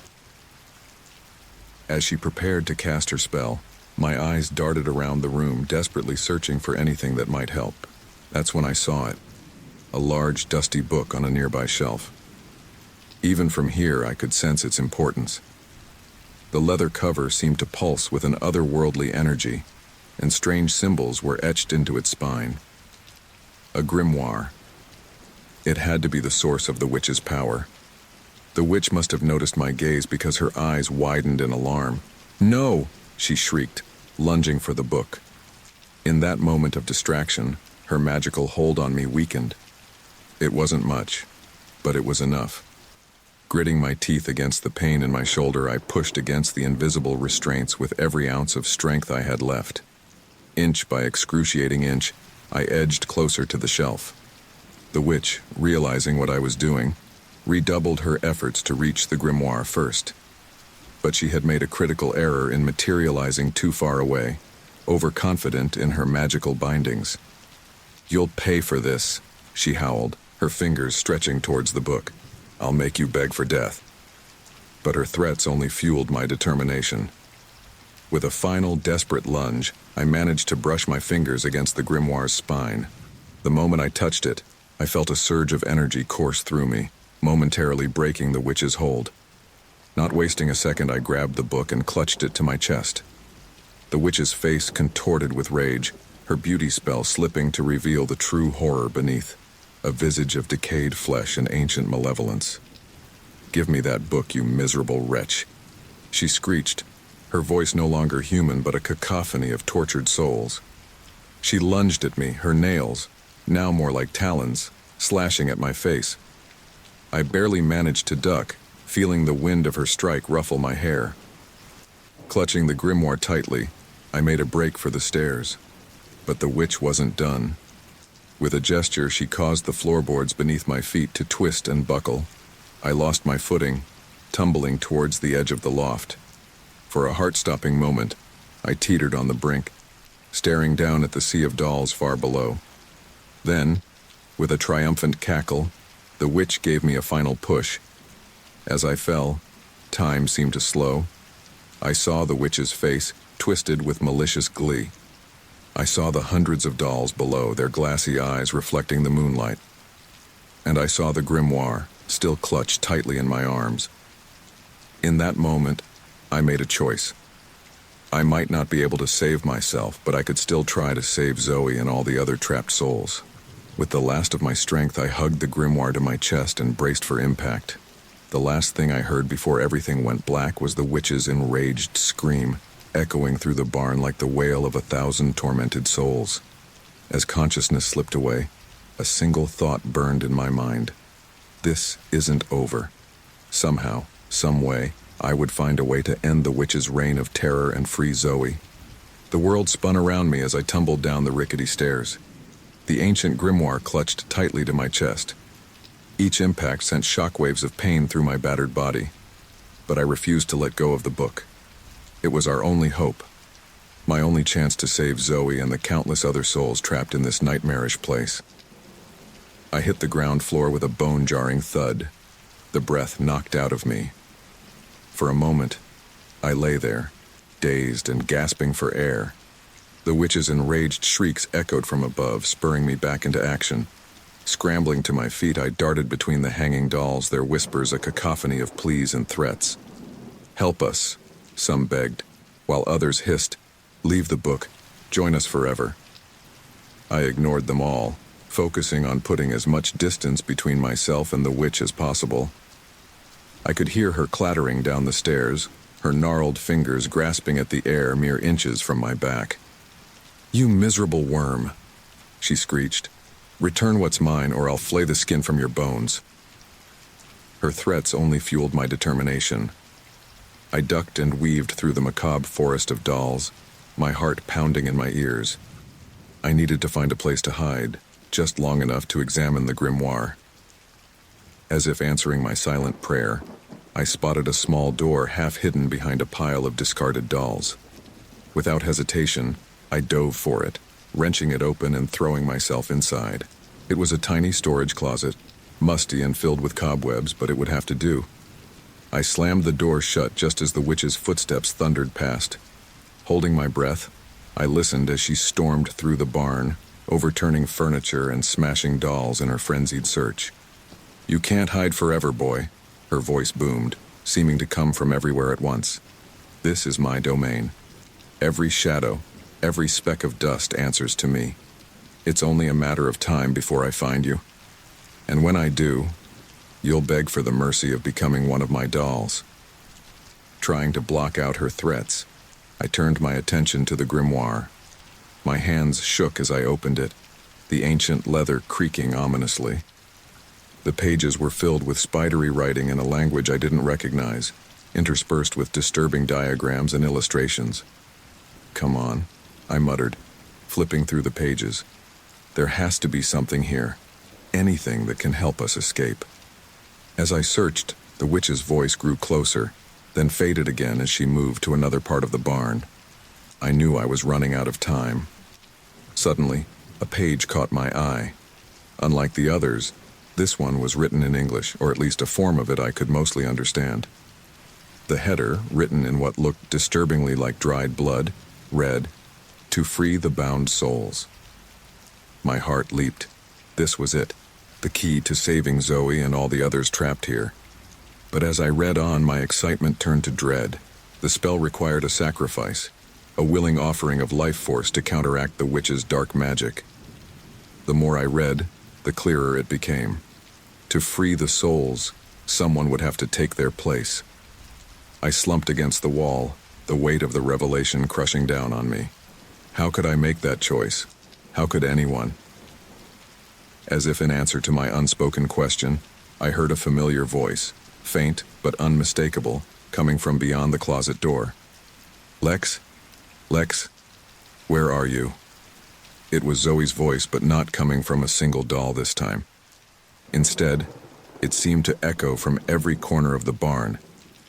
As she prepared to cast her spell, my eyes darted around the room, desperately searching for anything that might help. That's when I saw it. A large, dusty book on a nearby shelf. Even from here, I could sense its importance. The leather cover seemed to pulse with an otherworldly energy, and strange symbols were etched into its spine. A grimoire. It had to be the source of the witch's power. The witch must have noticed my gaze because her eyes widened in alarm. No! She shrieked, lunging for the book. In that moment of distraction, her magical hold on me weakened. It wasn't much, but it was enough. Gritting my teeth against the pain in my shoulder, I pushed against the invisible restraints with every ounce of strength I had left. Inch by excruciating inch, I edged closer to the shelf. The witch, realizing what I was doing, redoubled her efforts to reach the grimoire first. But she had made a critical error in materializing too far away, overconfident in her magical bindings. You'll pay for this, she howled, her fingers stretching towards the book. I'll make you beg for death. But her threats only fueled my determination. With a final, desperate lunge, I managed to brush my fingers against the grimoire's spine. The moment I touched it, I felt a surge of energy course through me, momentarily breaking the witch's hold. Not wasting a second, I grabbed the book and clutched it to my chest. The witch's face contorted with rage, her beauty spell slipping to reveal the true horror beneath, a visage of decayed flesh and ancient malevolence. "Give me that book, you miserable wretch," she screeched, her voice no longer human but a cacophony of tortured souls. She lunged at me, her nails, now more like talons, slashing at my face. I barely managed to duck, feeling the wind of her strike ruffle my hair. Clutching the grimoire tightly, I made a break for the stairs. But the witch wasn't done. With a gesture, she caused the floorboards beneath my feet to twist and buckle. I lost my footing, tumbling towards the edge of the loft. For a heart-stopping moment, I teetered on the brink, staring down at the sea of dolls far below. Then, with a triumphant cackle, the witch gave me a final push. As I fell, time seemed to slow. I saw the witch's face, twisted with malicious glee. I saw the hundreds of dolls below, their glassy eyes reflecting the moonlight. And I saw the grimoire, still clutched tightly in my arms. In that moment, I made a choice. I might not be able to save myself, but I could still try to save Zoe and all the other trapped souls. With the last of my strength, I hugged the grimoire to my chest and braced for impact. The last thing I heard before everything went black was the witch's enraged scream, echoing through the barn like the wail of 1,000 tormented souls. As consciousness slipped away, a single thought burned in my mind. This isn't over. Somehow, some way, I would find a way to end the witch's reign of terror and free Zoe. The world spun around me as I tumbled down the rickety stairs. The ancient grimoire clutched tightly to my chest. Each impact sent shockwaves of pain through my battered body, but I refused to let go of the book. It was our only hope, my only chance to save Zoe and the countless other souls trapped in this nightmarish place. I hit the ground floor with a bone-jarring thud, the breath knocked out of me. For a moment, I lay there, dazed and gasping for air. The witch's enraged shrieks echoed from above, spurring me back into action. Scrambling to my feet, I darted between the hanging dolls, their whispers a cacophony of pleas and threats. "Help us," some begged, while others hissed, "Leave the book, join us forever." I ignored them all, focusing on putting as much distance between myself and the witch as possible. I could hear her clattering down the stairs, her gnarled fingers grasping at the air mere inches from my back. "You miserable worm," she screeched. "Return what's mine, or I'll flay the skin from your bones." Her threats only fueled my determination. I ducked and weaved through the macabre forest of dolls, my heart pounding in my ears. I needed to find a place to hide, just long enough to examine the grimoire. As if answering my silent prayer, I spotted a small door half hidden behind a pile of discarded dolls. Without hesitation, I dove for it, wrenching it open and throwing myself inside. It was a tiny storage closet, musty and filled with cobwebs, but it would have to do. I slammed the door shut just as the witch's footsteps thundered past. Holding my breath, I listened as she stormed through the barn, overturning furniture and smashing dolls in her frenzied search. "You can't hide forever, boy," her voice boomed, seeming to come from everywhere at once. "This is my domain. Every shadow, every speck of dust answers to me. It's only a matter of time before I find you. And when I do, you'll beg for the mercy of becoming one of my dolls." Trying to block out her threats, I turned my attention to the grimoire. My hands shook as I opened it, the ancient leather creaking ominously. The pages were filled with spidery writing in a language I didn't recognize, interspersed with disturbing diagrams and illustrations. "Come on," I muttered, flipping through the pages. "There has to be something here, anything that can help us escape." As I searched, the witch's voice grew closer, then faded again as she moved to another part of the barn. I knew I was running out of time. Suddenly, a page caught my eye. Unlike the others, this one was written in English, or at least a form of it I could mostly understand. The header, written in what looked disturbingly like dried blood, read, "To free the bound souls." My heart leaped. This was it. the key to saving Zoe and all the others trapped here. But as I read on, my excitement turned to dread. The spell required a sacrifice, a willing offering of life force to counteract the witch's dark magic. The more I read, the clearer it became. To free the souls, someone would have to take their place. I slumped against the wall, the weight of the revelation crushing down on me. How could I make that choice? How could anyone? As if in answer to my unspoken question, I heard a familiar voice, faint but unmistakable, coming from beyond the closet door. Lex? Lex? Where are you? It was Zoe's voice, but not coming from a single doll this time. Instead, it seemed to echo from every corner of the barn,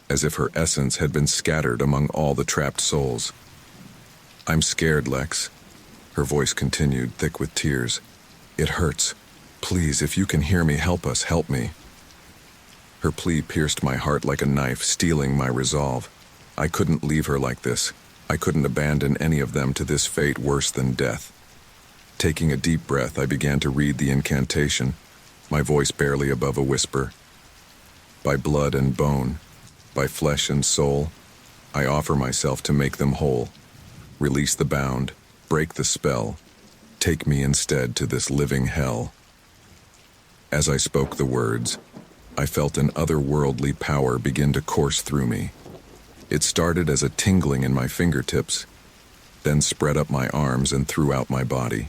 as if her essence had been scattered among all the trapped souls. I'm scared, Lex. Her voice continued, thick with tears. It hurts. Please, if you can hear me, help us, help me. Her plea pierced my heart like a knife, stealing my resolve. I couldn't leave her like this. I couldn't abandon any of them to this fate worse than death. Taking a deep breath, I began to read the incantation, my voice barely above a whisper. By blood and bone, by flesh and soul, I offer myself to make them whole. Release the bound, break the spell. Take me instead to this living hell. As I spoke the words, I felt an otherworldly power begin to course through me. It started as a tingling in my fingertips, then spread up my arms and throughout my body.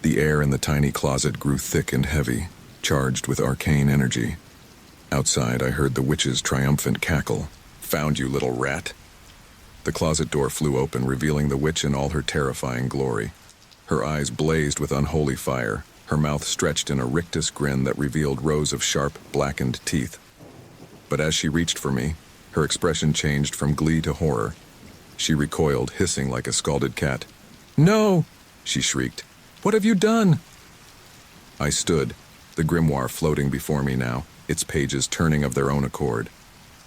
The air in the tiny closet grew thick and heavy, charged with arcane energy. Outside, I heard the witch's triumphant cackle. Found you, little rat. The closet door flew open, revealing the witch in all her terrifying glory. Her eyes blazed with unholy fire, her mouth stretched in a rictus grin that revealed rows of sharp, blackened teeth. But as she reached for me, her expression changed from glee to horror. She recoiled, hissing like a scalded cat. "No!" she shrieked. "What have you done?" I stood, the grimoire floating before me now, its pages turning of their own accord.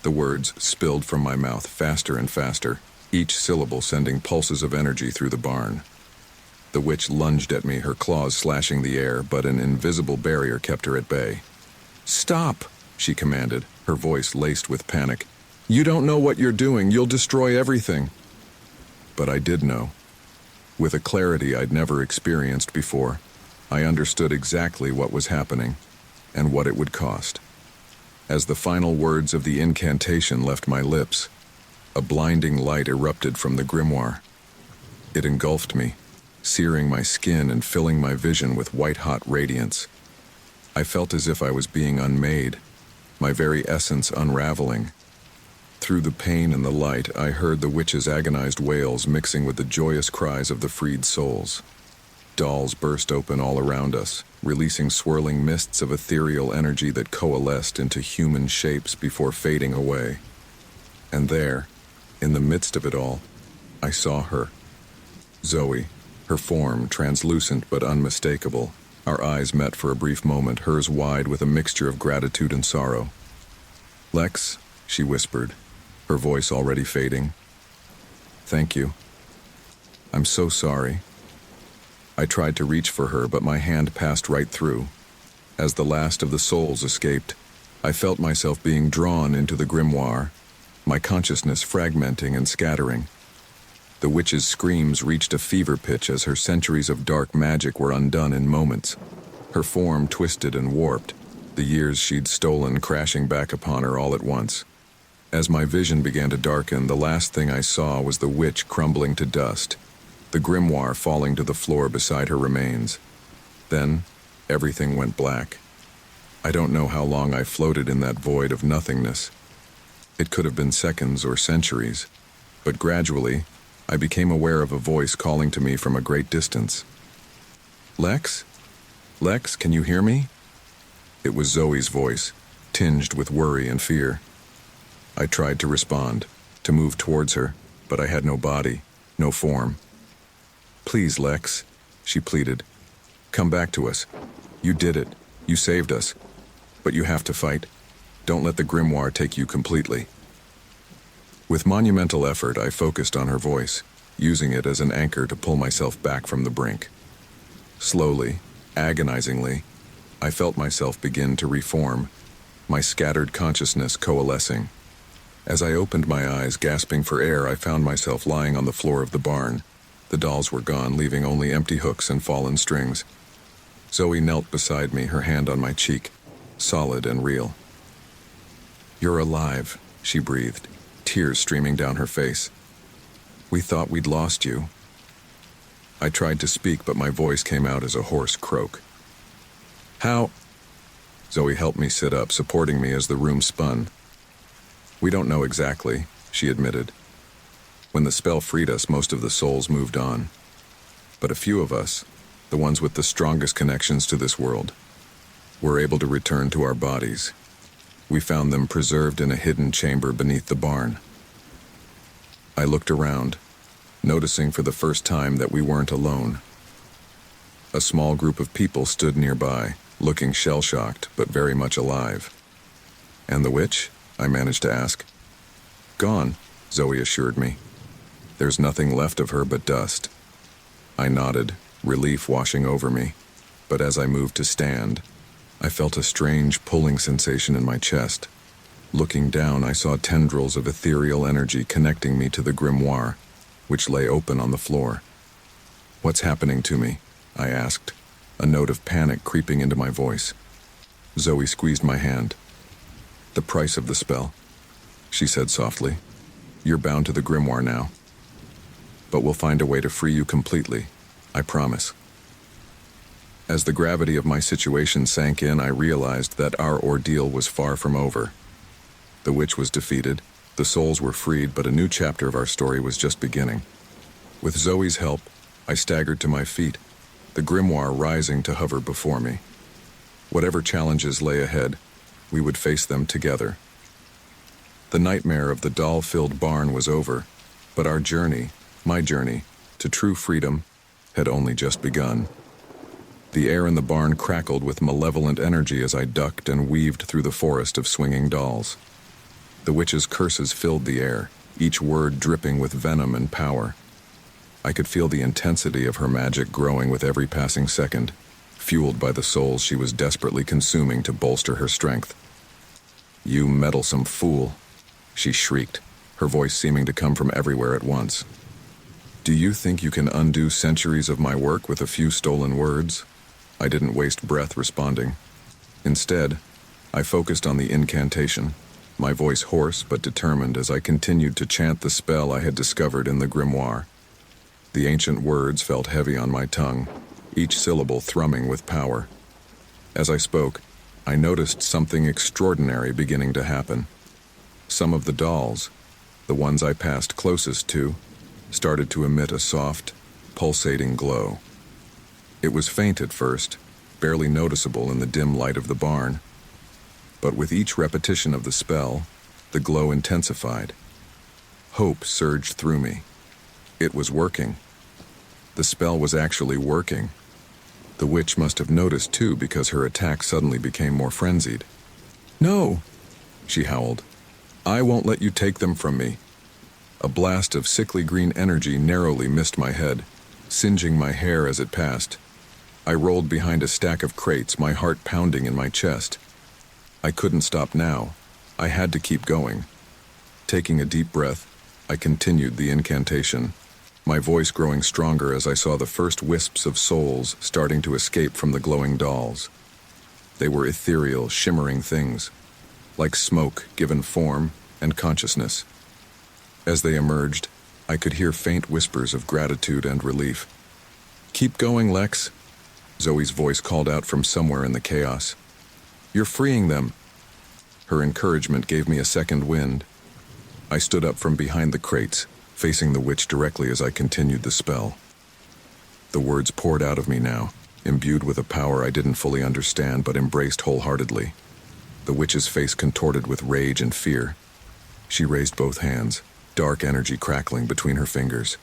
The words spilled from my mouth faster and faster, each syllable sending pulses of energy through the barn. The witch lunged at me, her claws slashing the air, but an invisible barrier kept her at bay. "Stop!" she commanded, her voice laced with panic. "You don't know what you're doing. You'll destroy everything." But I did know. With a clarity I'd never experienced before, I understood exactly what was happening and what it would cost. As the final words of the incantation left my lips, a blinding light erupted from the grimoire. It engulfed me, searing my skin and filling my vision with white-hot radiance. I felt as if I was being unmade, my very essence unraveling. Through the pain and the light, I heard the witch's agonized wails mixing with the joyous cries of the freed souls. Dolls burst open all around us, releasing swirling mists of ethereal energy that coalesced into human shapes before fading away. And there, in the midst of it all, I saw her. Zoe, her form translucent but unmistakable. Our eyes met for a brief moment, hers wide with a mixture of gratitude and sorrow. "Lex," she whispered, her voice already fading. "Thank you. I'm so sorry." I tried to reach for her, but my hand passed right through. As the last of the souls escaped, I felt myself being drawn into the grimoire, my consciousness fragmenting and scattering. The witch's screams reached a fever pitch as her centuries of dark magic were undone in moments. Her form twisted and warped, the years she'd stolen crashing back upon her all at once. As my vision began to darken, the last thing I saw was the witch crumbling to dust, the grimoire falling to the floor beside her remains. Then, everything went black. I don't know how long I floated in that void of nothingness. It could have been seconds or centuries, but gradually, I became aware of a voice calling to me from a great distance. "Lex? Lex, can you hear me?" It was Zoe's voice, tinged with worry and fear. I tried to respond, to move towards her, but I had no body, no form. "Please, Lex," she pleaded. "Come back to us. You did it. You saved us. But you have to fight. Don't let the grimoire take you completely." With monumental effort, I focused on her voice, using it as an anchor to pull myself back from the brink. Slowly, agonizingly, I felt myself begin to reform, my scattered consciousness coalescing. As I opened my eyes, gasping for air, I found myself lying on the floor of the barn. The dolls were gone, leaving only empty hooks and fallen strings. Zoe knelt beside me, her hand on my cheek, solid and real. "You're alive," she breathed, tears streaming down her face. "We thought we'd lost you." I tried to speak, but my voice came out as a hoarse croak. "How?" Zoe helped me sit up, supporting me as the room spun. "We don't know exactly," she admitted. "When the spell freed us, most of the souls moved on. But a few of us, the ones with the strongest connections to this world, were able to return to our bodies. We found them preserved in a hidden chamber beneath the barn." I looked around, noticing for the first time that we weren't alone. A small group of people stood nearby, looking shell-shocked but very much alive. "And the witch?" I managed to ask. "Gone," Zoe assured me. "There's nothing left of her but dust." I nodded, relief washing over me, but as I moved to stand, I felt a strange pulling sensation in my chest. Looking down, I saw tendrils of ethereal energy connecting me to the grimoire, which lay open on the floor. "What's happening to me?" I asked, a note of panic creeping into my voice. Zoe squeezed my hand. "The price of the spell," she said softly. "You're bound to the grimoire now. But we'll find a way to free you completely, I promise." As the gravity of my situation sank in, I realized that our ordeal was far from over. The witch was defeated, the souls were freed, but a new chapter of our story was just beginning. With Zoe's help, I staggered to my feet, the grimoire rising to hover before me. Whatever challenges lay ahead, we would face them together. The nightmare of the doll-filled barn was over, but our journey, my journey, to true freedom had only just begun. The air in the barn crackled with malevolent energy as I ducked and weaved through the forest of swinging dolls. The witch's curses filled the air, each word dripping with venom and power. I could feel the intensity of her magic growing with every passing second, fueled by the souls she was desperately consuming to bolster her strength. "You meddlesome fool," she shrieked, her voice seeming to come from everywhere at once. "Do you think you can undo centuries of my work with a few stolen words?" I didn't waste breath responding. Instead, I focused on the incantation, my voice hoarse but determined as I continued to chant the spell I had discovered in the grimoire. The ancient words felt heavy on my tongue, each syllable thrumming with power. As I spoke, I noticed something extraordinary beginning to happen. Some of the dolls, the ones I passed closest to, started to emit a soft, pulsating glow. It was faint at first, barely noticeable in the dim light of the barn. But with each repetition of the spell, the glow intensified. Hope surged through me. It was working. The spell was actually working. The witch must have noticed too, because her attack suddenly became more frenzied. "No!" she howled. "I won't let you take them from me." A blast of sickly green energy narrowly missed my head, singeing my hair as it passed. I rolled behind a stack of crates, my heart pounding in my chest. I couldn't stop now. I had to keep going. Taking a deep breath, I continued the incantation, my voice growing stronger as I saw the first wisps of souls starting to escape from the glowing dolls. They were ethereal, shimmering things, like smoke given form and consciousness. As they emerged, I could hear faint whispers of gratitude and relief. "Keep going, Lex," Zoe's voice called out from somewhere in the chaos. "You're freeing them." Her encouragement gave me a second wind. I stood up from behind the crates, facing the witch directly as I continued the spell. The words poured out of me now, imbued with a power I didn't fully understand but embraced wholeheartedly. The witch's face contorted with rage and fear. She raised both hands, dark energy crackling between her fingers.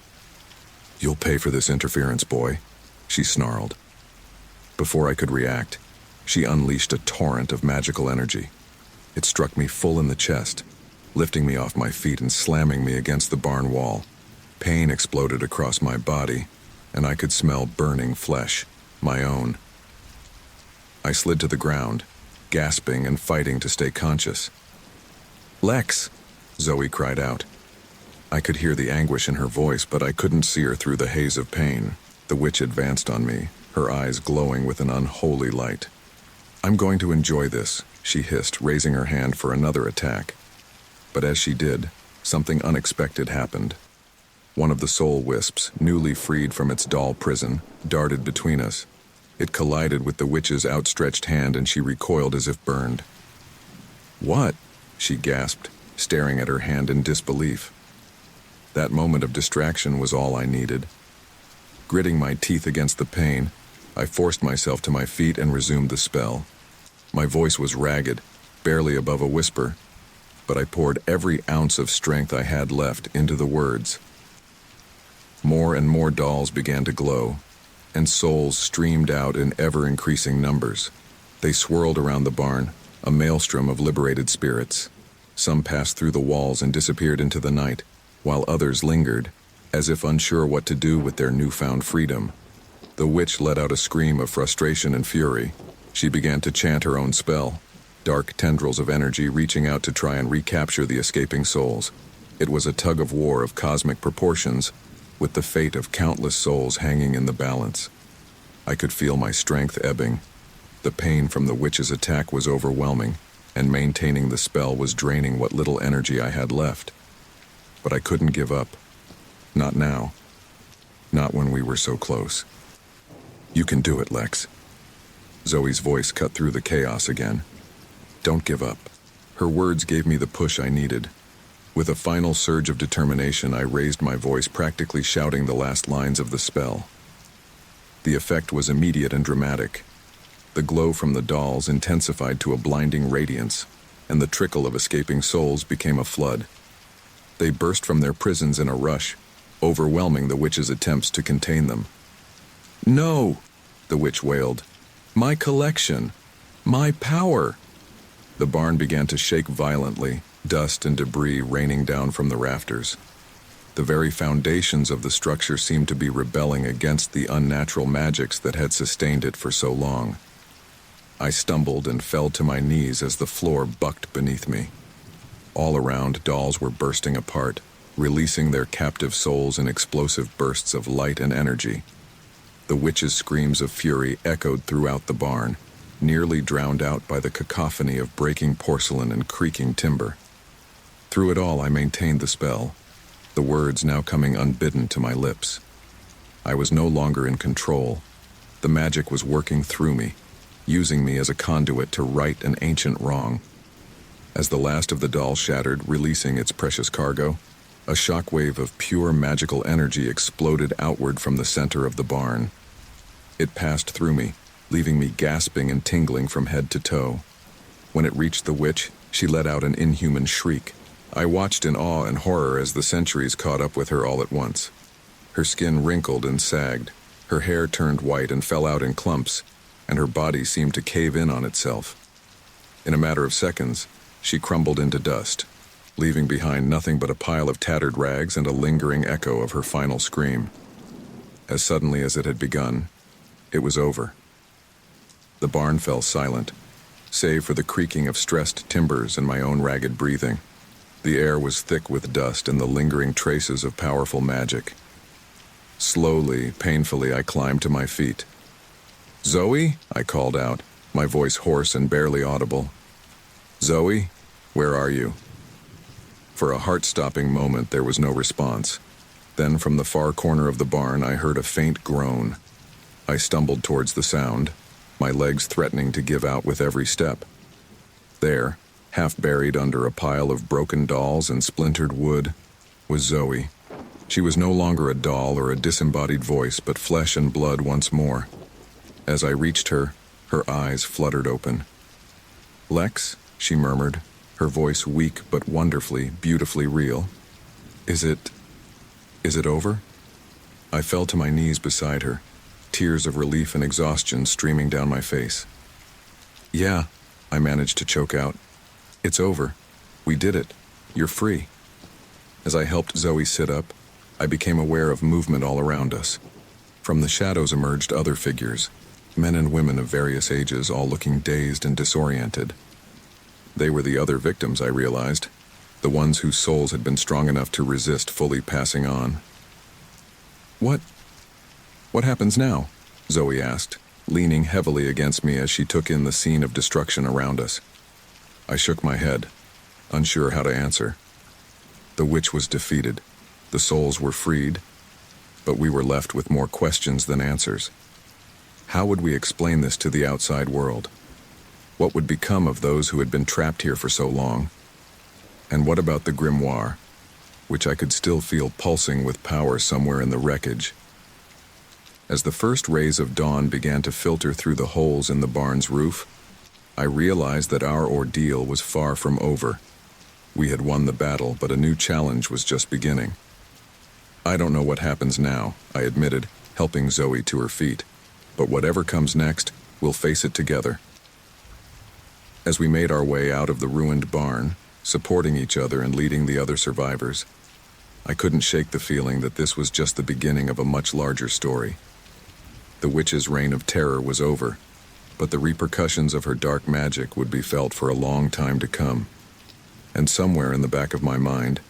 "You'll pay for this interference, boy," she snarled. Before I could react, she unleashed a torrent of magical energy. It struck me full in the chest, lifting me off my feet and slamming me against the barn wall. Pain exploded across my body, and I could smell burning flesh, my own. I slid to the ground, gasping and fighting to stay conscious. "Lex!" Zoe cried out. I could hear the anguish in her voice, but I couldn't see her through the haze of pain. The witch advanced on me, her eyes glowing with an unholy light. "I'm going to enjoy this," she hissed, raising her hand for another attack. But as she did, something unexpected happened. One of the soul wisps, newly freed from its doll prison, darted between us. It collided with the witch's outstretched hand and she recoiled as if burned. "What?" she gasped, staring at her hand in disbelief. That moment of distraction was all I needed. Gritting my teeth against the pain, I forced myself to my feet and resumed the spell. My voice was ragged, barely above a whisper, but I poured every ounce of strength I had left into the words. More and more dolls began to glow, and souls streamed out in ever-increasing numbers. They swirled around the barn, a maelstrom of liberated spirits. Some passed through the walls and disappeared into the night, while others lingered, as if unsure what to do with their newfound freedom. The witch let out a scream of frustration and fury. She began to chant her own spell, dark tendrils of energy reaching out to try and recapture the escaping souls. It was a tug-of-war of cosmic proportions, with the fate of countless souls hanging in the balance. I could feel my strength ebbing. The pain from the witch's attack was overwhelming, and maintaining the spell was draining what little energy I had left. But I couldn't give up. Not now. Not when we were so close. "You can do it, Lex." Zoe's voice cut through the chaos again. "Don't give up." Her words gave me the push I needed. With a final surge of determination, I raised my voice, practically shouting the last lines of the spell. The effect was immediate and dramatic. The glow from the dolls intensified to a blinding radiance, and the trickle of escaping souls became a flood. They burst from their prisons in a rush, overwhelming the witch's attempts to contain them. "No!" the witch wailed. "My collection! My power!" The barn began to shake violently, dust and debris raining down from the rafters. The very foundations of the structure seemed to be rebelling against the unnatural magics that had sustained it for so long. I stumbled and fell to my knees as the floor bucked beneath me. All around, dolls were bursting apart, releasing their captive souls in explosive bursts of light and energy. The witch's screams of fury echoed throughout the barn, nearly drowned out by the cacophony of breaking porcelain and creaking timber. Through it all, I maintained the spell, the words now coming unbidden to my lips. I was no longer in control. The magic was working through me, using me as a conduit to right an ancient wrong. As the last of the dolls shattered, releasing its precious cargo, a shockwave of pure magical energy exploded outward from the center of the barn. It passed through me, leaving me gasping and tingling from head to toe. When it reached the witch, she let out an inhuman shriek. I watched in awe and horror as the centuries caught up with her all at once. Her skin wrinkled and sagged, her hair turned white and fell out in clumps, and her body seemed to cave in on itself. In a matter of seconds, she crumbled into dust, leaving behind nothing but a pile of tattered rags and a lingering echo of her final scream. As suddenly as it had begun, it was over. The barn fell silent, save for the creaking of stressed timbers and my own ragged breathing. The air was thick with dust and the lingering traces of powerful magic. Slowly, painfully, I climbed to my feet. "Zoe?" I called out, my voice hoarse and barely audible. "Zoe, where are you?" For a heart-stopping moment, there was no response. Then, from the far corner of the barn, I heard a faint groan. I stumbled towards the sound, my legs threatening to give out with every step. There, half buried under a pile of broken dolls and splintered wood, was Zoe. She was no longer a doll or a disembodied voice, but flesh and blood once more. As I reached her, her eyes fluttered open. "Lex," she murmured, her voice weak but wonderfully, beautifully real. Is it over?" I fell to my knees beside her, tears of relief and exhaustion streaming down my face. "Yeah," I managed to choke out. "It's over. We did it. You're free." As I helped Zoe sit up, I became aware of movement all around us. From the shadows emerged other figures, Men and women of various ages, all looking dazed and disoriented. They were the other victims, I realized, the ones whose souls had been strong enough to resist fully passing on. What happens now? Zoe asked, leaning heavily against me as she took in the scene of destruction around us. I shook my head, unsure how to answer. The witch was defeated. The souls were freed, but we were left with more questions than answers. How would we explain this to the outside world? What would become of those who had been trapped here for so long? And what about the grimoire, which I could still feel pulsing with power somewhere in the wreckage? As the first rays of dawn began to filter through the holes in the barn's roof, I realized that our ordeal was far from over. We had won the battle, but a new challenge was just beginning. I don't know what happens now, I admitted, helping Zoe to her feet. But whatever comes next, we'll face it together. As we made our way out of the ruined barn, supporting each other and leading the other survivors, I couldn't shake the feeling that this was just the beginning of a much larger story. The witch's reign of terror was over, but the repercussions of her dark magic would be felt for a long time to come. And somewhere in the back of my mind,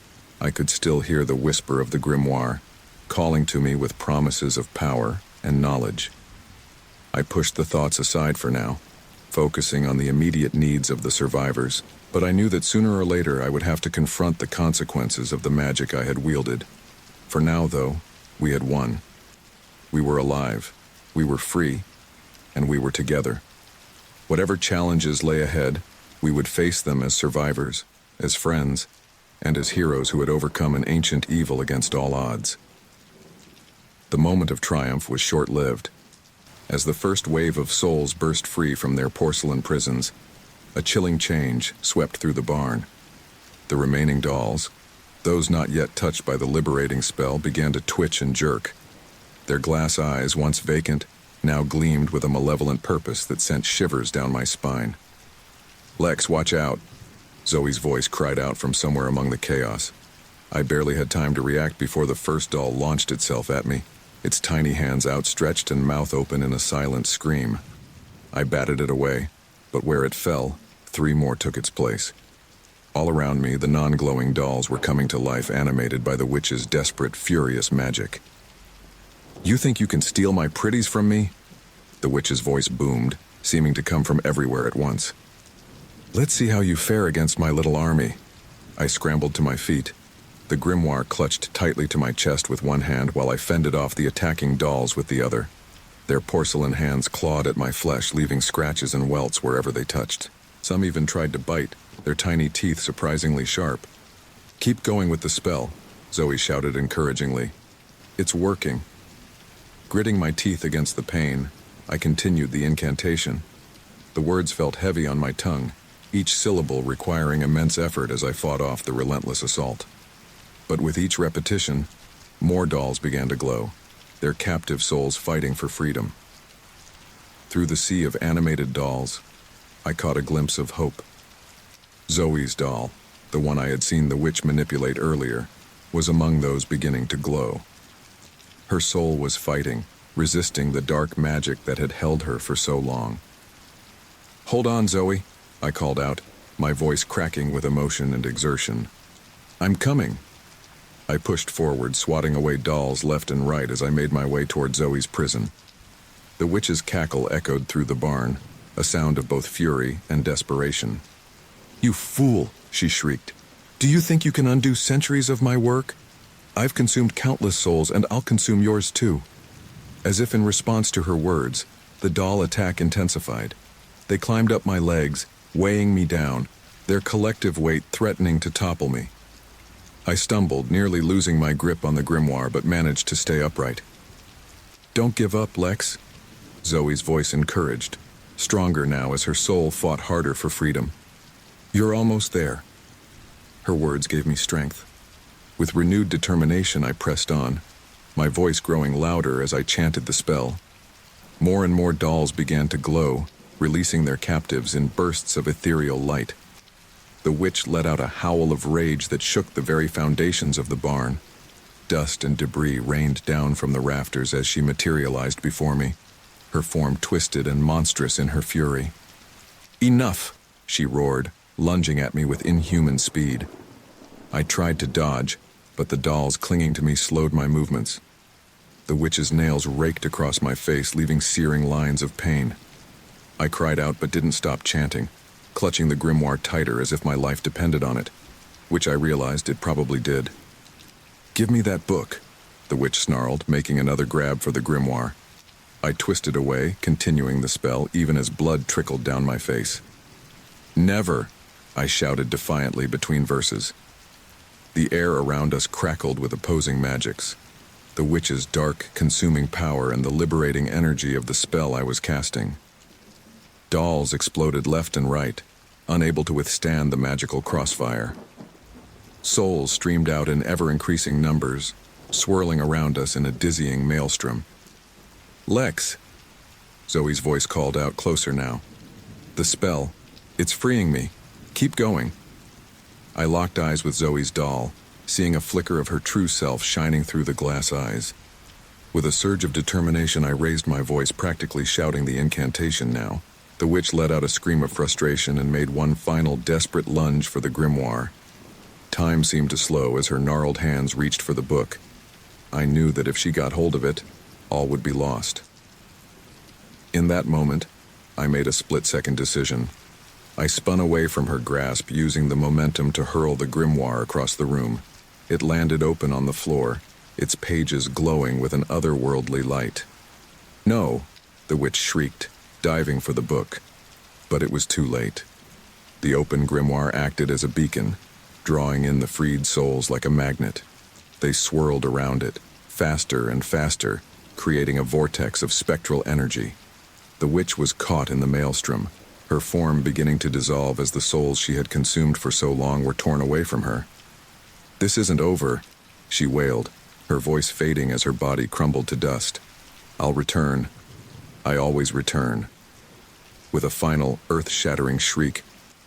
I could still hear the whisper of the grimoire, calling to me with promises of power and knowledge. I pushed the thoughts aside for now, focusing on the immediate needs of the survivors, but I knew that sooner or later I would have to confront the consequences of the magic I had wielded. For now, though, we had won. We were alive, we were free, and we were together. Whatever challenges lay ahead, we would face them as survivors, as friends, and as heroes who had overcome an ancient evil against all odds. The moment of triumph was short-lived. As the first wave of souls burst free from their porcelain prisons, a chilling change swept through the barn. The remaining dolls, those not yet touched by the liberating spell, began to twitch and jerk. Their glass eyes, once vacant, now gleamed with a malevolent purpose that sent shivers down my spine. "Lex, watch out!" Zoe's voice cried out from somewhere among the chaos. I barely had time to react before the first doll launched itself at me, its tiny hands outstretched and mouth open in a silent scream. I batted it away, but where it fell, 3 more took its place. All around me, the non-glowing dolls were coming to life, animated by the witch's desperate, furious magic. "You think you can steal my pretties from me?" The witch's voice boomed, seeming to come from everywhere at once. "Let's see how you fare against my little army." I scrambled to my feet. The grimoire clutched tightly to my chest with one hand while I fended off the attacking dolls with the other. Their porcelain hands clawed at my flesh, leaving scratches and welts wherever they touched. Some even tried to bite, their tiny teeth surprisingly sharp. "Keep going with the spell," Zoe shouted encouragingly. "It's working." Gritting my teeth against the pain, I continued the incantation. The words felt heavy on my tongue, each syllable requiring immense effort as I fought off the relentless assault. But with each repetition, more dolls began to glow, their captive souls fighting for freedom. Through the sea of animated dolls, I caught a glimpse of hope. Zoe's doll, the one I had seen the witch manipulate earlier, was among those beginning to glow. Her soul was fighting, resisting the dark magic that had held her for so long. "Hold on, Zoe," I called out, my voice cracking with emotion and exertion. "I'm coming." I pushed forward, swatting away dolls left and right as I made my way toward Zoe's prison. The witch's cackle echoed through the barn, a sound of both fury and desperation. "You fool!" she shrieked. "Do you think you can undo centuries of my work? I've consumed countless souls, and I'll consume yours too." As if in response to her words, the doll attack intensified. They climbed up my legs, weighing me down, their collective weight threatening to topple me. I stumbled, nearly losing my grip on the grimoire, but managed to stay upright. "Don't give up, Lex," Zoe's voice encouraged, stronger now as her soul fought harder for freedom. "You're almost there." Her words gave me strength. With renewed determination, I pressed on, my voice growing louder as I chanted the spell. More and more dolls began to glow, releasing their captives in bursts of ethereal light. The witch let out a howl of rage that shook the very foundations of the barn. Dust and debris rained down from the rafters as she materialized before me. her form twisted and monstrous in her fury. "Enough!" she roared, lunging at me with inhuman speed. I tried to dodge, but the dolls clinging to me slowed my movements. The witch's nails raked across my face, leaving searing lines of pain. I cried out but didn't stop chanting, clutching the grimoire tighter as if my life depended on it, which I realized it probably did. "Give me that book," the witch snarled, making another grab for the grimoire. I twisted away, continuing the spell even as blood trickled down my face. "Never!" I shouted defiantly between verses. The air around us crackled with opposing magics, the witch's dark, consuming power and the liberating energy of the spell I was casting. Dolls exploded left and right, unable to withstand the magical crossfire. Souls streamed out in ever-increasing numbers, swirling around us in a dizzying maelstrom. "Lex!" Zoe's voice called out closer now. "The spell, it's freeing me. Keep going." I locked eyes with Zoe's doll, seeing a flicker of her true self shining through the glass eyes. With a surge of determination, I raised my voice, practically shouting the incantation now. The witch let out a scream of frustration and made one final desperate lunge for the grimoire. Time seemed to slow as her gnarled hands reached for the book. I knew that if she got hold of it, all would be lost. In that moment, I made a split-second decision. I spun away from her grasp, using the momentum to hurl the grimoire across the room. It landed open on the floor, its pages glowing with an otherworldly light. "No!" the witch shrieked, diving for the book. But it was too late. The open grimoire acted as a beacon, drawing in the freed souls like a magnet. They swirled around it, faster and faster, creating a vortex of spectral energy. The witch was caught in the maelstrom, her form beginning to dissolve as the souls she had consumed for so long were torn away from her. "This isn't over," she wailed, her voice fading as her body crumbled to dust. "I'll return. I always return." With a final, earth-shattering shriek,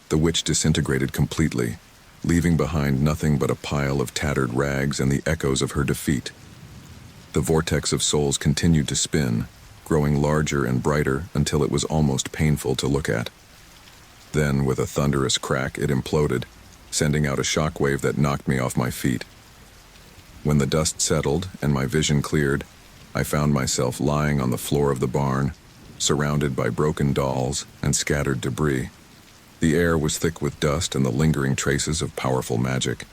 the witch disintegrated completely, leaving behind nothing but a pile of tattered rags and the echoes of her defeat. The vortex of souls continued to spin, growing larger and brighter until it was almost painful to look at. Then, with a thunderous crack, it imploded, sending out a shockwave that knocked me off my feet. When the dust settled and my vision cleared, I found myself lying on the floor of the barn, surrounded by broken dolls and scattered debris. The air was thick with dust and the lingering traces of powerful magic.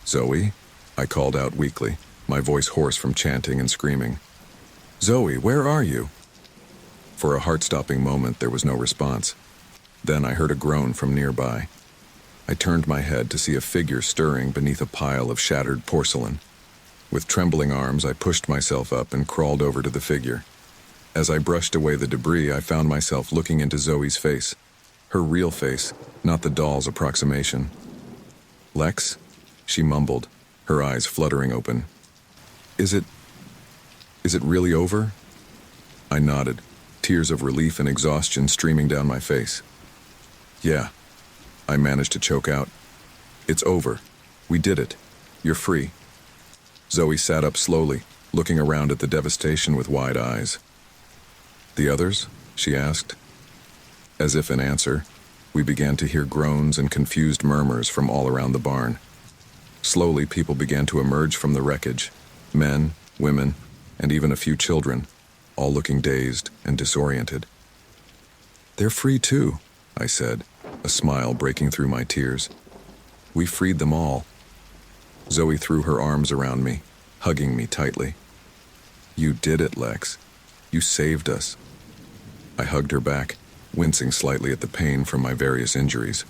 "Zoe?" I called out weakly, my voice hoarse from chanting and screaming. "Zoe, where are you?" For a heart-stopping moment, there was no response. Then I heard a groan from nearby. I turned my head to see a figure stirring beneath a pile of shattered porcelain. With trembling arms, I pushed myself up and crawled over to the figure. As I brushed away the debris, I found myself looking into Zoe's face. Her real face, not the doll's approximation. "Lex?" she mumbled, her eyes fluttering open. Is it really over?" I nodded, tears of relief and exhaustion streaming down my face. "Yeah," I managed to choke out. "It's over. We did it. You're free." Zoe sat up slowly, looking around at the devastation with wide eyes. "The others?" she asked. As if in answer, we began to hear groans and confused murmurs from all around the barn. Slowly, people began to emerge from the wreckage. Men, women, and even a few children, all looking dazed and disoriented. "They're free too," I said, a smile breaking through my tears. "We freed them all." Zoe threw her arms around me, hugging me tightly. "You did it, Lex. You saved us." I hugged her back, wincing slightly at the pain from my various injuries.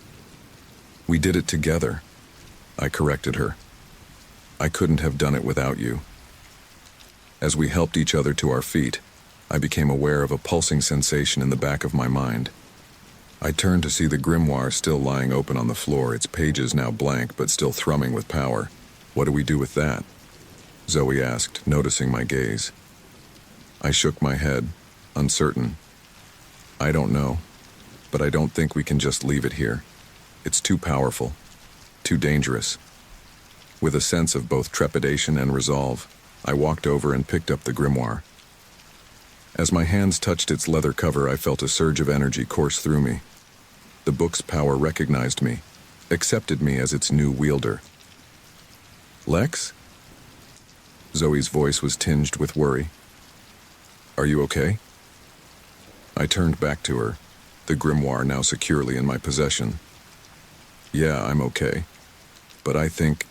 "We did it together," I corrected her. "I couldn't have done it without you." As we helped each other to our feet, I became aware of a pulsing sensation in the back of my mind. I turned to see the grimoire still lying open on the floor, its pages now blank but still thrumming with power. "What do we do with that?" Zoe asked, noticing my gaze. I shook my head, uncertain. "I don't know, but I don't think we can just leave it here. It's too powerful, too dangerous." With a sense of both trepidation and resolve, I walked over and picked up the grimoire. As my hands touched its leather cover, I felt a surge of energy course through me. The book's power recognized me, accepted me as its new wielder. Lex? Zoe's voice was tinged with worry. Are you okay? I turned back to her, the grimoire now securely in my possession. Yeah, I'm okay. But I think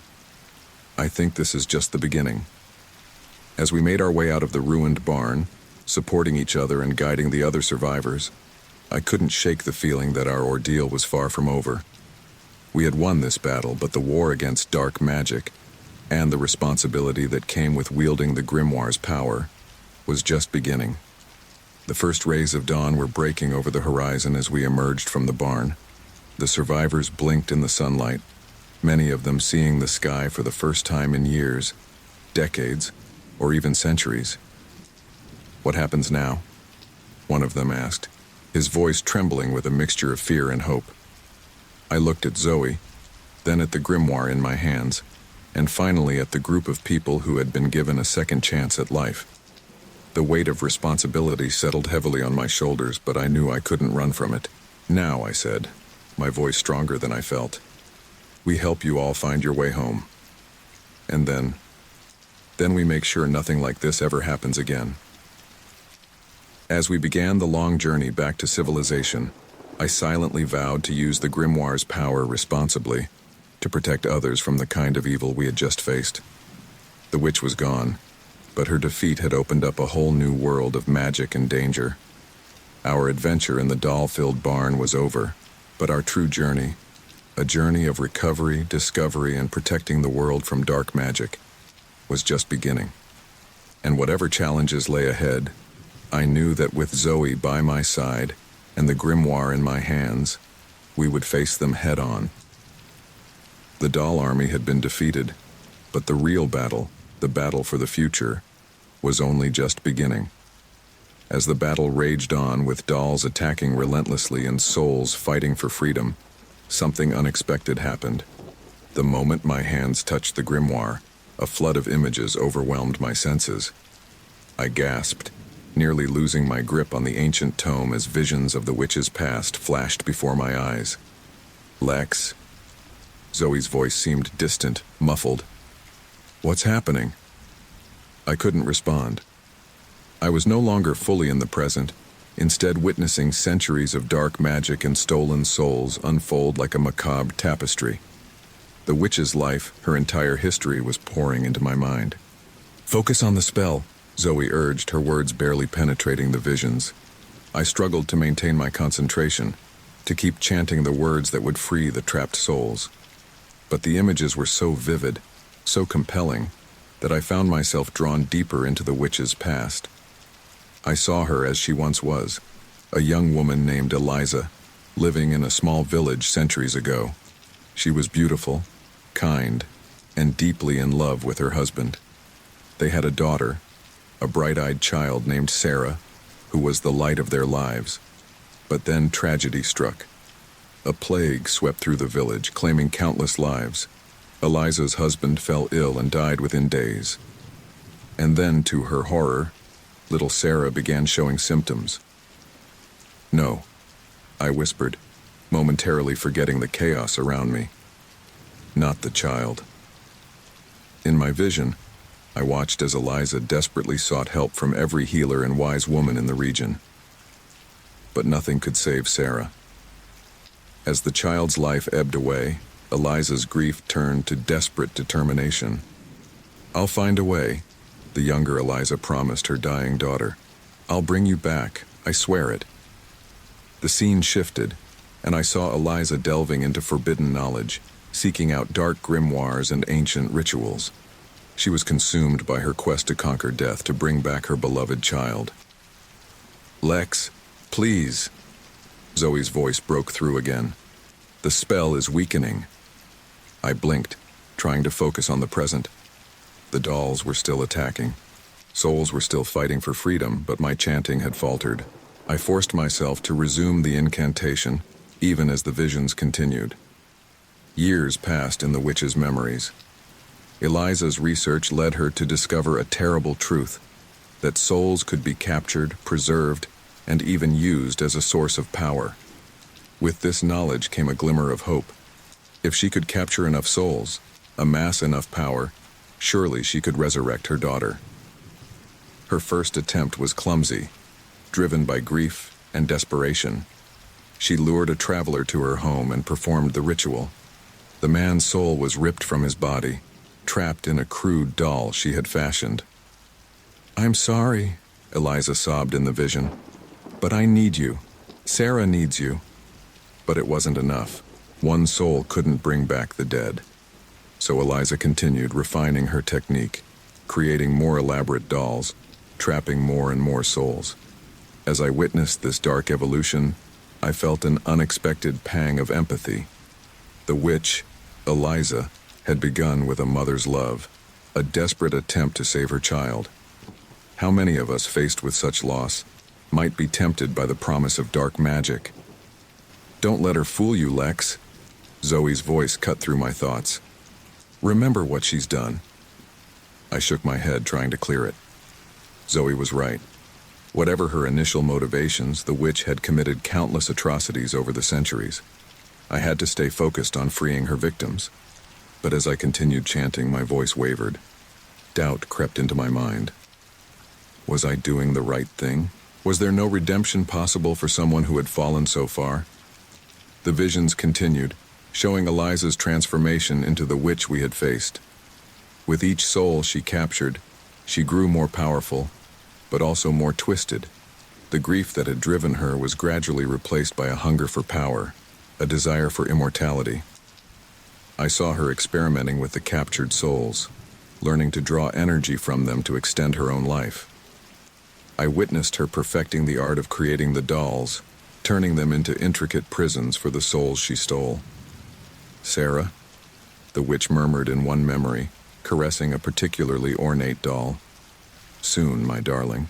this is just the beginning. As we made our way out of the ruined barn, supporting each other and guiding the other survivors, I couldn't shake the feeling that our ordeal was far from over. We had won this battle, but the war against dark magic, and the responsibility that came with wielding the grimoire's power, was just beginning. The first rays of dawn were breaking over the horizon as we emerged from the barn. The survivors blinked in the sunlight, many of them seeing the sky for the first time in years, decades, or even centuries. What happens now? One of them asked, his voice trembling with a mixture of fear and hope. I looked at Zoe, then at the grimoire in my hands, and finally at the group of people who had been given a second chance at life. The weight of responsibility settled heavily on my shoulders, but I knew I couldn't run from it. Now, I said, my voice stronger than I felt, we help you all find your way home. And then we make sure nothing like this ever happens again. As we began the long journey back to civilization, I silently vowed to use the grimoire's power responsibly, to protect others from the kind of evil we had just faced. The witch was gone, but her defeat had opened up a whole new world of magic and danger. Our adventure in the doll-filled barn was over, but our true journey, a journey of recovery, discovery, and protecting the world from dark magic, was just beginning. And whatever challenges lay ahead, I knew that with Zoe by my side and the grimoire in my hands, we would face them head-on. The doll army had been defeated, but the real battle, the battle for the future, was only just beginning. As the battle raged on, with dolls attacking relentlessly and souls fighting for freedom, something unexpected happened. The moment my hands touched the grimoire, a flood of images overwhelmed my senses. I gasped, nearly losing my grip on the ancient tome as visions of the witch's past flashed before my eyes. Lex. Zoe's voice seemed distant, muffled. What's happening? I couldn't respond. I was no longer fully in the present, instead witnessing centuries of dark magic and stolen souls unfold like a macabre tapestry. The witch's life, her entire history, was pouring into my mind. Focus on the spell, Zoe urged, her words barely penetrating the visions. I struggled to maintain my concentration, to keep chanting the words that would free the trapped souls. But the images were so vivid, so compelling, that I found myself drawn deeper into the witch's past. I saw her as she once was, a young woman named Eliza, living in a small village centuries ago. She was beautiful, kind, and deeply in love with her husband. They had a daughter, a bright-eyed child named Sarah, who was the light of their lives. But then tragedy struck. A plague swept through the village, claiming countless lives. Eliza's husband fell ill and died within days. And then, to her horror, little Sarah began showing symptoms. No, I whispered, momentarily forgetting the chaos around me. Not the child. In my vision, I watched as Eliza desperately sought help from every healer and wise woman in the region. But nothing could save Sarah. As the child's life ebbed away, Eliza's grief turned to desperate determination. I'll find a way, the younger Eliza promised her dying daughter. I'll bring you back, I swear it. The scene shifted, and I saw Eliza delving into forbidden knowledge, seeking out dark grimoires and ancient rituals. She was consumed by her quest to conquer death, to bring back her beloved child. Lex, please. Zoe's voice broke through again. The spell is weakening. I blinked, trying to focus on the present. The dolls were still attacking. Souls were still fighting for freedom, but my chanting had faltered. I forced myself to resume the incantation, even as the visions continued. Years passed in the witch's memories. Eliza's research led her to discover a terrible truth. that souls could be captured, preserved, and even used as a source of power. With this knowledge came a glimmer of hope. If she could capture enough souls, amass enough power, surely she could resurrect her daughter. Her first attempt was clumsy, driven by grief and desperation. She lured a traveler to her home and performed the ritual. The man's soul was ripped from his body, trapped in a crude doll she had fashioned. "I'm sorry," Eliza sobbed in the vision, "but I need you. Sarah needs you." But it wasn't enough. One soul couldn't bring back the dead. So Eliza continued refining her technique, creating more elaborate dolls, trapping more and more souls. As I witnessed this dark evolution, I felt an unexpected pang of empathy. The witch, Eliza, had begun with a mother's love, a desperate attempt to save her child. How many of us faced with such loss might be tempted by the promise of dark magic? "Don't let her fool you, Lex." Zoe's voice cut through my thoughts. "Remember what she's done." I shook my head, trying to clear it. Zoe was right. Whatever her initial motivations, the witch had committed countless atrocities over the centuries. I had to stay focused on freeing her victims. But as I continued chanting, my voice wavered. Doubt crept into my mind. Was I doing the right thing? Was there no redemption possible for someone who had fallen so far? The visions continued, showing Eliza's transformation into the witch we had faced. With each soul she captured, she grew more powerful, but also more twisted. The grief that had driven her was gradually replaced by a hunger for power, a desire for immortality. I saw her experimenting with the captured souls, learning to draw energy from them to extend her own life. I witnessed her perfecting the art of creating the dolls, turning them into intricate prisons for the souls she stole. "Sarah," the witch murmured in one memory, caressing a particularly ornate doll. "Soon, my darling.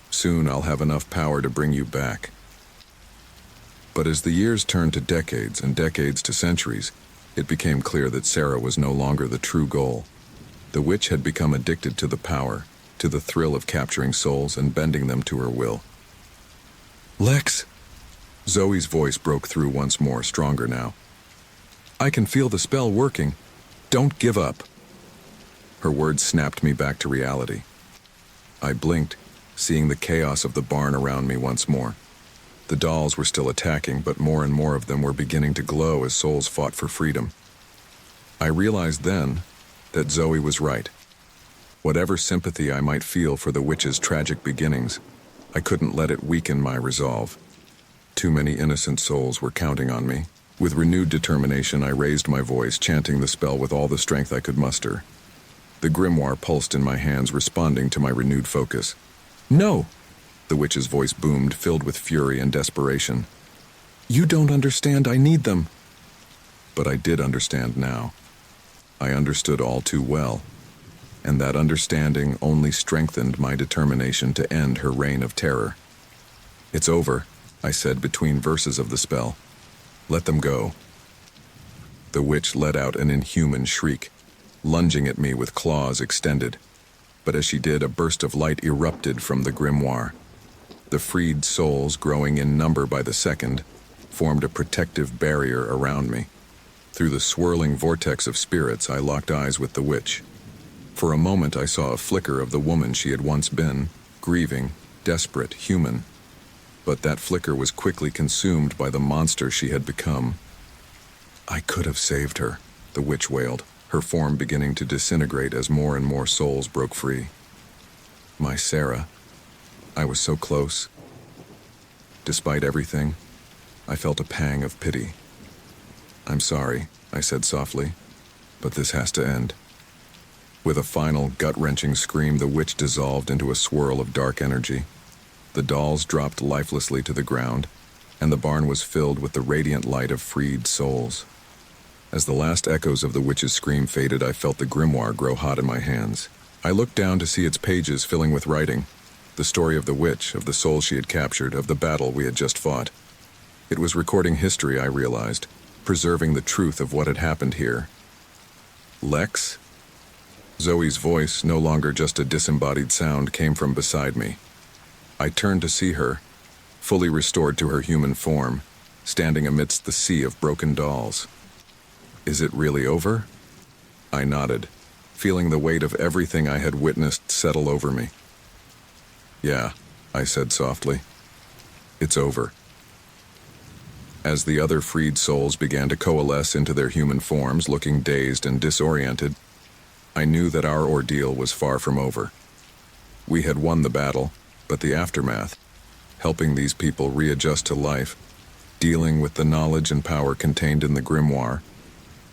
Soon I'll have enough power to bring you back." But as the years turned to decades and decades to centuries, it became clear that Sarah was no longer the true goal. The witch had become addicted to the power, to the thrill of capturing souls and bending them to her will. "Lex!" Zoe's voice broke through once more, stronger now. "I can feel the spell working. Don't give up." Her words snapped me back to reality. I blinked, seeing the chaos of the barn around me once more. The dolls were still attacking, but more and more of them were beginning to glow as souls fought for freedom. I realized then that Zoe was right. Whatever sympathy I might feel for the witch's tragic beginnings, I couldn't let it weaken my resolve. Too many innocent souls were counting on me. With renewed determination, I raised my voice, chanting the spell with all the strength I could muster. The grimoire pulsed in my hands, responding to my renewed focus. "No!" The witch's voice boomed, filled with fury and desperation. "You don't understand. I need them." But I did understand now. I understood all too well. And that understanding only strengthened my determination to end her reign of terror. "It's over," I said between verses of the spell. "Let them go." The witch let out an inhuman shriek, lunging at me with claws extended. But as she did, a burst of light erupted from the grimoire. The freed souls, growing in number by the second, formed a protective barrier around me. Through the swirling vortex of spirits, I locked eyes with the witch. For a moment, I saw a flicker of the woman she had once been, grieving, desperate, human. But that flicker was quickly consumed by the monster she had become. "I could have saved her," the witch wailed, her form beginning to disintegrate as more and more souls broke free. My Sarah. I was so close. Despite everything, I felt a pang of pity. "I'm sorry," I said softly, "but this has to end." With a final, gut-wrenching scream, the witch dissolved into a swirl of dark energy. The dolls dropped lifelessly to the ground, and the barn was filled with the radiant light of freed souls. As the last echoes of the witch's scream faded, I felt the grimoire grow hot in my hands. I looked down to see its pages filling with writing, the story of the witch, of the soul she had captured, of the battle we had just fought. It was recording history, I realized, preserving the truth of what had happened here. "Lex?" Zoe's voice, no longer just a disembodied sound, came from beside me. I turned to see her, fully restored to her human form, standing amidst the sea of broken dolls. "Is it really over?" I nodded, feeling the weight of everything I had witnessed settle over me. "Yeah," I said softly. "It's over." As the other freed souls began to coalesce into their human forms, looking dazed and disoriented, I knew that our ordeal was far from over. We had won the battle, but the aftermath, helping these people readjust to life, dealing with the knowledge and power contained in the grimoire,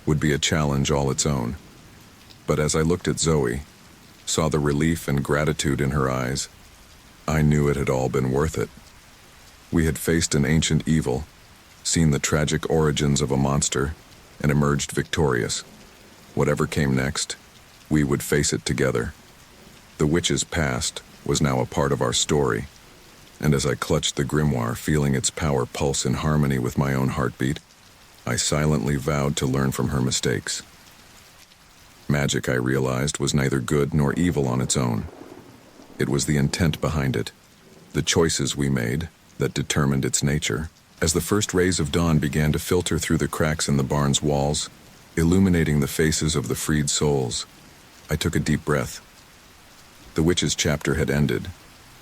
would be a challenge all its own. But as I looked at Zoe, saw the relief and gratitude in her eyes, I knew it had all been worth it. We had faced an ancient evil, seen the tragic origins of a monster, and emerged victorious. Whatever came next, we would face it together. The witch's past was now a part of our story, and as I clutched the grimoire, feeling its power pulse in harmony with my own heartbeat, I silently vowed to learn from her mistakes. Magic, I realized, was neither good nor evil on its own. It was the intent behind it, the choices we made, that determined its nature. As the first rays of dawn began to filter through the cracks in the barn's walls, illuminating the faces of the freed souls, I took a deep breath. The witch's chapter had ended,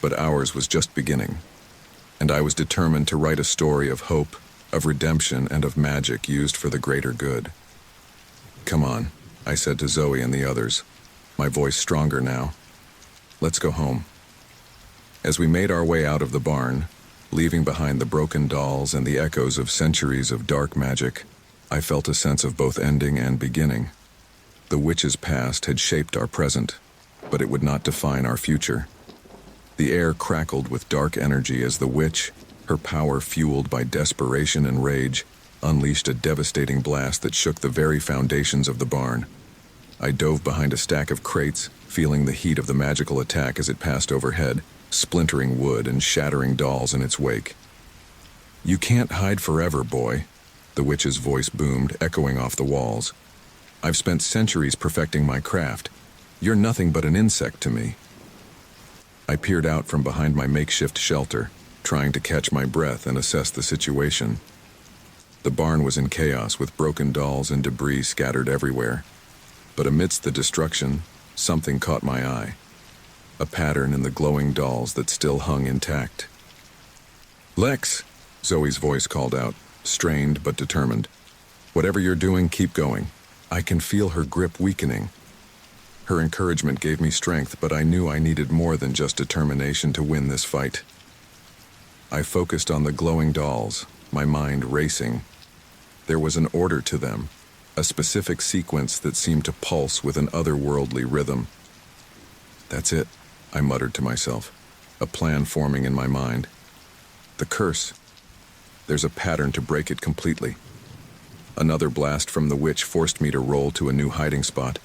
but ours was just beginning, and I was determined to write a story of hope, of redemption, and of magic used for the greater good. "Come on," I said to Zoe and the others, my voice stronger now. "Let's go home." As we made our way out of the barn, leaving behind the broken dolls and the echoes of centuries of dark magic, I felt a sense of both ending and beginning. The witch's past had shaped our present, but it would not define our future. The air crackled with dark energy as the witch, her power fueled by desperation and rage, unleashed a devastating blast that shook the very foundations of the barn. I dove behind a stack of crates, feeling the heat of the magical attack as it passed overhead, splintering wood and shattering dolls in its wake. "You can't hide forever, boy," the witch's voice boomed, echoing off the walls. "I've spent centuries perfecting my craft. You're nothing but an insect to me." I peered out from behind my makeshift shelter, trying to catch my breath and assess the situation. The barn was in chaos, with broken dolls and debris scattered everywhere. But amidst the destruction, something caught my eye. A pattern in the glowing dolls that still hung intact. "Lex," Zoe's voice called out, strained but determined. "Whatever you're doing, keep going." I can feel her grip weakening. Her encouragement gave me strength, but I knew I needed more than just determination to win this fight. I focused on the glowing dolls, my mind racing. There was an order to them, a specific sequence that seemed to pulse with an otherworldly rhythm. "That's it," I muttered to myself, a plan forming in my mind. "The curse. There's a pattern to break it completely." Another blast from the witch forced me to roll to a new hiding spot.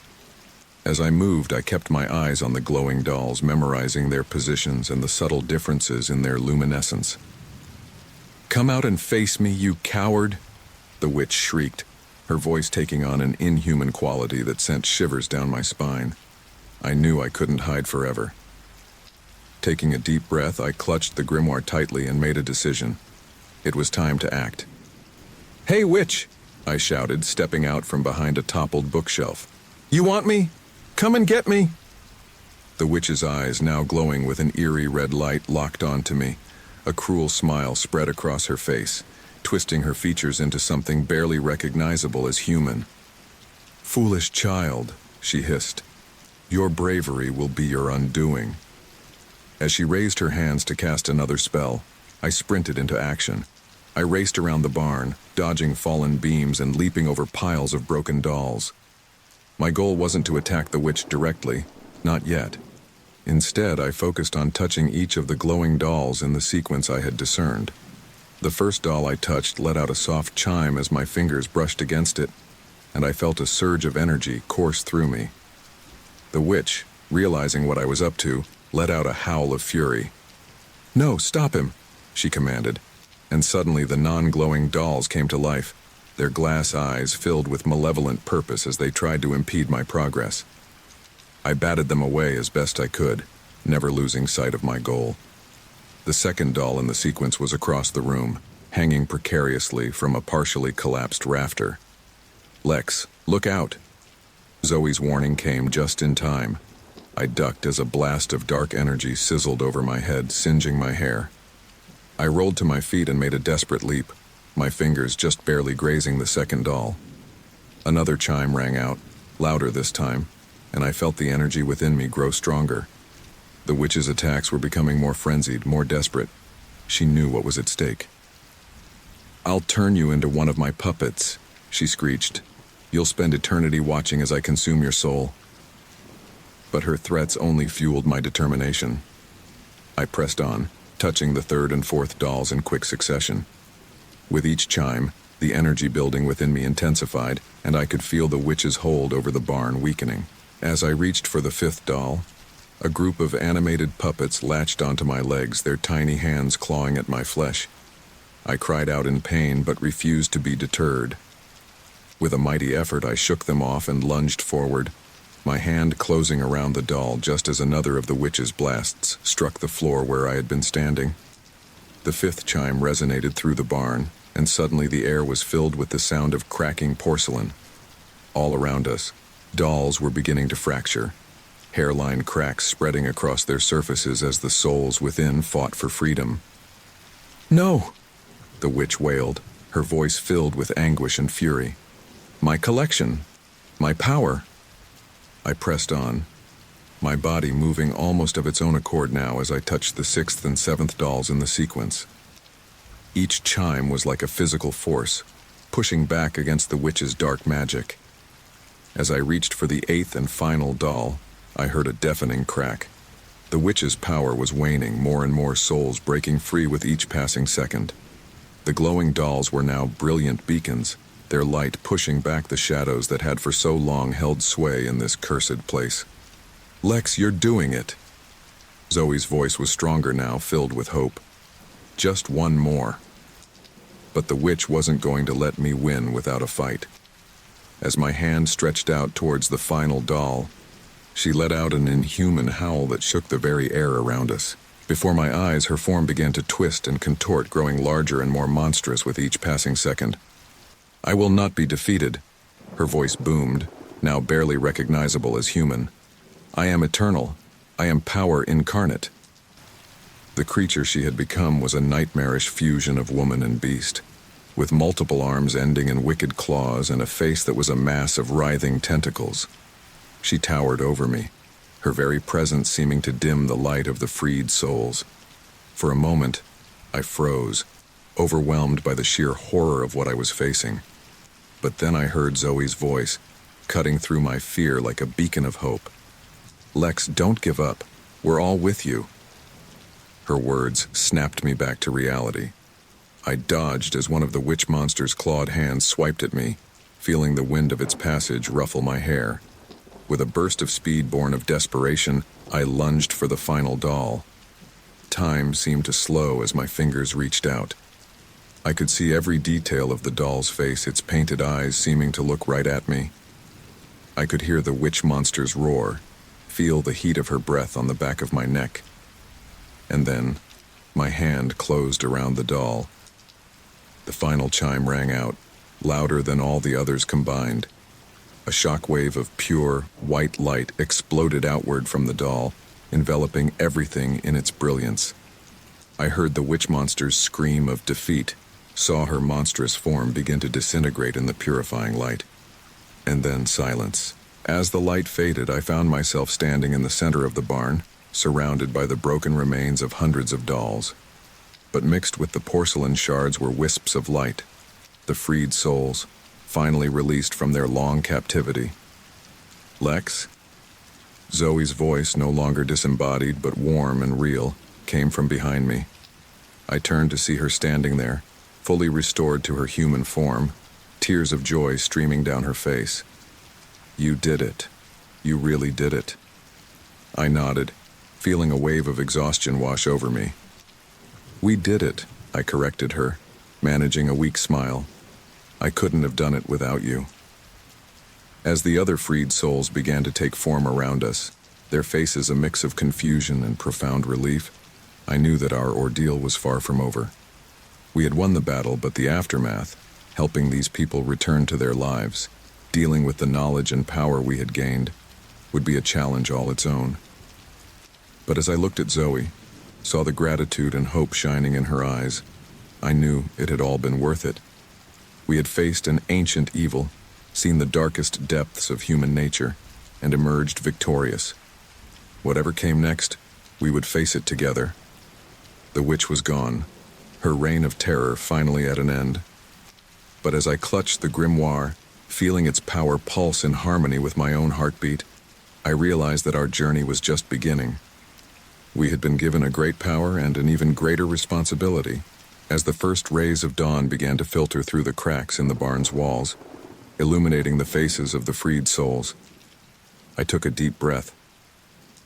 As I moved, I kept my eyes on the glowing dolls, memorizing their positions and the subtle differences in their luminescence. "Come out and face me, you coward!" the witch shrieked, her voice taking on an inhuman quality that sent shivers down my spine. I knew I couldn't hide forever. Taking a deep breath, I clutched the grimoire tightly and made a decision. It was time to act. "Hey, witch!" I shouted, stepping out from behind a toppled bookshelf. "You want me? Come and get me!" The witch's eyes, now glowing with an eerie red light, locked onto me. A cruel smile spread across her face, twisting her features into something barely recognizable as human. "Foolish child," she hissed. "Your bravery will be your undoing." As she raised her hands to cast another spell, I sprinted into action. I raced around the barn, dodging fallen beams and leaping over piles of broken dolls. My goal wasn't to attack the witch directly, not yet. Instead, I focused on touching each of the glowing dolls in the sequence I had discerned. The first doll I touched let out a soft chime as my fingers brushed against it, and I felt a surge of energy course through me. The witch, realizing what I was up to, let out a howl of fury. "No, stop him," she commanded, and suddenly the non-glowing dolls came to life, their glass eyes filled with malevolent purpose as they tried to impede my progress. I batted them away as best I could, never losing sight of my goal. The second doll in the sequence was across the room, hanging precariously from a partially collapsed rafter. "Lex, look out!" Zoe's warning came just in time. I ducked as a blast of dark energy sizzled over my head, singeing my hair. I rolled to my feet and made a desperate leap, my fingers just barely grazing the second doll. Another chime rang out, louder this time, and I felt the energy within me grow stronger. The witch's attacks were becoming more frenzied, more desperate. She knew what was at stake. "I'll turn you into one of my puppets," she screeched. "You'll spend eternity watching as I consume your soul." But her threats only fueled my determination. I pressed on, touching the third and fourth dolls in quick succession. With each chime, the energy building within me intensified, and I could feel the witch's hold over the barn weakening. As I reached for the fifth doll, a group of animated puppets latched onto my legs, their tiny hands clawing at my flesh. I cried out in pain, but refused to be deterred. With a mighty effort, I shook them off and lunged forward, my hand closing around the doll just as another of the witch's blasts struck the floor where I had been standing. The fifth chime resonated through the barn, and suddenly the air was filled with the sound of cracking porcelain. All around us, dolls were beginning to fracture, hairline cracks spreading across their surfaces as the souls within fought for freedom. "No!" the witch wailed, her voice filled with anguish and fury. "My collection! My power!" I pressed on, my body moving almost of its own accord now as I touched the sixth and seventh dolls in the sequence. Each chime was like a physical force, pushing back against the witch's dark magic. As I reached for the eighth and final doll, I heard a deafening crack. The witch's power was waning, more and more souls breaking free with each passing second. The glowing dolls were now brilliant beacons, their light pushing back the shadows that had for so long held sway in this cursed place. "Lex, you're doing it!" Zoe's voice was stronger now, filled with hope. "Just one more." But the witch wasn't going to let me win without a fight. As my hand stretched out towards the final doll, she let out an inhuman howl that shook the very air around us. Before my eyes, her form began to twist and contort, growing larger and more monstrous with each passing second. "I will not be defeated," her voice boomed, now barely recognizable as human. "I am eternal. I am power incarnate." The creature she had become was a nightmarish fusion of woman and beast, with multiple arms ending in wicked claws and a face that was a mass of writhing tentacles. She towered over me, her very presence seeming to dim the light of the freed souls. For a moment, I froze, overwhelmed by the sheer horror of what I was facing. But then I heard Zoe's voice, cutting through my fear like a beacon of hope. "Lex, don't give up. We're all with you." Her words snapped me back to reality. I dodged as one of the witch monster's clawed hands swiped at me, feeling the wind of its passage ruffle my hair. With a burst of speed born of desperation, I lunged for the final doll. Time seemed to slow as my fingers reached out. I could see every detail of the doll's face, its painted eyes seeming to look right at me. I could hear the witch monster's roar, feel the heat of her breath on the back of my neck. And then, my hand closed around the doll. The final chime rang out, louder than all the others combined. A shockwave of pure, white light exploded outward from the doll, enveloping everything in its brilliance. I heard the witch monster's scream of defeat, saw her monstrous form begin to disintegrate in the purifying light. And then silence. As the light faded, I found myself standing in the center of the barn, surrounded by the broken remains of hundreds of dolls. But mixed with the porcelain shards were wisps of light, the freed souls, finally released from their long captivity. "Lex?" Zoe's voice, no longer disembodied but warm and real, came from behind me. I turned to see her standing there, fully restored to her human form, tears of joy streaming down her face. "You did it. You really did it." I nodded, feeling a wave of exhaustion wash over me. "We did it," I corrected her, managing a weak smile. "I couldn't have done it without you." As the other freed souls began to take form around us, their faces a mix of confusion and profound relief, I knew that our ordeal was far from over. We had won the battle, but the aftermath, helping these people return to their lives, dealing with the knowledge and power we had gained, would be a challenge all its own. But as I looked at Zoe, saw the gratitude and hope shining in her eyes, I knew it had all been worth it. We had faced an ancient evil, seen the darkest depths of human nature, and emerged victorious. Whatever came next, we would face it together. The witch was gone, her reign of terror finally at an end. But as I clutched the grimoire, feeling its power pulse in harmony with my own heartbeat, I realized that our journey was just beginning. We had been given a great power and an even greater responsibility, as the first rays of dawn began to filter through the cracks in the barn's walls, illuminating the faces of the freed souls. I took a deep breath.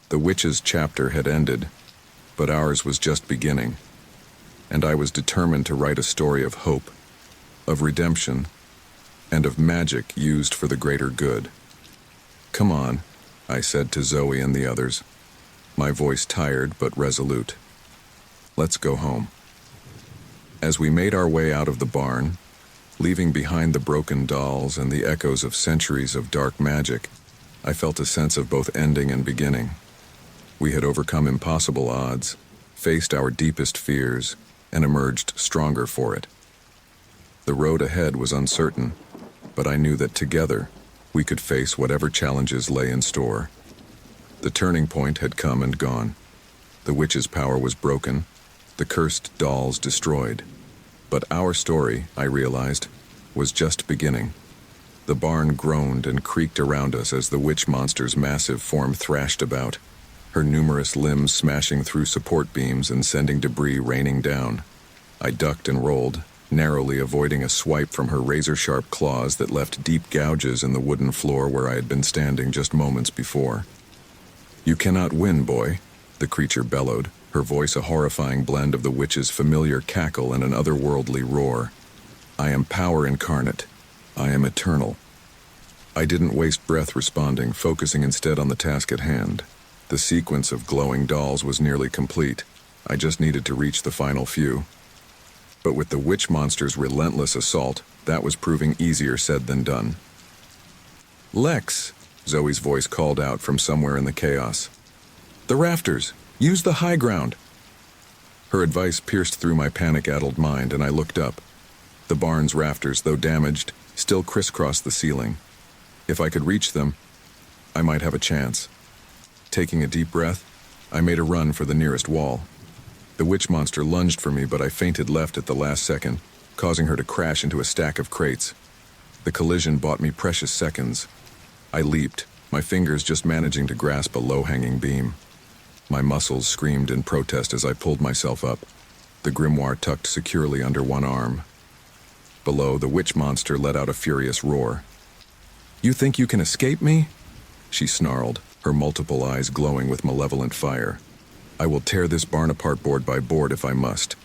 The witch's chapter had ended, but ours was just beginning, and I was determined to write a story of hope, of redemption, and of magic used for the greater good. "Come on," I said to Zoe and the others, my voice tired but resolute. "Let's go home." As we made our way out of the barn, leaving behind the broken dolls and the echoes of centuries of dark magic, I felt a sense of both ending and beginning. We had overcome impossible odds, faced our deepest fears, and emerged stronger for it. The road ahead was uncertain, but I knew that together we could face whatever challenges lay in store. The turning point had come and gone. The witch's power was broken, the cursed dolls destroyed. But our story, I realized, was just beginning. The barn groaned and creaked around us as the witch monster's massive form thrashed about, her numerous limbs smashing through support beams and sending debris raining down. I ducked and rolled, narrowly avoiding a swipe from her razor-sharp claws that left deep gouges in the wooden floor where I had been standing just moments before. "You cannot win, boy," the creature bellowed, her voice a horrifying blend of the witch's familiar cackle and an otherworldly roar. "I am power incarnate. I am eternal." I didn't waste breath responding, focusing instead on the task at hand. The sequence of glowing dolls was nearly complete. I just needed to reach the final few. But with the witch monster's relentless assault, that was proving easier said than done. "Lex," Zoe's voice called out from somewhere in the chaos. "The rafters! Use the high ground!" Her advice pierced through my panic-addled mind, and I looked up. The barn's rafters, though damaged, still crisscrossed the ceiling. If I could reach them, I might have a chance. Taking a deep breath, I made a run for the nearest wall. The witch monster lunged for me, but I feinted left at the last second, causing her to crash into a stack of crates. The collision bought me precious seconds. I leaped, my fingers just managing to grasp a low-hanging beam. My muscles screamed in protest as I pulled myself up, the grimoire tucked securely under one arm. Below, the witch monster let out a furious roar. "You think you can escape me?" she snarled, her multiple eyes glowing with malevolent fire. "I will tear this barn apart board by board if I must."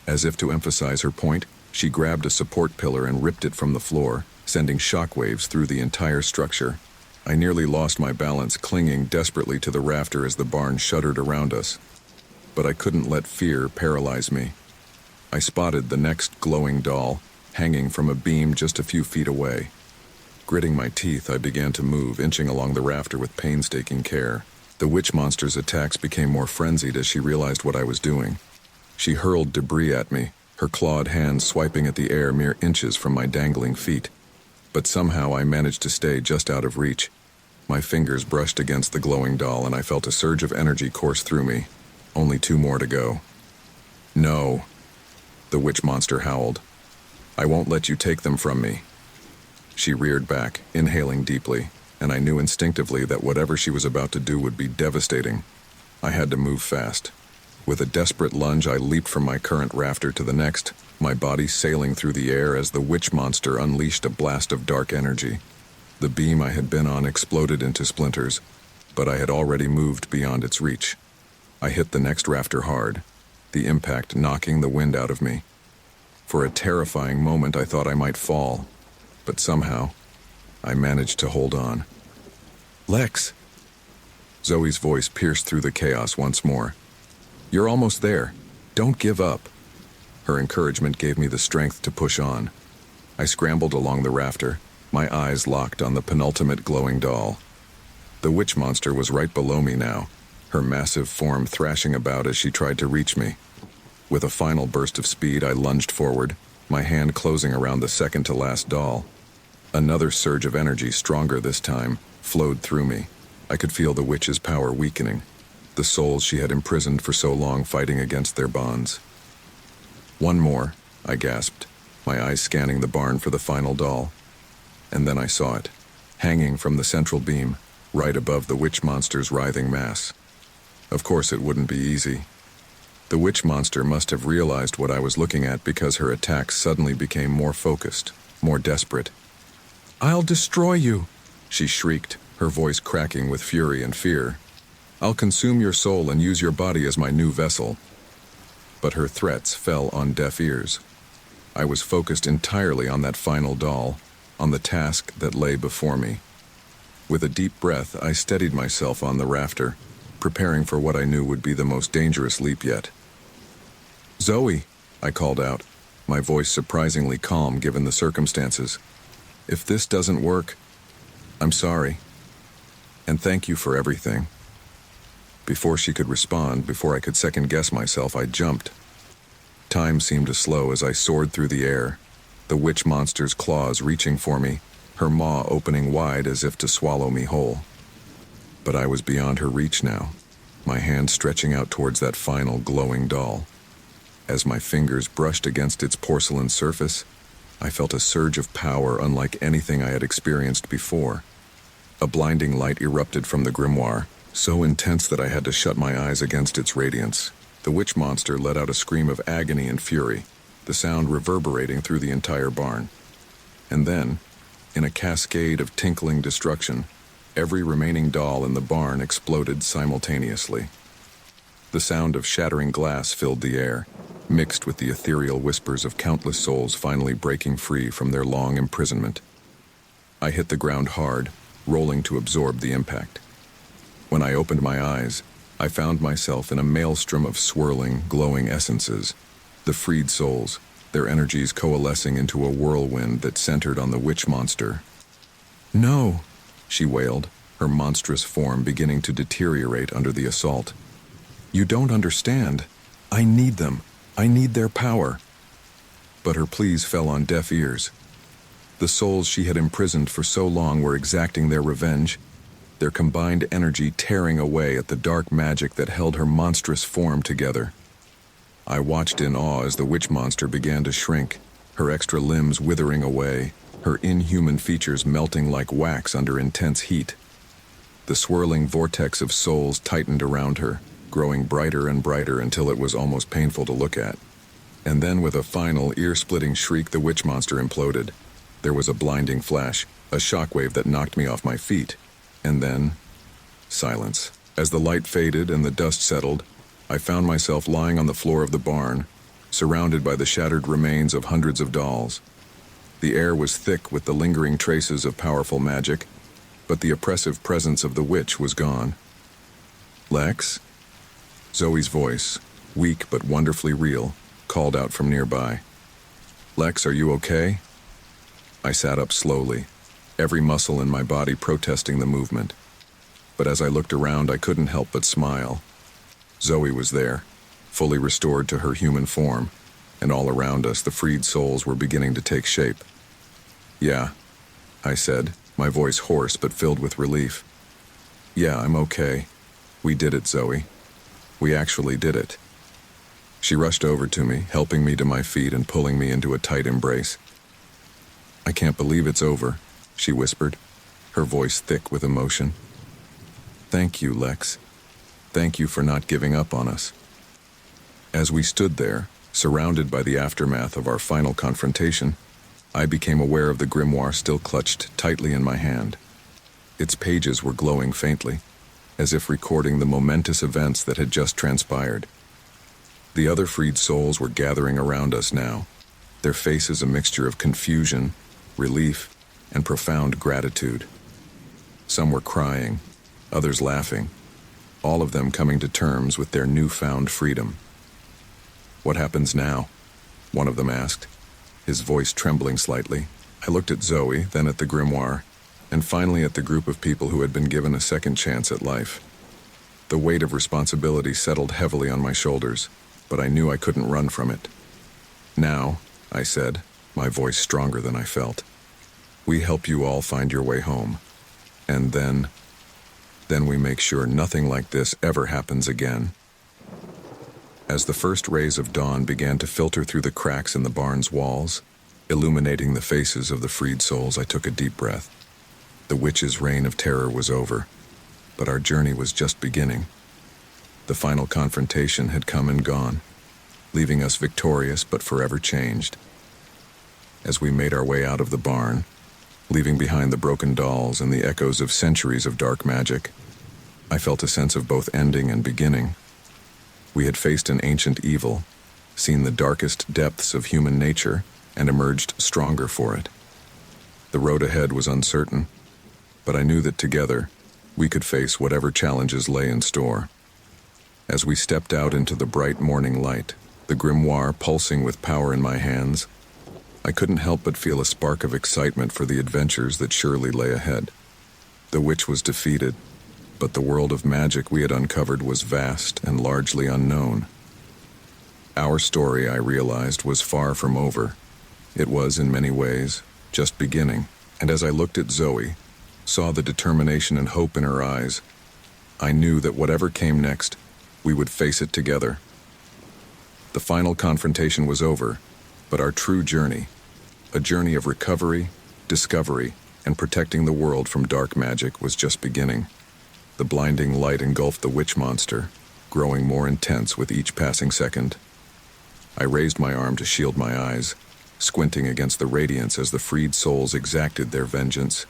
As if to emphasize her point, she grabbed a support pillar and ripped it from the floor, sending shockwaves through the entire structure. I nearly lost my balance, clinging desperately to the rafter as the barn shuddered around us. But I couldn't let fear paralyze me. I spotted the next glowing doll, hanging from a beam just a few feet away. Gritting my teeth, I began to move, inching along the rafter with painstaking care. The witch monster's attacks became more frenzied as she realized what I was doing. She hurled debris at me, her clawed hands swiping at the air mere inches from my dangling feet. But somehow I managed to stay just out of reach. My fingers brushed against the glowing doll and I felt a surge of energy course through me. Only 2 more to go. "No," the witch monster howled. "I won't let you take them from me." She reared back, inhaling deeply, and I knew instinctively that whatever she was about to do would be devastating. I had to move fast. With a desperate lunge, I leaped from my current rafter to the next, my body sailing through the air as the witch monster unleashed a blast of dark energy. The beam I had been on exploded into splinters, but I had already moved beyond its reach. I hit the next rafter hard, the impact knocking the wind out of me. For a terrifying moment, I thought I might fall, but somehow, I managed to hold on. Lex! Zoe's voice pierced through the chaos once more. You're almost there. Don't give up. Her encouragement gave me the strength to push on. I scrambled along the rafter, my eyes locked on the penultimate glowing doll. The witch monster was right below me now, her massive form thrashing about as she tried to reach me. With a final burst of speed, I lunged forward, my hand closing around the second-to-last doll. Another surge of energy, stronger this time, flowed through me. I could feel the witch's power weakening, the souls she had imprisoned for so long fighting against their bonds. One more, I gasped, my eyes scanning the barn for the final doll. And then I saw it, hanging from the central beam, right above the witch monster's writhing mass. Of course it wouldn't be easy. The witch monster must have realized what I was looking at because her attacks suddenly became more focused, more desperate. "I'll destroy you," she shrieked, her voice cracking with fury and fear. "I'll consume your soul and use your body as my new vessel." But her threats fell on deaf ears. I was focused entirely on that final doll, on the task that lay before me. With a deep breath, I steadied myself on the rafter, preparing for what I knew would be the most dangerous leap yet. "Zoe," I called out, my voice surprisingly calm given the circumstances. "If this doesn't work, I'm sorry. And thank you for everything." Before she could respond, before I could second-guess myself, I jumped. Time seemed to slow as I soared through the air, the witch monster's claws reaching for me, her maw opening wide as if to swallow me whole. But I was beyond her reach now, my hand stretching out towards that final glowing doll. As my fingers brushed against its porcelain surface, I felt a surge of power unlike anything I had experienced before. A blinding light erupted from the grimoire, so intense that I had to shut my eyes against its radiance. The witch monster let out a scream of agony and fury, the sound reverberating through the entire barn. And then, in a cascade of tinkling destruction, every remaining doll in the barn exploded simultaneously. The sound of shattering glass filled the air, mixed with the ethereal whispers of countless souls finally breaking free from their long imprisonment. I hit the ground hard, rolling to absorb the impact. When I opened my eyes, I found myself in a maelstrom of swirling, glowing essences, the freed souls, their energies coalescing into a whirlwind that centered on the witch monster. "No," she wailed, her monstrous form beginning to deteriorate under the assault. "You don't understand. I need them. I need their power." But her pleas fell on deaf ears. The souls she had imprisoned for so long were exacting their revenge, their combined energy tearing away at the dark magic that held her monstrous form together. I watched in awe as the witch monster began to shrink, her extra limbs withering away, her inhuman features melting like wax under intense heat. The swirling vortex of souls tightened around her, growing brighter and brighter until it was almost painful to look at. And then with a final, ear-splitting shriek, the witch monster imploded. There was a blinding flash, a shockwave that knocked me off my feet. And then, silence. As the light faded and the dust settled, I found myself lying on the floor of the barn, surrounded by the shattered remains of hundreds of dolls. The air was thick with the lingering traces of powerful magic, but the oppressive presence of the witch was gone. "Lex?" Zoe's voice, weak but wonderfully real, called out from nearby. "Lex, are you okay?" I sat up slowly, every muscle in my body protesting the movement. But as I looked around, I couldn't help but smile. Zoe was there, fully restored to her human form, and all around us the freed souls were beginning to take shape. "Yeah," I said, my voice hoarse but filled with relief. "Yeah, I'm okay. We did it, Zoe. We actually did it." She rushed over to me, helping me to my feet and pulling me into a tight embrace. "I can't believe it's over," she whispered, her voice thick with emotion. "Thank you, Lex. Thank you for not giving up on us." As we stood there, surrounded by the aftermath of our final confrontation, I became aware of the grimoire still clutched tightly in my hand. Its pages were glowing faintly, as if recording the momentous events that had just transpired. The other freed souls were gathering around us now, their faces a mixture of confusion, relief, and profound gratitude. Some were crying, others laughing, all of them coming to terms with their newfound freedom. "What happens now?" one of them asked, his voice trembling slightly. I looked at Zoe, then at the grimoire, and finally at the group of people who had been given a second chance at life. The weight of responsibility settled heavily on my shoulders, but I knew I couldn't run from it. "Now," I said, my voice stronger than I felt, "we help you all find your way home. And then we make sure nothing like this ever happens again." As the first rays of dawn began to filter through the cracks in the barn's walls, illuminating the faces of the freed souls, I took a deep breath. The witch's reign of terror was over, but our journey was just beginning. The final confrontation had come and gone, leaving us victorious but forever changed. As we made our way out of the barn, leaving behind the broken dolls and the echoes of centuries of dark magic, I felt a sense of both ending and beginning. We had faced an ancient evil, seen the darkest depths of human nature, and emerged stronger for it. The road ahead was uncertain, but I knew that together, we could face whatever challenges lay in store. As we stepped out into the bright morning light, the grimoire pulsing with power in my hands, I couldn't help but feel a spark of excitement for the adventures that surely lay ahead. The witch was defeated, but the world of magic we had uncovered was vast and largely unknown. Our story, I realized, was far from over. It was, in many ways, just beginning, and as I looked at Zoe, saw the determination and hope in her eyes, I knew that whatever came next, we would face it together. The final confrontation was over, but our true journey, a journey of recovery, discovery, and protecting the world from dark magic, was just beginning. The blinding light engulfed the witch monster, growing more intense with each passing second. I raised my arm to shield my eyes, squinting against the radiance as the freed souls exacted their vengeance.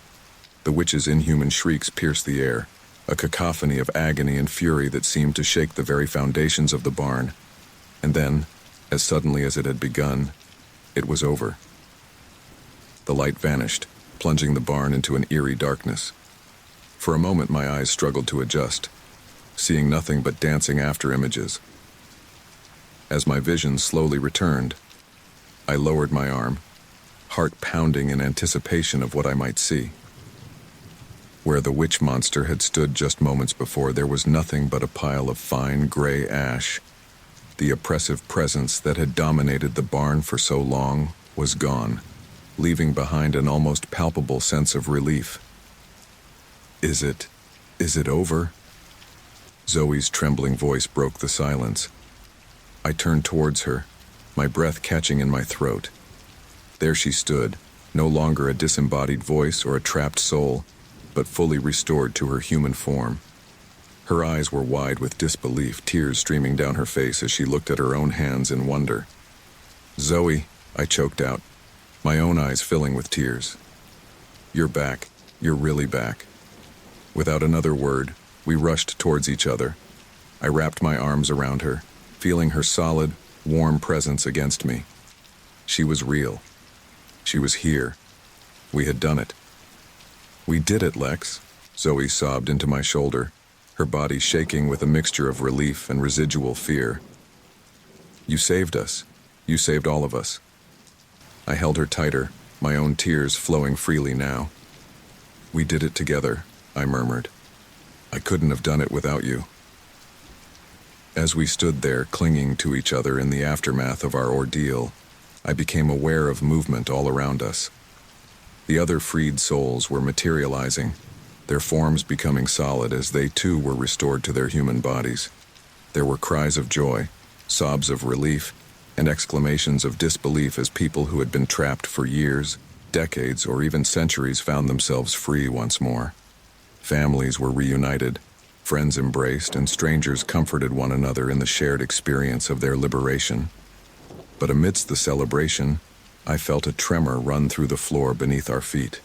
The witch's inhuman shrieks pierced the air, a cacophony of agony and fury that seemed to shake the very foundations of the barn. And then, as suddenly as it had begun, it was over. The light vanished, plunging the barn into an eerie darkness. For a moment my eyes struggled to adjust, seeing nothing but dancing after images. As my vision slowly returned, I lowered my arm, heart pounding in anticipation of what I might see. Where the witch monster had stood just moments before, there was nothing but a pile of fine gray ash. The oppressive presence that had dominated the barn for so long was gone, leaving behind an almost palpable sense of relief. Is it over?" Zoe's trembling voice broke the silence. I turned towards her, my breath catching in my throat. There she stood, no longer a disembodied voice or a trapped soul, but fully restored to her human form. Her eyes were wide with disbelief, tears streaming down her face as she looked at her own hands in wonder. "Zoe," I choked out, my own eyes filling with tears. "You're back. You're really back." Without another word, we rushed towards each other. I wrapped my arms around her, feeling her solid, warm presence against me. She was real. She was here. We had done it. "We did it, Lex," Zoe sobbed into my shoulder, her body shaking with a mixture of relief and residual fear. "You saved us. You saved all of us." I held her tighter, my own tears flowing freely now. "We did it together," I murmured. "I couldn't have done it without you." As we stood there, clinging to each other in the aftermath of our ordeal, I became aware of movement all around us. The other freed souls were materializing, their forms becoming solid as they too were restored to their human bodies. There were cries of joy, sobs of relief, and exclamations of disbelief as people who had been trapped for years, decades, or even centuries found themselves free once more. Families were reunited, friends embraced, and strangers comforted one another in the shared experience of their liberation. But amidst the celebration, I felt a tremor run through the floor beneath our feet.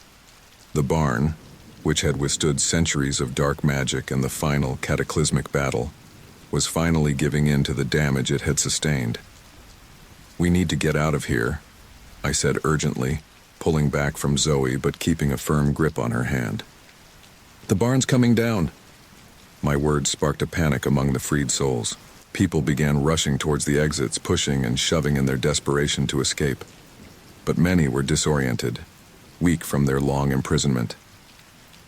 The barn, which had withstood centuries of dark magic and the final cataclysmic battle, was finally giving in to the damage it had sustained. "We need to get out of here," I said urgently, pulling back from Zoe but keeping a firm grip on her hand. "The barn's coming down!" My words sparked a panic among the freed souls. People began rushing towards the exits, pushing and shoving in their desperation to escape. But many were disoriented, weak from their long imprisonment.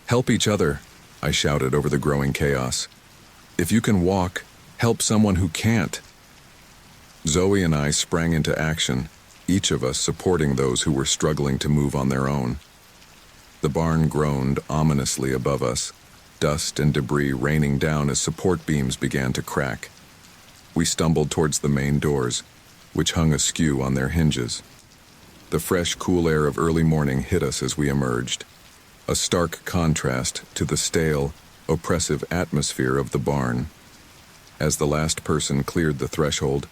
"Help each other," I shouted over the growing chaos. "If you can walk, help someone who can't." Zoe and I sprang into action, each of us supporting those who were struggling to move on their own. The barn groaned ominously above us, dust and debris raining down as support beams began to crack. We stumbled towards the main doors, which hung askew on their hinges. The fresh, cool air of early morning hit us as we emerged, a stark contrast to the stale, oppressive atmosphere of the barn. As the last person cleared the threshold,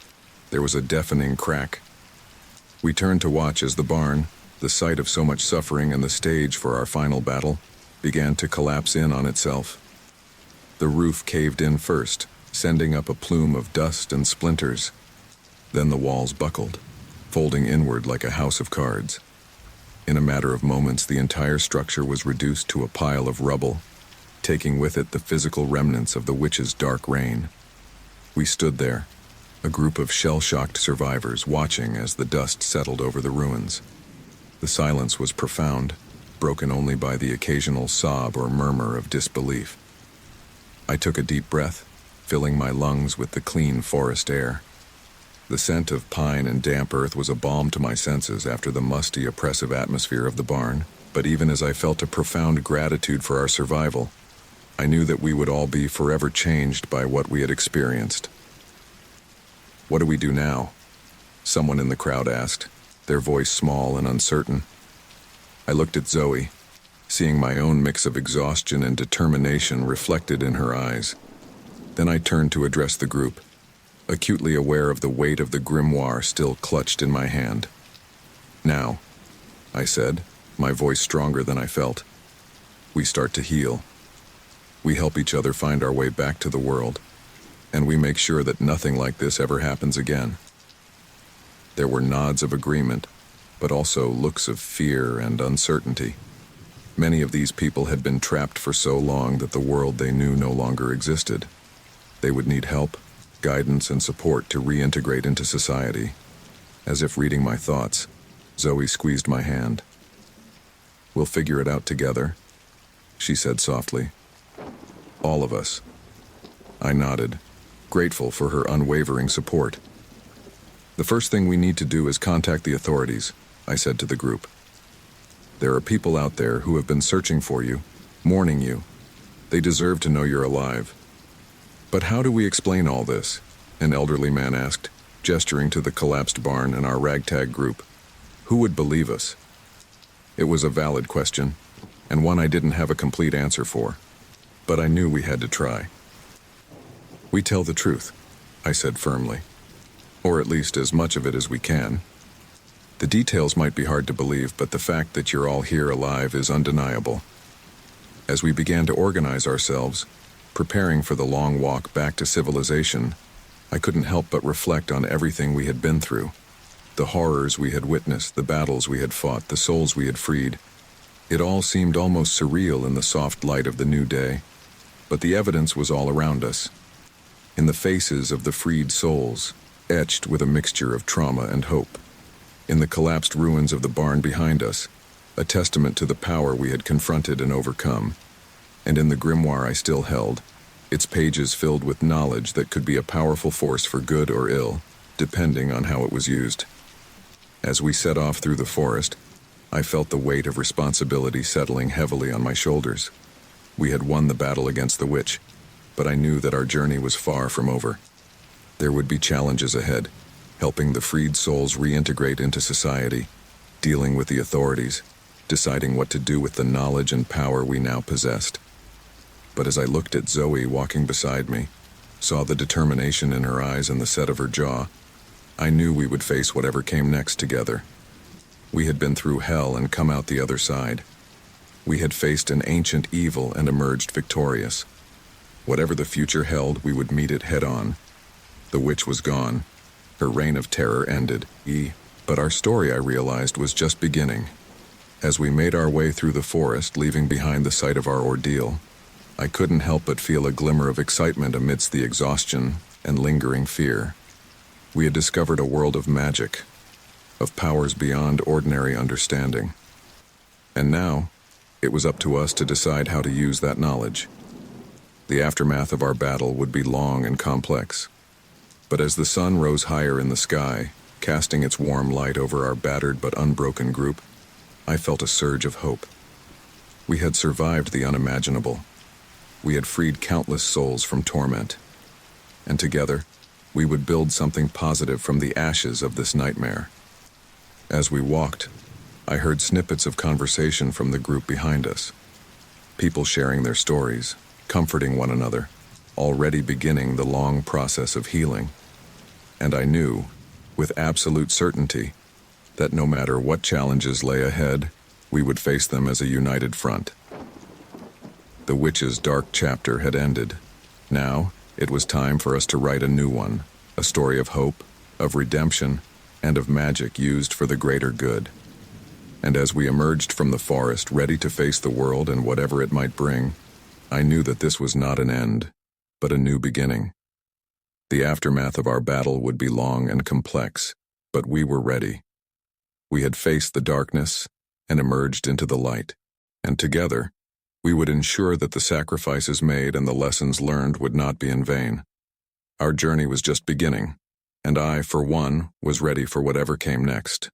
there was a deafening crack. We turned to watch as the barn, the site of so much suffering and the stage for our final battle, began to collapse in on itself. The roof caved in first, sending up a plume of dust and splinters. Then the walls buckled, folding inward like a house of cards. In a matter of moments, the entire structure was reduced to a pile of rubble, taking with it the physical remnants of the witch's dark reign. We stood there, a group of shell-shocked survivors watching as the dust settled over the ruins. The silence was profound, broken only by the occasional sob or murmur of disbelief. I took a deep breath, filling my lungs with the clean forest air. The scent of pine and damp earth was a balm to my senses after the musty, oppressive atmosphere of the barn, but even as I felt a profound gratitude for our survival, I knew that we would all be forever changed by what we had experienced. "What do we do now?" someone in the crowd asked, their voice small and uncertain. I looked at Zoe, seeing my own mix of exhaustion and determination reflected in her eyes. Then I turned to address the group, acutely aware of the weight of the grimoire still clutched in my hand. "Now," I said, my voice stronger than I felt, "we start to heal. We help each other find our way back to the world, and we make sure that nothing like this ever happens again." There were nods of agreement, but also looks of fear and uncertainty. Many of these people had been trapped for so long that the world they knew no longer existed. They would need help, guidance, and support to reintegrate into society. As if reading my thoughts, Zoe squeezed my hand. "We'll figure it out together," she said softly. "All of us." I nodded, grateful for her unwavering support. "The first thing we need to do is contact the authorities," I said to the group. "There are people out there who have been searching for you, mourning you. They deserve to know you're alive." "But how do we explain all this?" an elderly man asked, gesturing to the collapsed barn and our ragtag group. "Who would believe us?" It was a valid question, and one I didn't have a complete answer for, but I knew we had to try. "We tell the truth," I said firmly, "or at least as much of it as we can. The details might be hard to believe, but the fact that you're all here alive is undeniable." As we began to organize ourselves, preparing for the long walk back to civilization, I couldn't help but reflect on everything we had been through. The horrors we had witnessed, the battles we had fought, the souls we had freed. It all seemed almost surreal in the soft light of the new day, but the evidence was all around us. In the faces of the freed souls, etched with a mixture of trauma and hope. In the collapsed ruins of the barn behind us, a testament to the power we had confronted and overcome. And in the grimoire I still held, its pages filled with knowledge that could be a powerful force for good or ill, depending on how it was used. As we set off through the forest, I felt the weight of responsibility settling heavily on my shoulders. We had won the battle against the witch, but I knew that our journey was far from over. There would be challenges ahead, helping the freed souls reintegrate into society, dealing with the authorities, deciding what to do with the knowledge and power we now possessed. But as I looked at Zoe walking beside me, saw the determination in her eyes and the set of her jaw, I knew we would face whatever came next together. We had been through hell and come out the other side. We had faced an ancient evil and emerged victorious. Whatever the future held, we would meet it head-on. The witch was gone. Her reign of terror ended. But our story, I realized, was just beginning. As we made our way through the forest, leaving behind the site of our ordeal, I couldn't help but feel a glimmer of excitement amidst the exhaustion and lingering fear. We had discovered a world of magic, of powers beyond ordinary understanding. And now, it was up to us to decide how to use that knowledge. The aftermath of our battle would be long and complex. But as the sun rose higher in the sky, casting its warm light over our battered but unbroken group, I felt a surge of hope. We had survived the unimaginable. We had freed countless souls from torment. And together, we would build something positive from the ashes of this nightmare. As we walked, I heard snippets of conversation from the group behind us. People sharing their stories, comforting one another, already beginning the long process of healing. And I knew, with absolute certainty, that no matter what challenges lay ahead, we would face them as a united front. The witch's dark chapter had ended. Now, it was time for us to write a new one, a story of hope, of redemption, and of magic used for the greater good. And as we emerged from the forest, ready to face the world and whatever it might bring, I knew that this was not an end, but a new beginning. The aftermath of our battle would be long and complex, but we were ready. We had faced the darkness and emerged into the light, and together, we would ensure that the sacrifices made and the lessons learned would not be in vain. Our journey was just beginning, and I, for one, was ready for whatever came next.